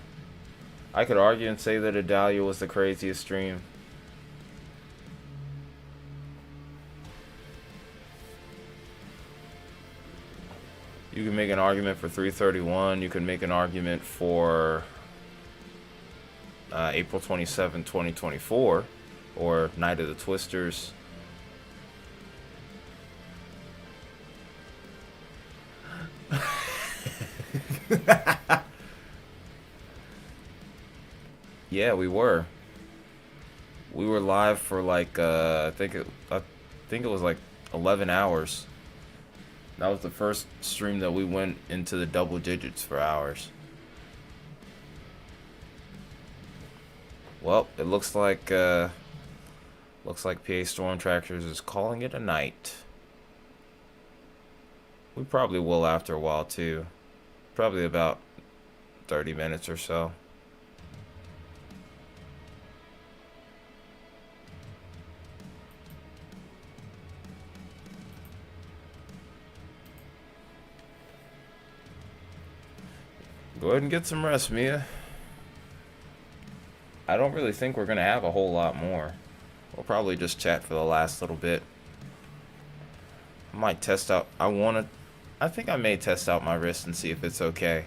I could argue and say that a Dahlia was the craziest stream. You can make an argument for 331. You can make an argument for April 27, 2024, or Night of the Twisters. Yeah, we were. We were live for like I think it was like 11 hours. That was the first stream that we went into the double digits for hours. Well, it looks like PA Storm Tractors is calling it a night. We probably will after a while too. Probably about 30 minutes or so. Go ahead and get some rest, Mia. I don't really think we're going to have a whole lot more. We'll probably just chat for the last little bit. I might test out... I think I may test out my wrist and see if it's okay.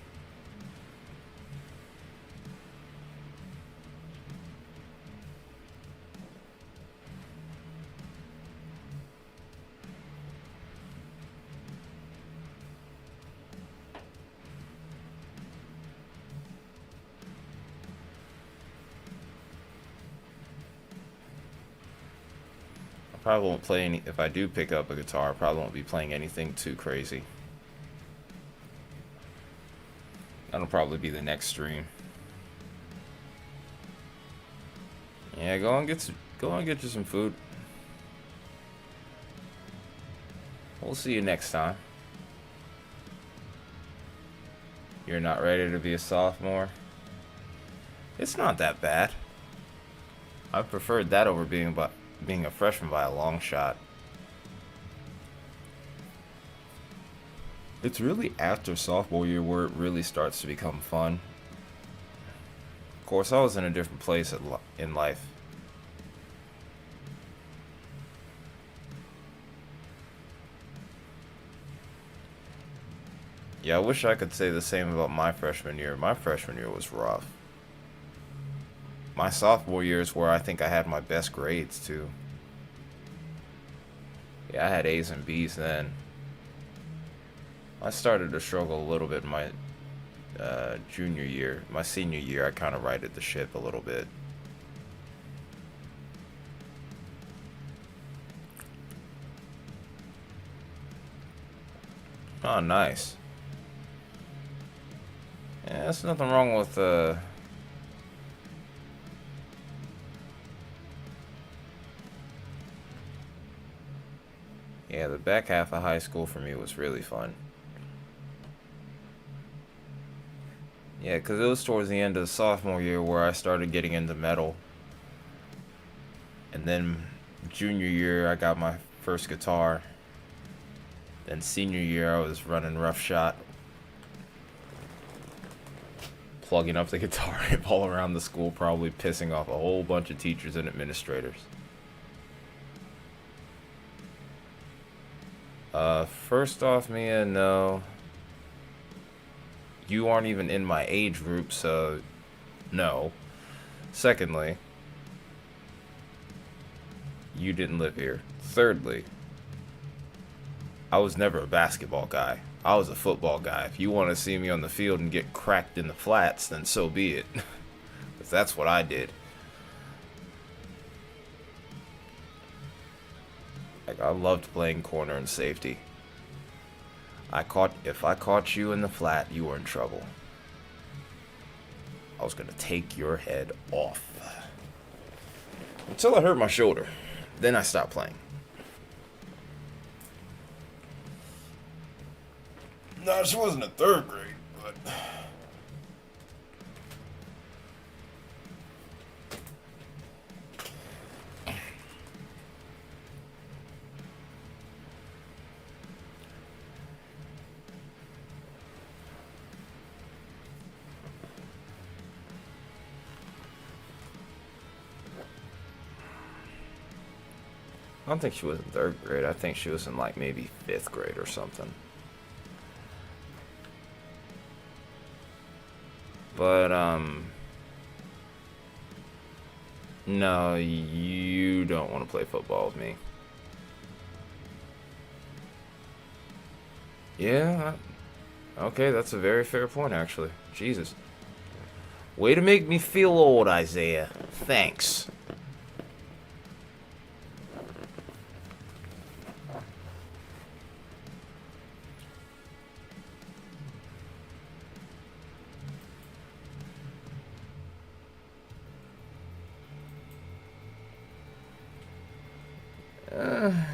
Probably won't play any. If I do pick up a guitar, I probably won't be playing anything too crazy. That'll probably be the next stream. Yeah, go and get you some food. We'll see you next time. You're not ready to be a sophomore? It's not that bad. I preferred that over being a freshman by a long shot. It's really after sophomore year where it really starts to become fun. Of course, I was in a different place in life. Yeah, I wish I could say the same about my freshman year. My freshman year was rough. My sophomore year is where I think I had my best grades, too. Yeah, I had A's and B's then. I started to struggle a little bit in my junior year. My senior year, I kind of righted the ship a little bit. Oh, nice. Yeah, there's nothing wrong with yeah, the back half of high school for me was really fun. Yeah, because it was towards the end of the sophomore year where I started getting into metal. And then junior year, I got my first guitar. Then senior year, I was running roughshod, plugging up the guitar amp all around the school, probably pissing off a whole bunch of teachers and administrators. First off, Mia, no. You aren't even in my age group, so no. Secondly, you didn't live here. Thirdly, I was never a basketball guy. I was a football guy. If you want to see me on the field and get cracked in the flats, then so be it. Because that's what I did. Like, I loved playing corner and safety. If I caught you in the flat, you were in trouble. I was gonna take your head off. Until I hurt my shoulder. Then I stopped playing. No, this wasn't in third grade, but... I don't think she was in third grade. I think she was in like maybe fifth grade or something. But no, you don't want to play football with me. Yeah. Okay, that's a very fair point, actually. Jesus. Way to make me feel old, Isaiah. Thanks.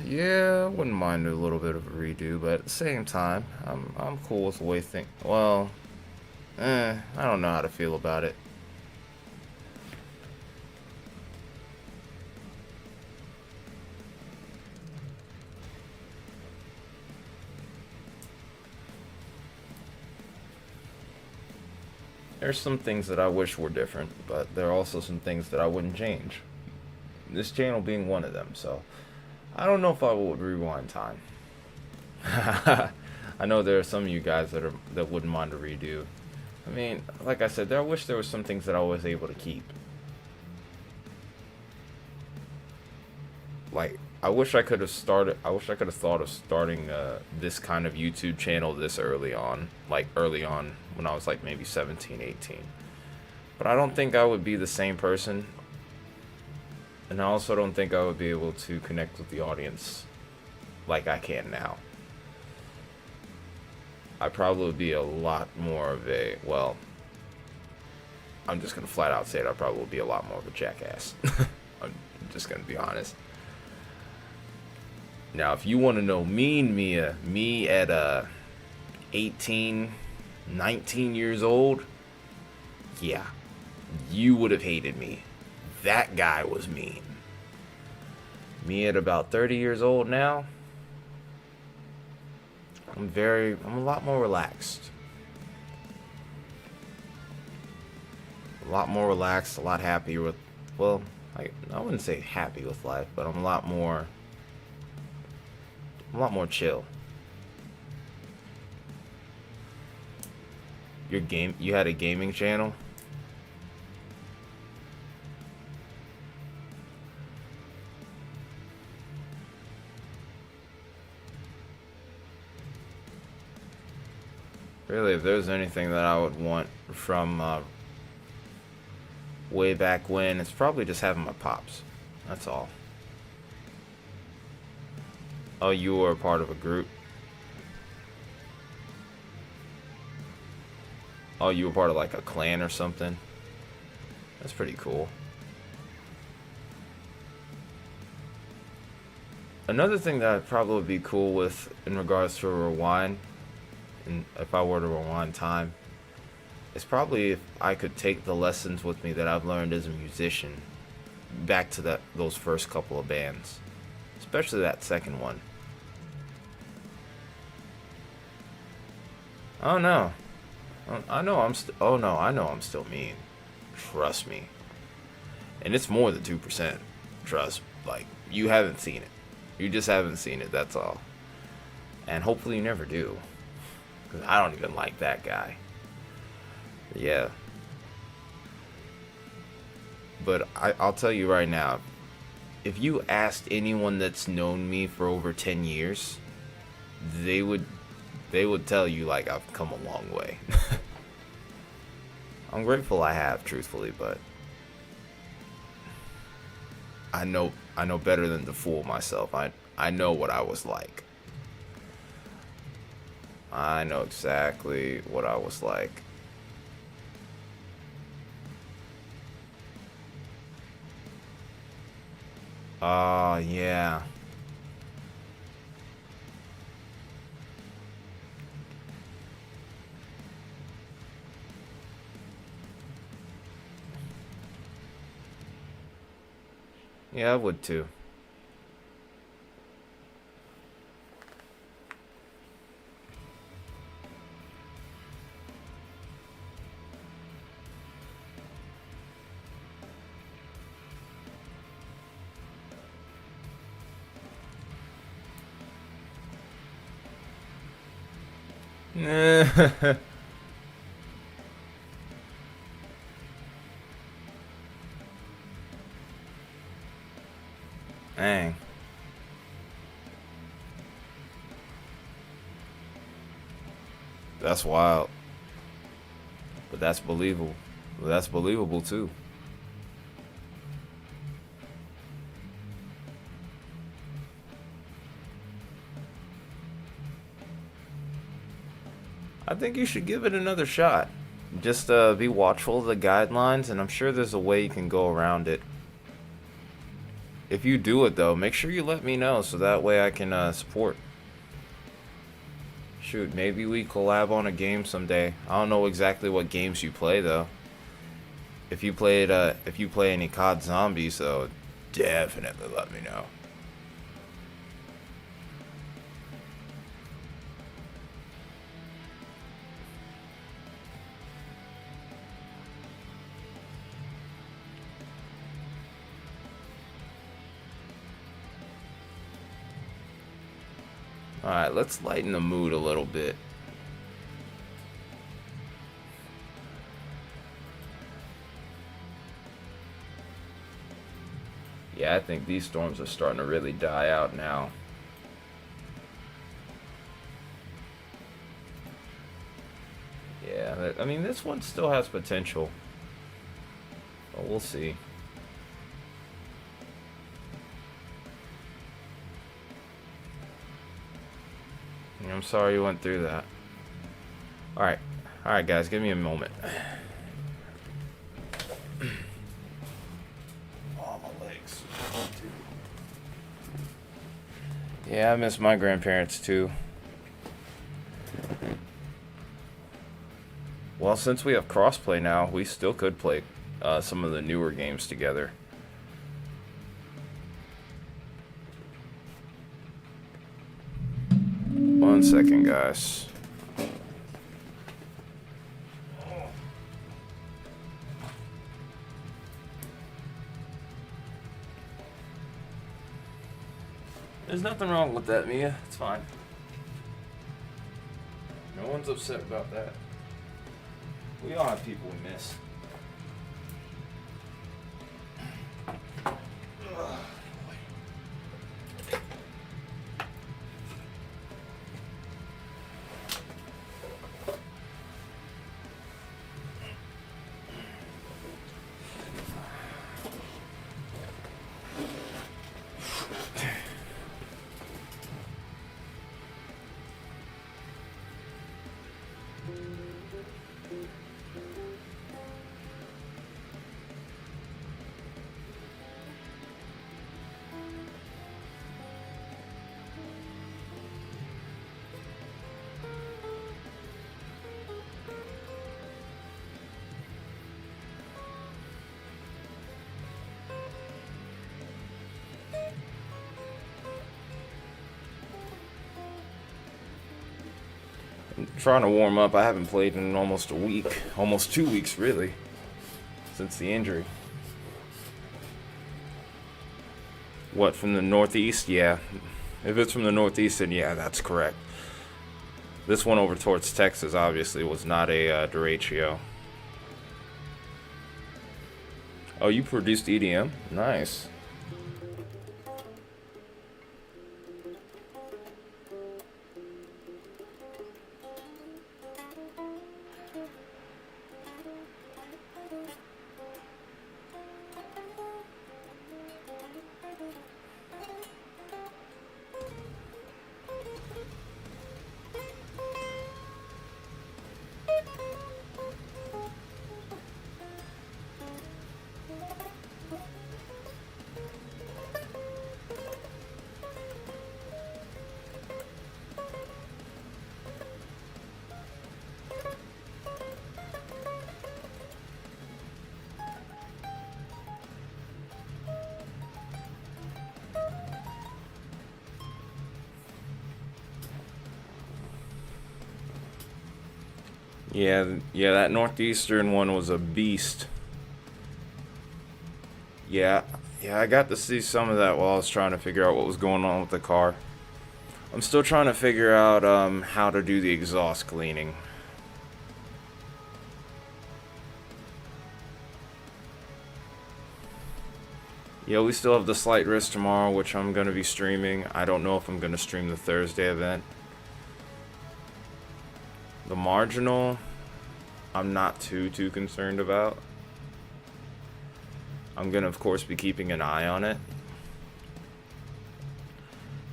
Yeah, I wouldn't mind a little bit of a redo, but at the same time, I'm cool with the way things. Well, I don't know how to feel about it. There's some things that I wish were different, but there are also some things that I wouldn't change. This channel being one of them, so I don't know if I would rewind time. I know there are some of you guys that wouldn't mind a redo. I mean, like I said, I wish there was some things that I was able to keep. Like, I wish I could have thought of starting this kind of YouTube channel this early on. Like, early on when I was like maybe 17, 18. But I don't think I would be the same person. And I also don't think I would be able to connect with the audience like I can now. I probably would be a lot more of a, well, I'm just going to flat out say it, I probably would be a lot more of a jackass. I'm just going to be honest. Now, if you want to know me at 18, 19 years old, yeah, you would have hated me. That guy was mean. Me at about 30 years old now, I'm a lot more relaxed. A lot more relaxed, a lot happier with, well, I wouldn't say happy with life, but I'm a lot more chill. You had a gaming channel? Really, if there's anything that I would want from way back when, it's probably just having my pops. That's all. Oh, you were a part of a group? Oh, you were part of like a clan or something? That's pretty cool. Another thing that I'd probably be cool with in regards to a rewind, and if I were to rewind time, is probably if I could take the lessons with me that I've learned as a musician back to those first couple of bands, especially that second one. Oh no, I know oh no, I know I'm still mean. Trust me, and it's more than 2%. Trust, like you haven't seen it. You just haven't seen it. That's all. And hopefully you never do, because I don't even like that guy. Yeah. But I'll tell you right now, if you asked anyone that's known me for over 10 years, they would tell you like I've come a long way. I'm grateful I have, truthfully, but I know better than to fool myself. I know what I was like. I know exactly what I was like. Yeah. Yeah, I would too. Dang. That's wild. But that's believable. That's believable too. I think you should give it another shot. Just be watchful of the guidelines, and I'm sure there's a way you can go around it. If you do it though, make sure you let me know so that way I can support. Shoot, maybe we collab on a game someday. I don't know exactly what games you play though. If you play any COD Zombies though, definitely let me know. Alright, let's lighten the mood a little bit. Yeah, I think these storms are starting to really die out now. Yeah, I mean, this one still has potential. But we'll see. I'm sorry you went through that. Alright. Alright, guys, give me a moment. Oh, my legs. Yeah, I miss my grandparents too. Well, since we have crossplay now, we still could play some of the newer games together. One second, guys. There's nothing wrong with that, Mia. It's fine. No one's upset about that. We all have people we miss. Trying to warm up. I haven't played in almost a week, almost 2 weeks really, since the injury. What, from the Northeast? Yeah. If it's from the Northeast, then yeah, that's correct. This one over towards Texas obviously was not a derecho. Oh, you produced EDM? Nice. Yeah, that Northeastern one was a beast. Yeah, I got to see some of that while I was trying to figure out what was going on with the car. I'm still trying to figure out how to do the exhaust cleaning. Yeah, we still have the Slight Risk tomorrow, which I'm going to be streaming. I don't know if I'm going to stream the Thursday event. The Marginal, I'm not too concerned about. I'm going to, of course, be keeping an eye on it.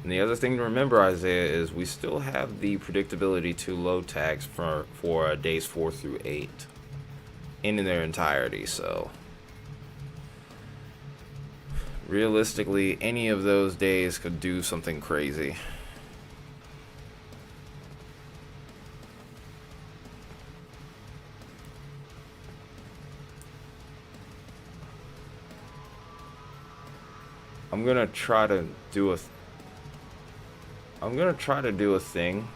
And the other thing to remember, Isaiah, is we still have the predictability to load tags for days 4 through 8 in their entirety, so realistically, any of those days could do something crazy. I'm gonna try to do a thing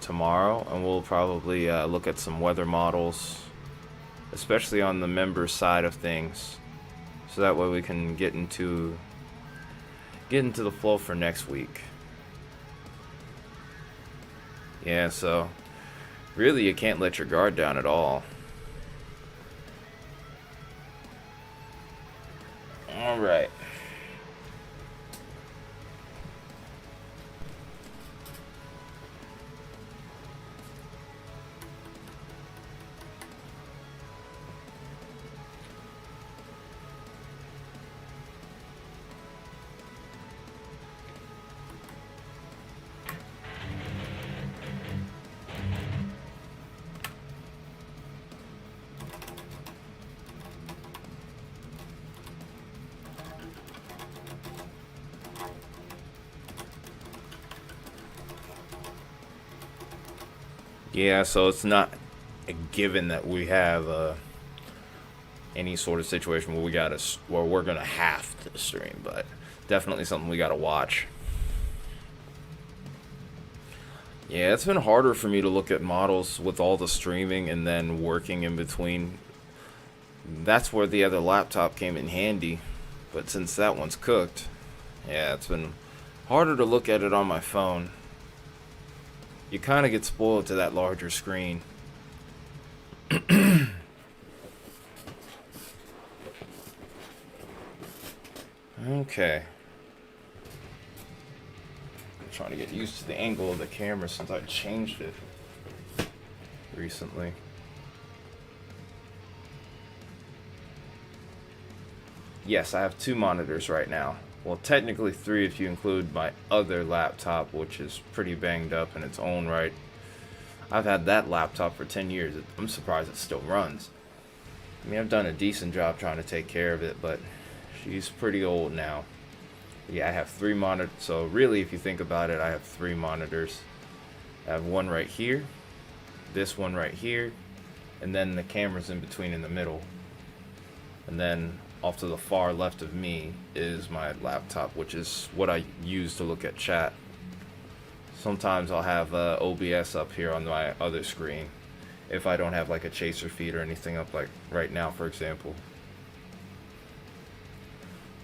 tomorrow, and we'll probably look at some weather models, especially on the member side of things, so that way we can get into the flow for next week. Yeah, so really you can't let your guard down at all. All right. Yeah, so it's not a given that we have any sort of situation where we're gonna have to stream, but definitely something we gotta watch. Yeah, it's been harder for me to look at models with all the streaming and then working in between. That's where the other laptop came in handy, but since that one's cooked, yeah, it's been harder to look at it on my phone. You kind of get spoiled to that larger screen. Okay. I'm trying to get used to the angle of the camera since I changed it recently. Yes, I have 2 monitors right now. Well, technically 3 if you include my other laptop, which is pretty banged up in its own right. I've had that laptop for 10 years. I'm surprised it still runs. I mean, I've done a decent job trying to take care of it, but she's pretty old now. Yeah, I have 3 monitors. So really, if you think about it, I have 3 monitors. I have one right here, this one right here, and then the camera's in between in the middle. And then off to the far left of me is my laptop, which is what I use to look at chat. Sometimes I'll have OBS up here on my other screen if I don't have like a chaser feed or anything up, like right now, for example.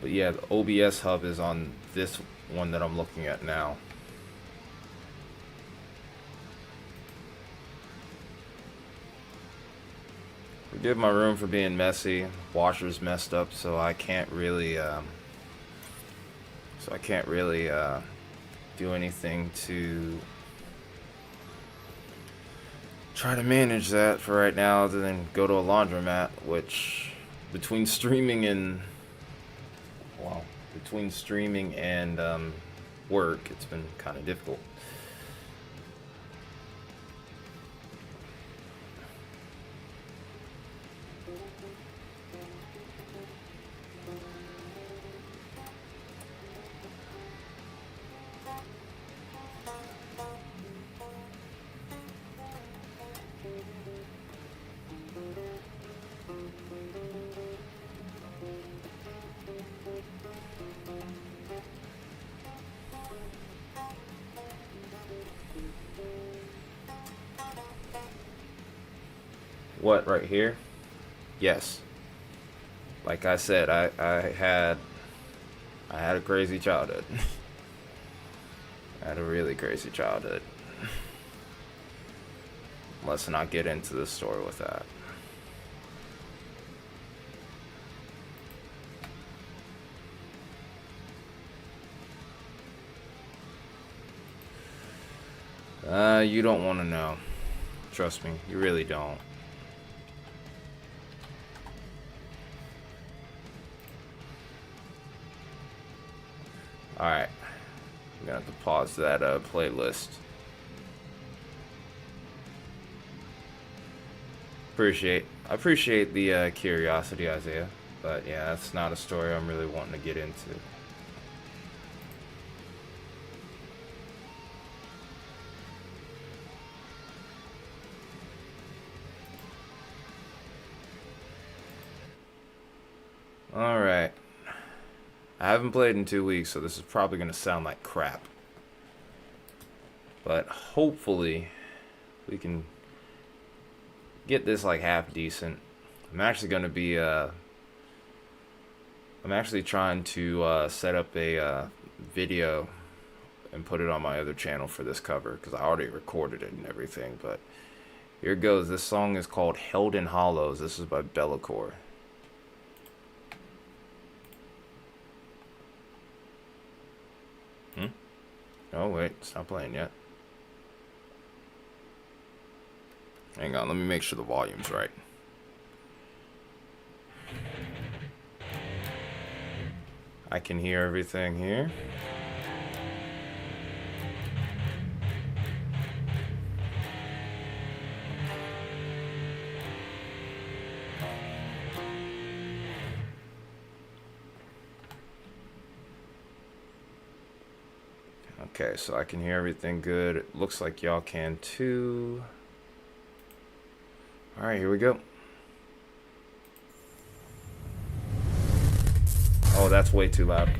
But yeah, the OBS hub is on this one that I'm looking at now. Forgive my room for being messy. Washer's messed up, so I can't really do anything to try to manage that for right now, other than go to a laundromat, which between streaming and work, it's been kind of difficult. What, right here? Yes. Like I said, I had a crazy childhood. I had a really crazy childhood. Let's not get into the story with that. You don't want to know. Trust me, you really don't. Alright. I'm gonna have to pause that playlist. I appreciate the curiosity, Isaiah. But yeah, that's not a story I'm really wanting to get into. Alright. I haven't played in 2 weeks, so this is probably going to sound like crap. But hopefully, we can get this like half decent. I'm actually going to be, I'm actually trying to set up a video and put it on my other channel for this cover, because I already recorded it and everything. But here it goes. This song is called Held in Hollows. This is by Bellacore. Oh wait, it's not playing yet. Hang on, let me make sure the volume's right. I can hear everything here. Okay, so I can hear everything good. It looks like y'all can too. Alright, here we go. Oh, that's way too loud.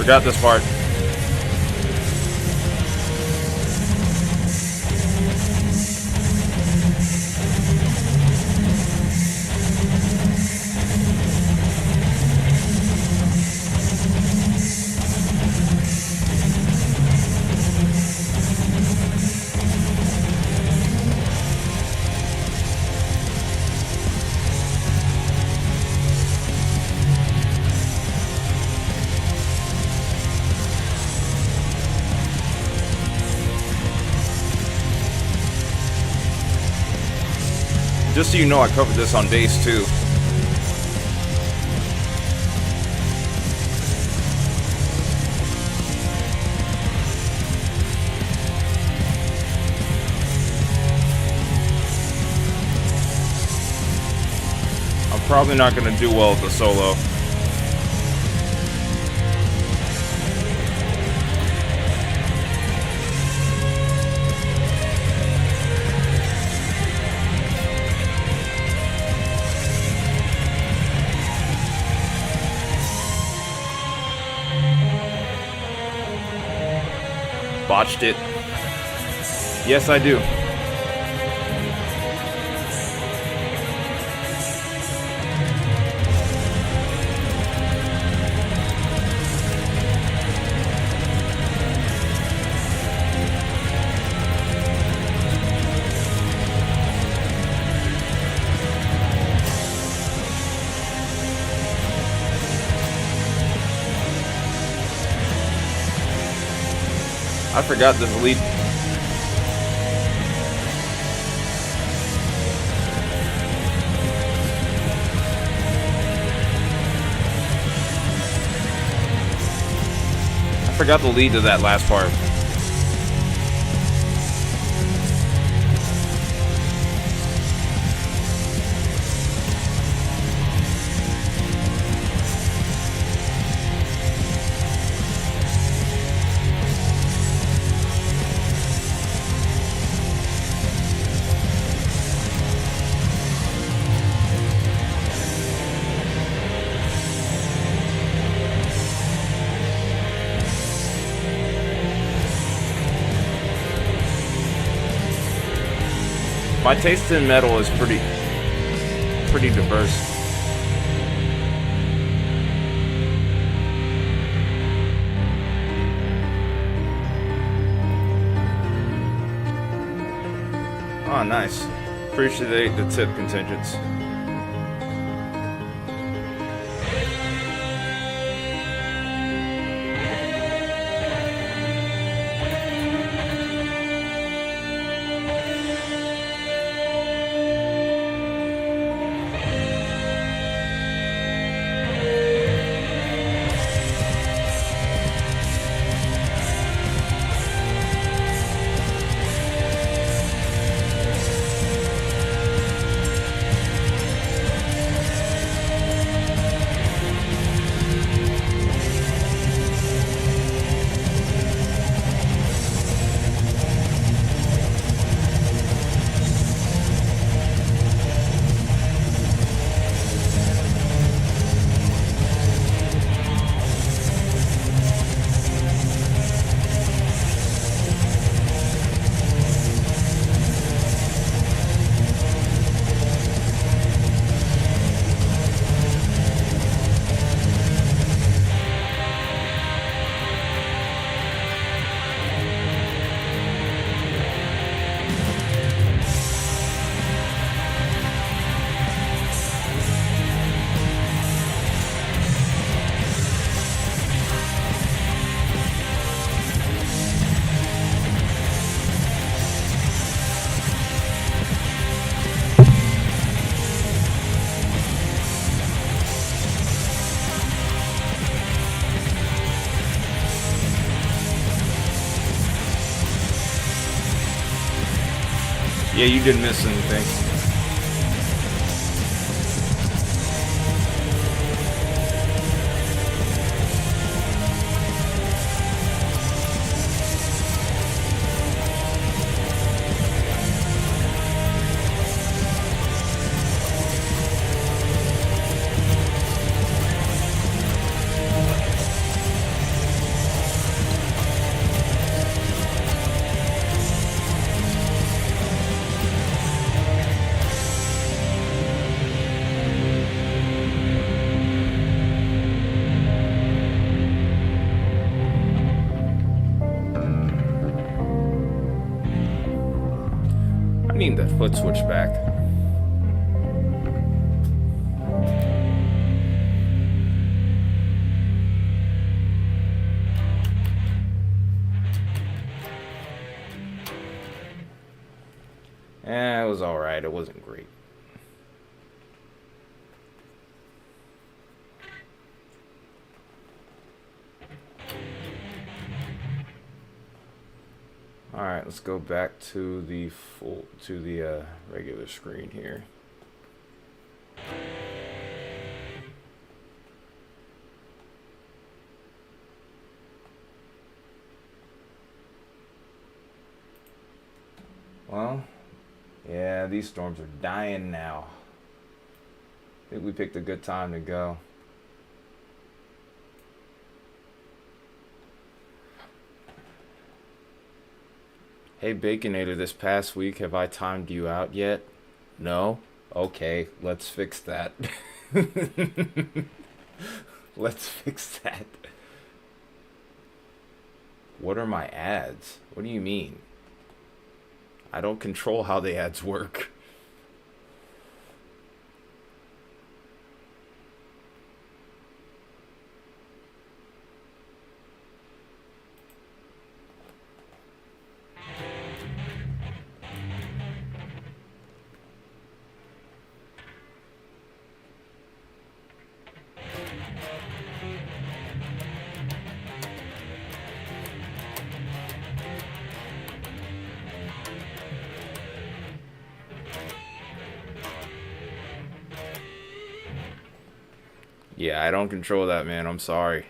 Forgot this part. Just so you know, I covered this on bass too. I'm probably not going to do well with the solo. Botched it. Yes, I do. I forgot this lead. I forgot the lead to that last part. My taste in metal is pretty diverse. Oh, nice. Appreciate the tip, contingents. Yeah, you didn't miss anything. I need that foot switch back. It was alright. It wasn't great. Alright, let's go back to the regular screen here. Well, yeah, these storms are dying now. I think we picked a good time to go. Hey Baconator, this past week, have I timed you out yet? No? Okay, let's fix that. Let's fix that. What are my ads? What do you mean? I don't control how the ads work. Yeah, I don't control that, man. I'm sorry.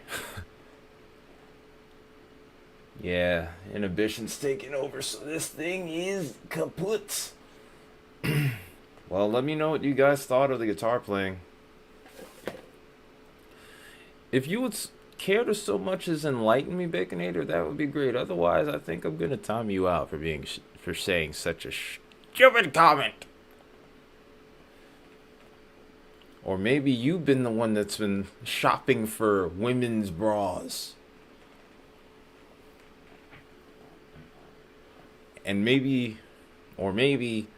Yeah, inhibition's taking over, so this thing is kaput. Well, let me know what you guys thought of the guitar playing. If you would care to so much as enlighten me, Baconator, that would be great. Otherwise, I think I'm gonna time you out for for saying such a stupid comment. Or maybe you've been the one that's been shopping for women's bras. And maybe, or maybe,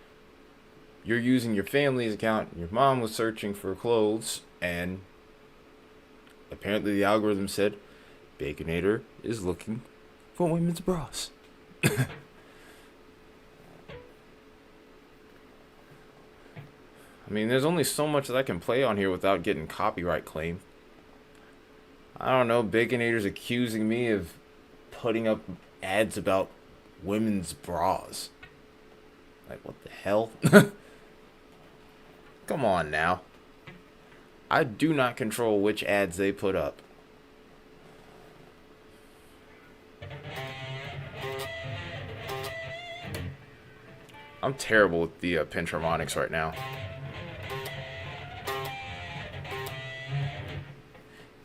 you're using your family's account. Your mom was searching for clothes, and apparently the algorithm said, Baconator is looking for women's bras. I mean, there's only so much that I can play on here without getting copyright claim. I don't know, Baconator's accusing me of putting up ads about women's bras. Like, what the hell? Come on now. I do not control which ads they put up. I'm terrible with the pinch harmonics right now.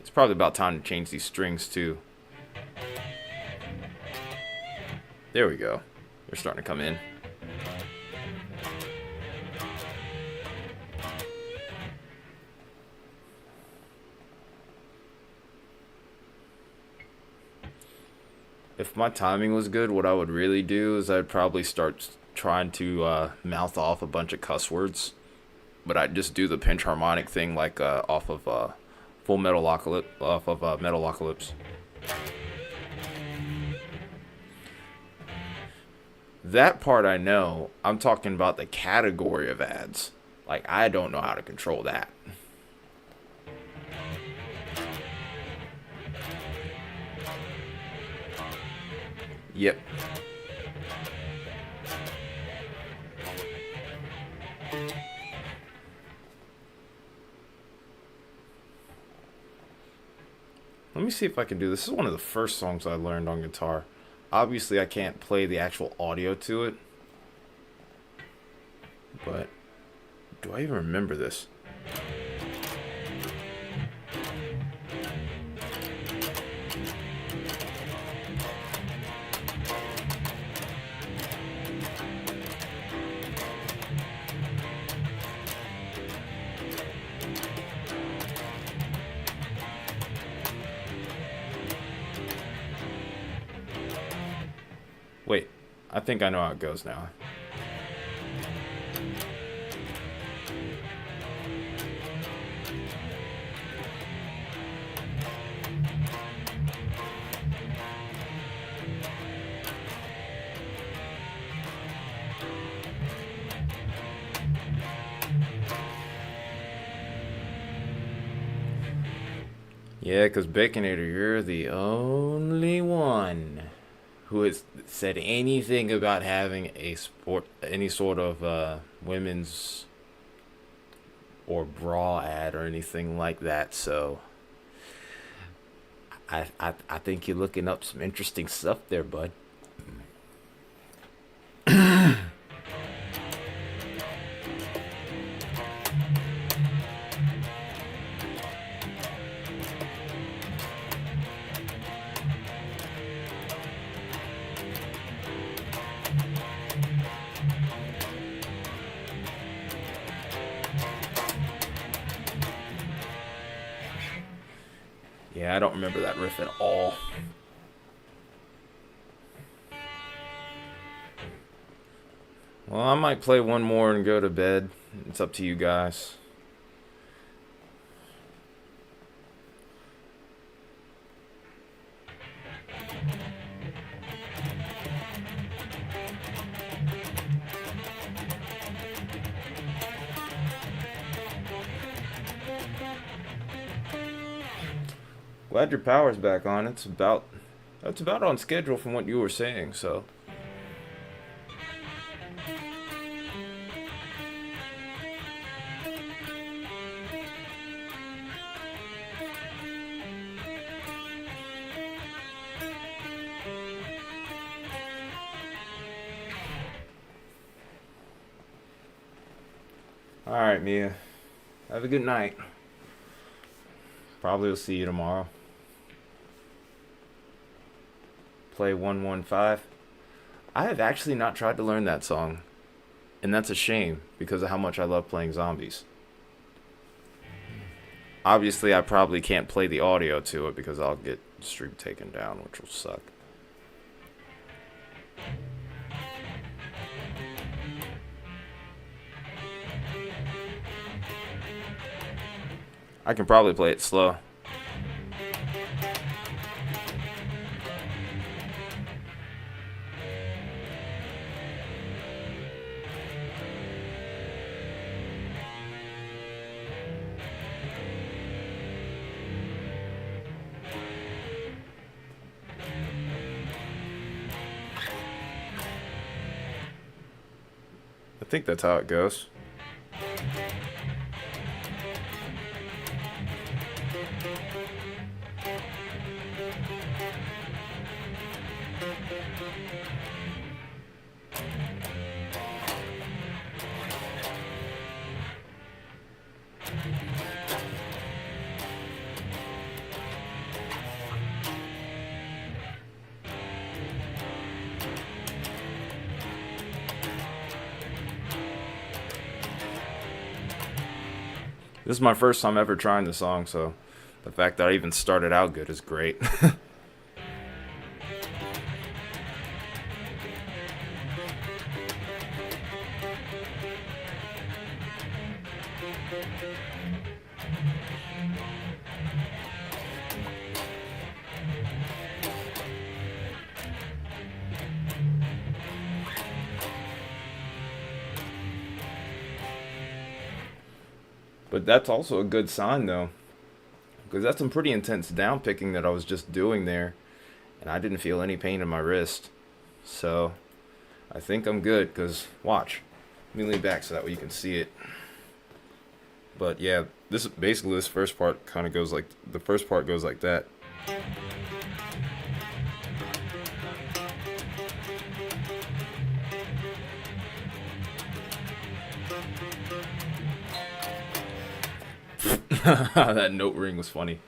It's probably about time to change these strings too. There we go. They're starting to come in. If my timing was good, what I would really do is I'd probably start trying to mouth off a bunch of cuss words. But I'd just do the pinch harmonic thing like off of Full Metalocalypse, off of Metalocalypse. That part I know. I'm talking about the category of ads. Like, I don't know how to control that. Yep. Let me see if I can do this. This is one of the first songs I learned on guitar. Obviously, I can't play the actual audio to it. But do I even remember this? Wait, I think I know how it goes now. Yeah, because Baconator, you're the only one who has said anything about having any sort of women's or bra ad or anything like that. So I think you're looking up some interesting stuff there, bud. Yeah, I don't remember that riff at all. Well, I might play one more and go to bed. It's up to you guys. Glad your power's back on. That's about on schedule from what you were saying, so. Alright, Mia. Have a good night. Probably will see you tomorrow. Play 115. I have actually not tried to learn that song. And that's a shame because of how much I love playing zombies. Obviously, I probably can't play the audio to it because I'll get stream taken down, which will suck. I can probably play it slow. I think that's how it goes. This is my first time ever trying the song, so the fact that I even started out good is great. But that's also a good sign, though, because that's some pretty intense down picking that I was just doing there, and I didn't feel any pain in my wrist. So I think I'm good, because watch. Let me lean back so that way you can see it. But yeah, this first part kind of goes like, the first part goes like that. That note ring was funny.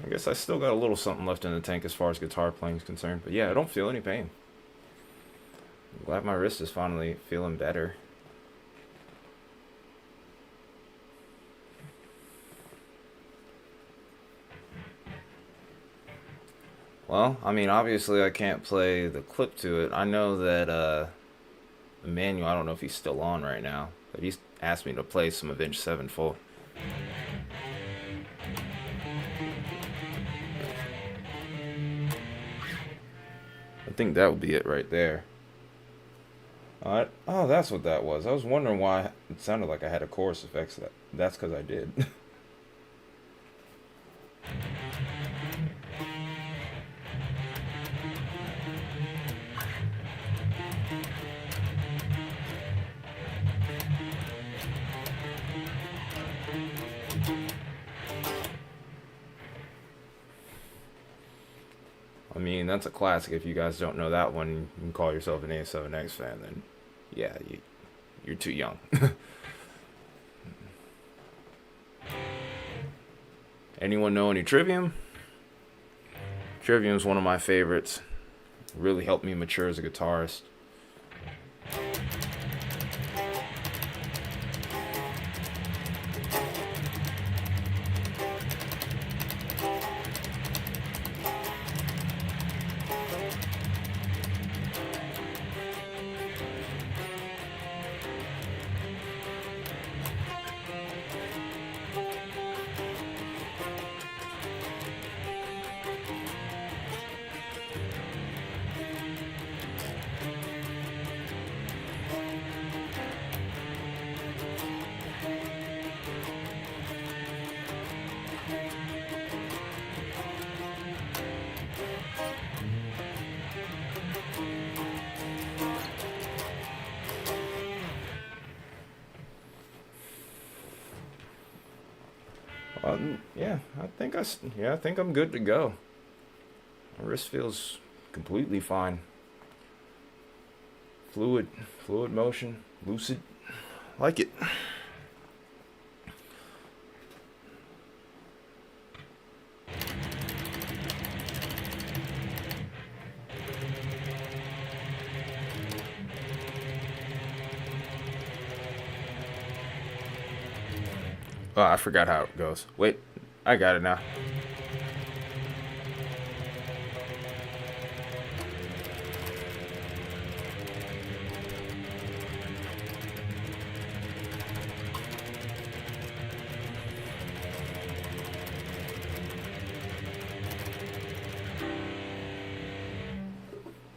I guess I still got a little something left in the tank as far as guitar playing is concerned. But yeah, I don't feel any pain. I'm glad my wrist is finally feeling better. Well, I mean, obviously I can't play the clip to it. I know that Emmanuel, I don't know if he's still on right now, but he's asked me to play some Avenged Sevenfold. I think that would be it right there. Alright. Oh, that's what that was. I was wondering why it sounded like I had a chorus effects. That's because I did. I mean, that's a classic. If you guys don't know that one, you can call yourself an A7X fan, then yeah, you're too young. Anyone know any Trivium? Trivium's one of my favorites. Really helped me mature as a guitarist. Yeah, I think I'm good to go. My wrist feels completely fine. Fluid motion, lucid, like it. Oh, I forgot how it goes. Wait, I got it now.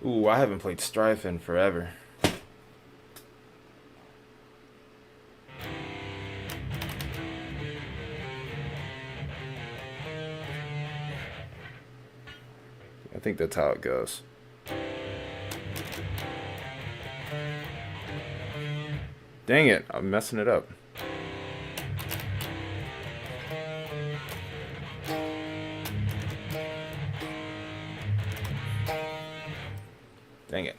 Ooh, I haven't played Strife in forever. I think that's how it goes. Dang it, I'm messing it up. Dang it.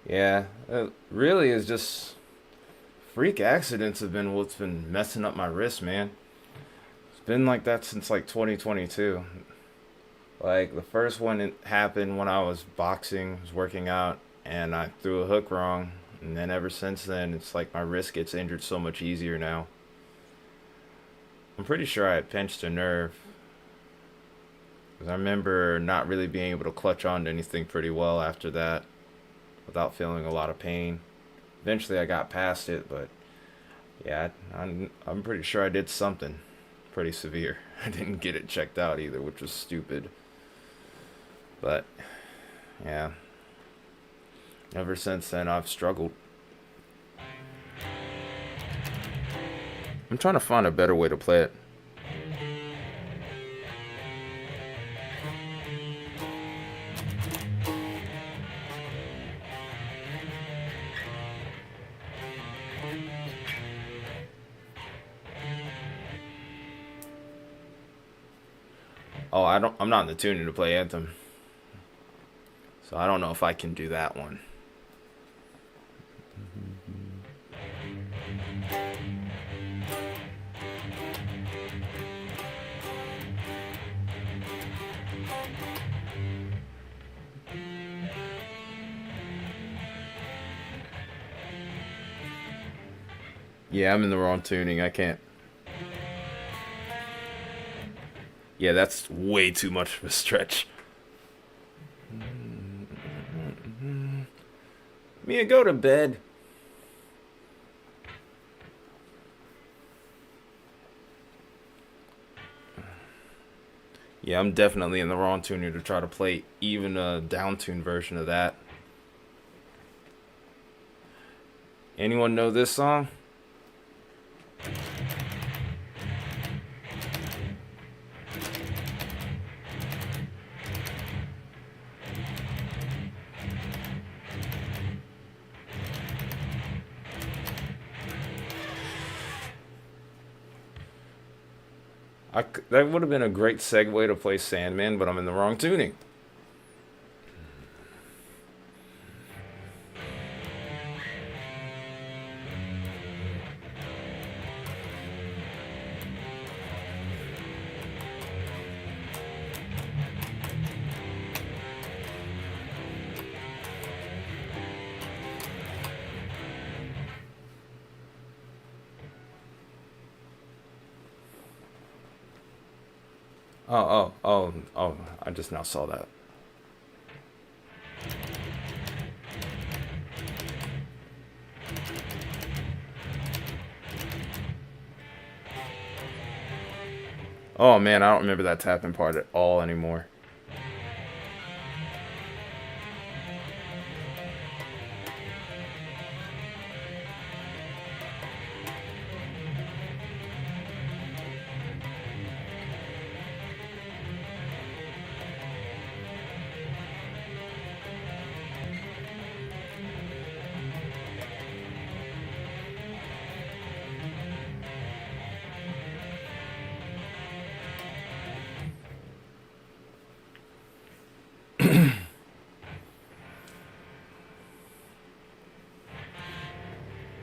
Yeah, it really is just freak accidents have been what's been messing up my wrist, man. It's been like that since like 2022. Like the first one it happened when I was boxing, was working out, and I threw a hook wrong. And then ever since then, it's like my wrist gets injured so much easier now. I'm pretty sure I had pinched a nerve. Because I remember not really being able to clutch on to anything pretty well after that without feeling a lot of pain. Eventually I got past it, but yeah, I'm pretty sure I did something pretty severe. I didn't get it checked out either, which was stupid. But yeah, ever since then I've struggled. I'm trying to find a better way to play it. Oh, I'm not in the tuning to play Anthem. So I don't know if I can do that one. Yeah, I'm in the wrong tuning. I can't. Yeah, that's way too much of a stretch. Mia, go to bed. Yeah, I'm definitely in the wrong tuner to try to play even a down-tuned version of that. Anyone know this song? That would have been a great segue to play Sandman, but I'm in the wrong tuning. Oh, I just now saw that. Oh man, I don't remember that tapping part at all anymore.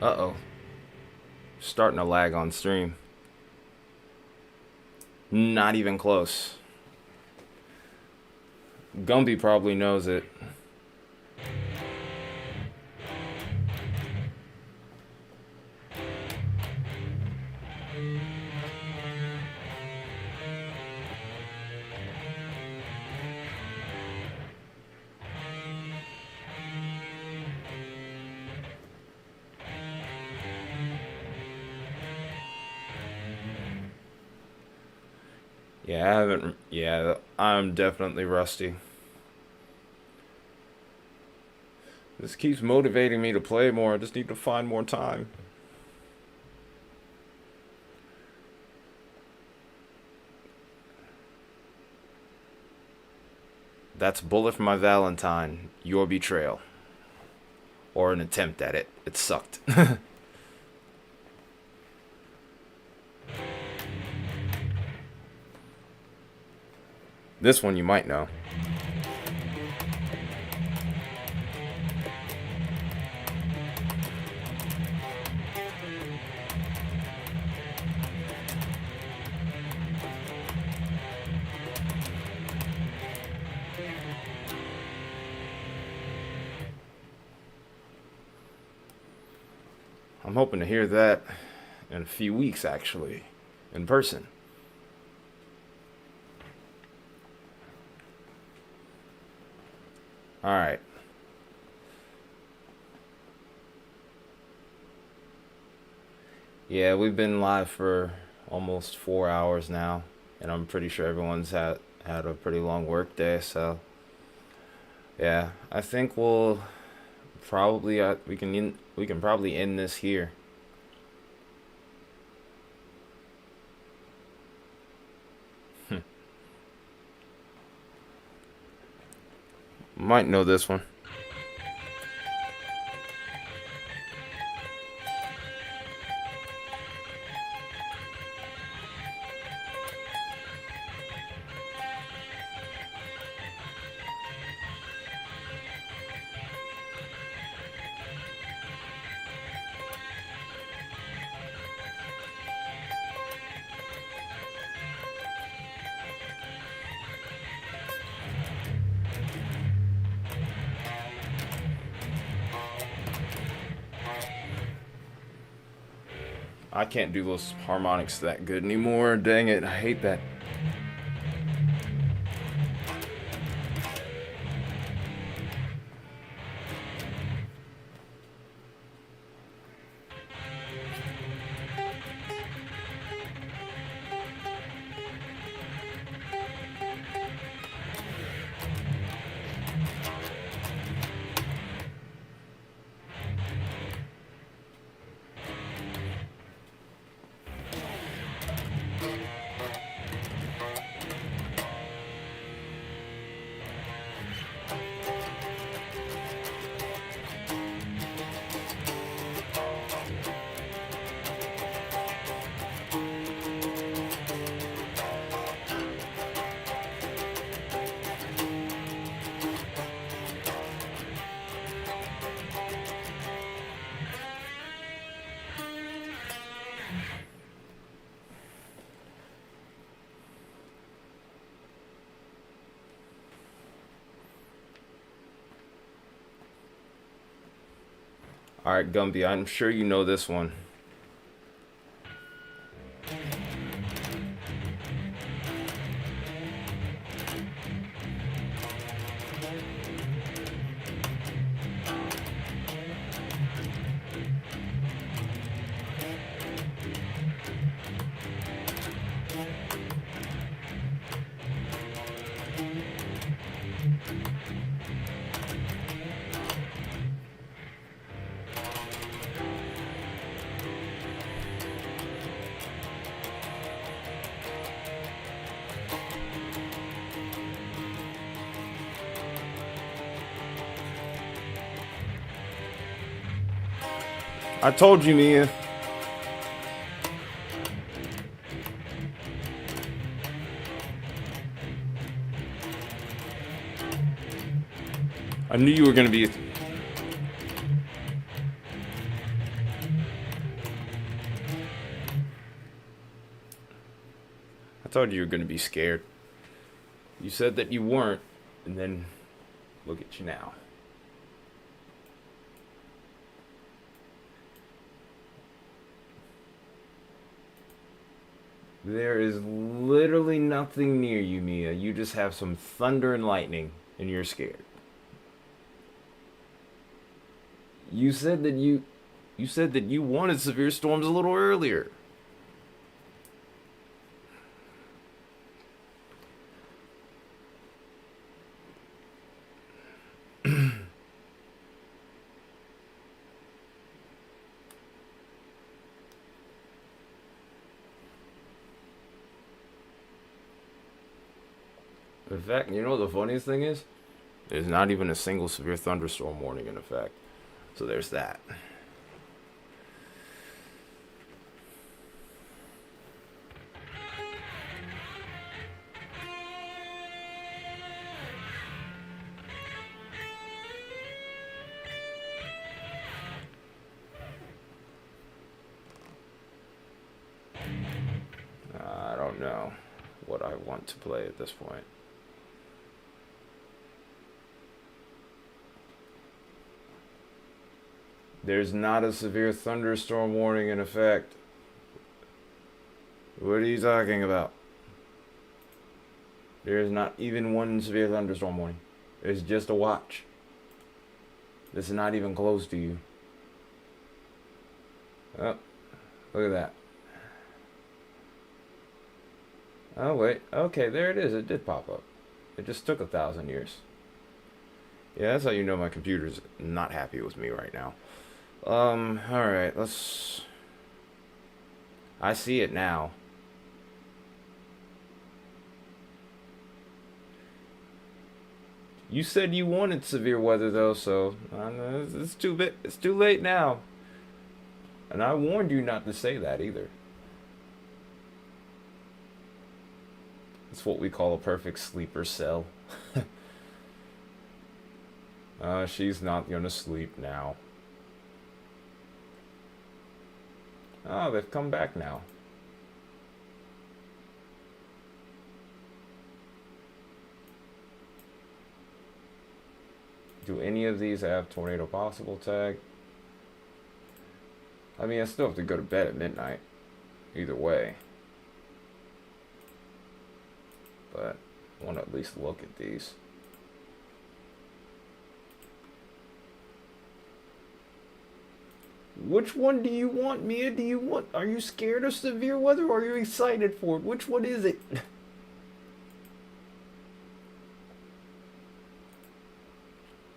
Uh-oh. Starting to lag on stream. Not even close. Gumby probably knows it. Yeah, I haven't. Yeah, I'm definitely rusty. This keeps motivating me to play more. I just need to find more time. That's Bullet for My Valentine. Your betrayal. Or an attempt at it. It sucked. This one you might know. I'm hoping to hear that in a few weeks, actually, in person. All right. Yeah, we've been live for almost 4 hours now, and I'm pretty sure everyone's had a pretty long work day. So yeah, I think we'll probably we can probably end this here. Might know this one. I can't do those harmonics that good anymore. Dang it, I hate that. Alright, Gumby, I'm sure you know this one. I told you, Mia. I knew you were gonna be. I told you were gonna be scared. You said that you weren't, and then look at you now. There is literally nothing near you, Mia. You just have some thunder and lightning, and you're scared. You said that you wanted severe storms a little earlier. In fact, you know what the funniest thing is? There's not even a single severe thunderstorm warning in effect. So there's that. I don't know what I want to play at this point. There's not a severe thunderstorm warning in effect. What are you talking about? There's not even one severe thunderstorm warning. It's just a watch. This is not even close to you. Oh, look at that. Oh, wait. Okay, there it is. It did pop up. It just took 1,000 years. Yeah, that's how you know my computer's not happy with me right now. Alright, let's... I see it now. You said you wanted severe weather, though, so... it's too late now. And I warned you not to say that, either. It's what we call a perfect sleeper cell. She's not gonna sleep now. Oh, they've come back now. Do any of these have tornado possible tag? I mean, I still have to go to bed at midnight. Either way. But I want to at least look at these. Which one do you want, Mia? Are you scared of severe weather or are you excited for it? Which one is it?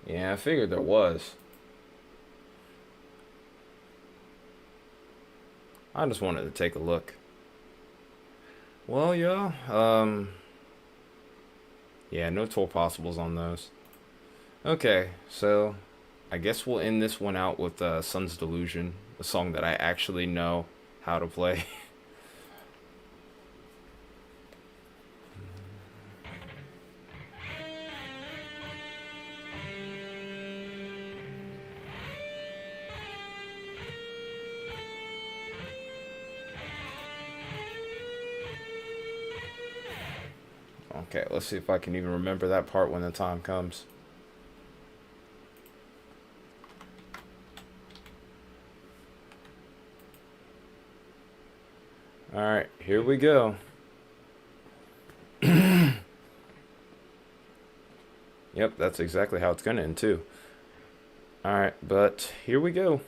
Yeah, I figured there was. I just wanted to take a look. Well, yeah, yeah, no tour possibles on those. Okay, so I guess we'll end this one out with Sun's Delusion, a song that I actually know how to play. Okay, let's see if I can even remember that part when the time comes. Alright, here we go. Yep, that's exactly how it's gonna end too. Alright, but here we go.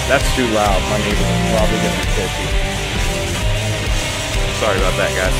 That's too loud. My neighbors are probably going to be pissy. Sorry about that, guys.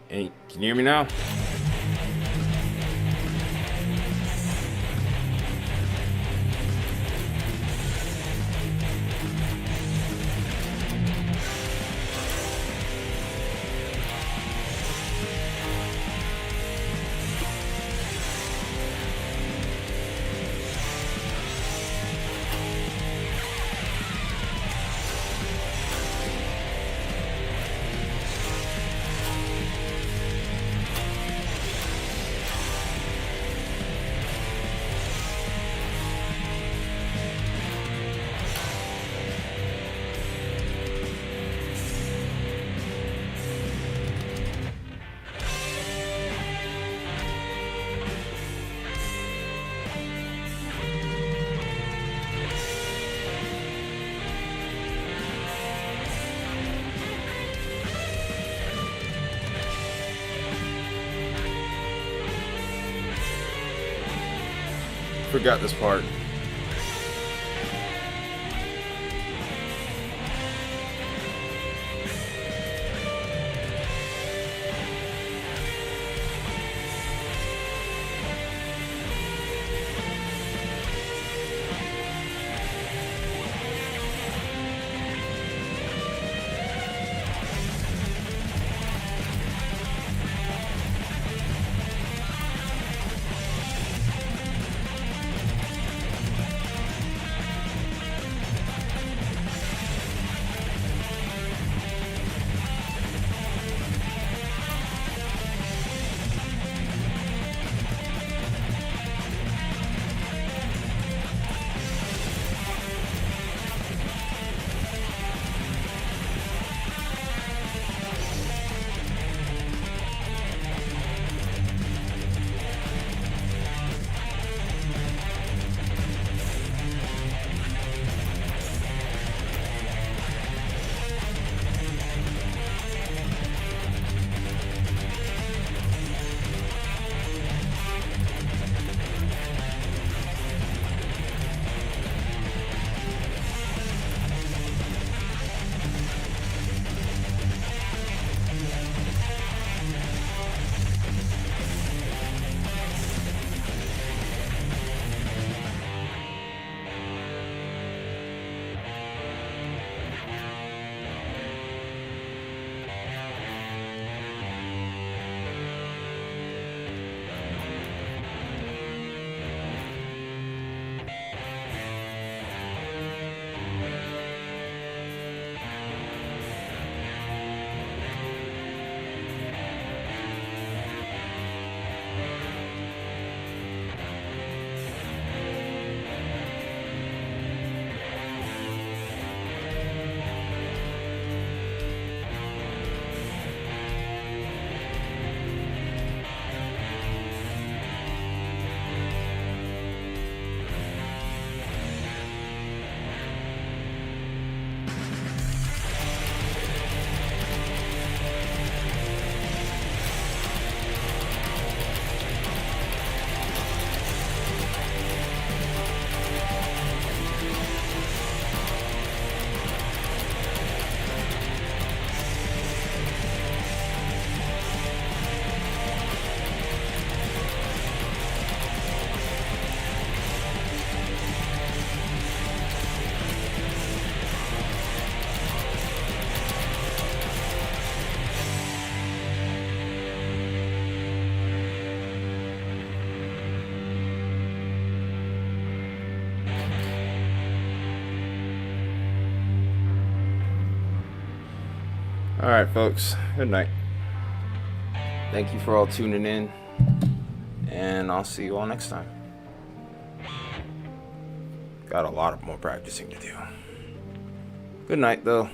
Hey, can you hear me now? Forgot this part. Alright, folks. Good night. Thank you for all tuning in. And I'll see you all next time. Got a lot of more practicing to do. Good night, though.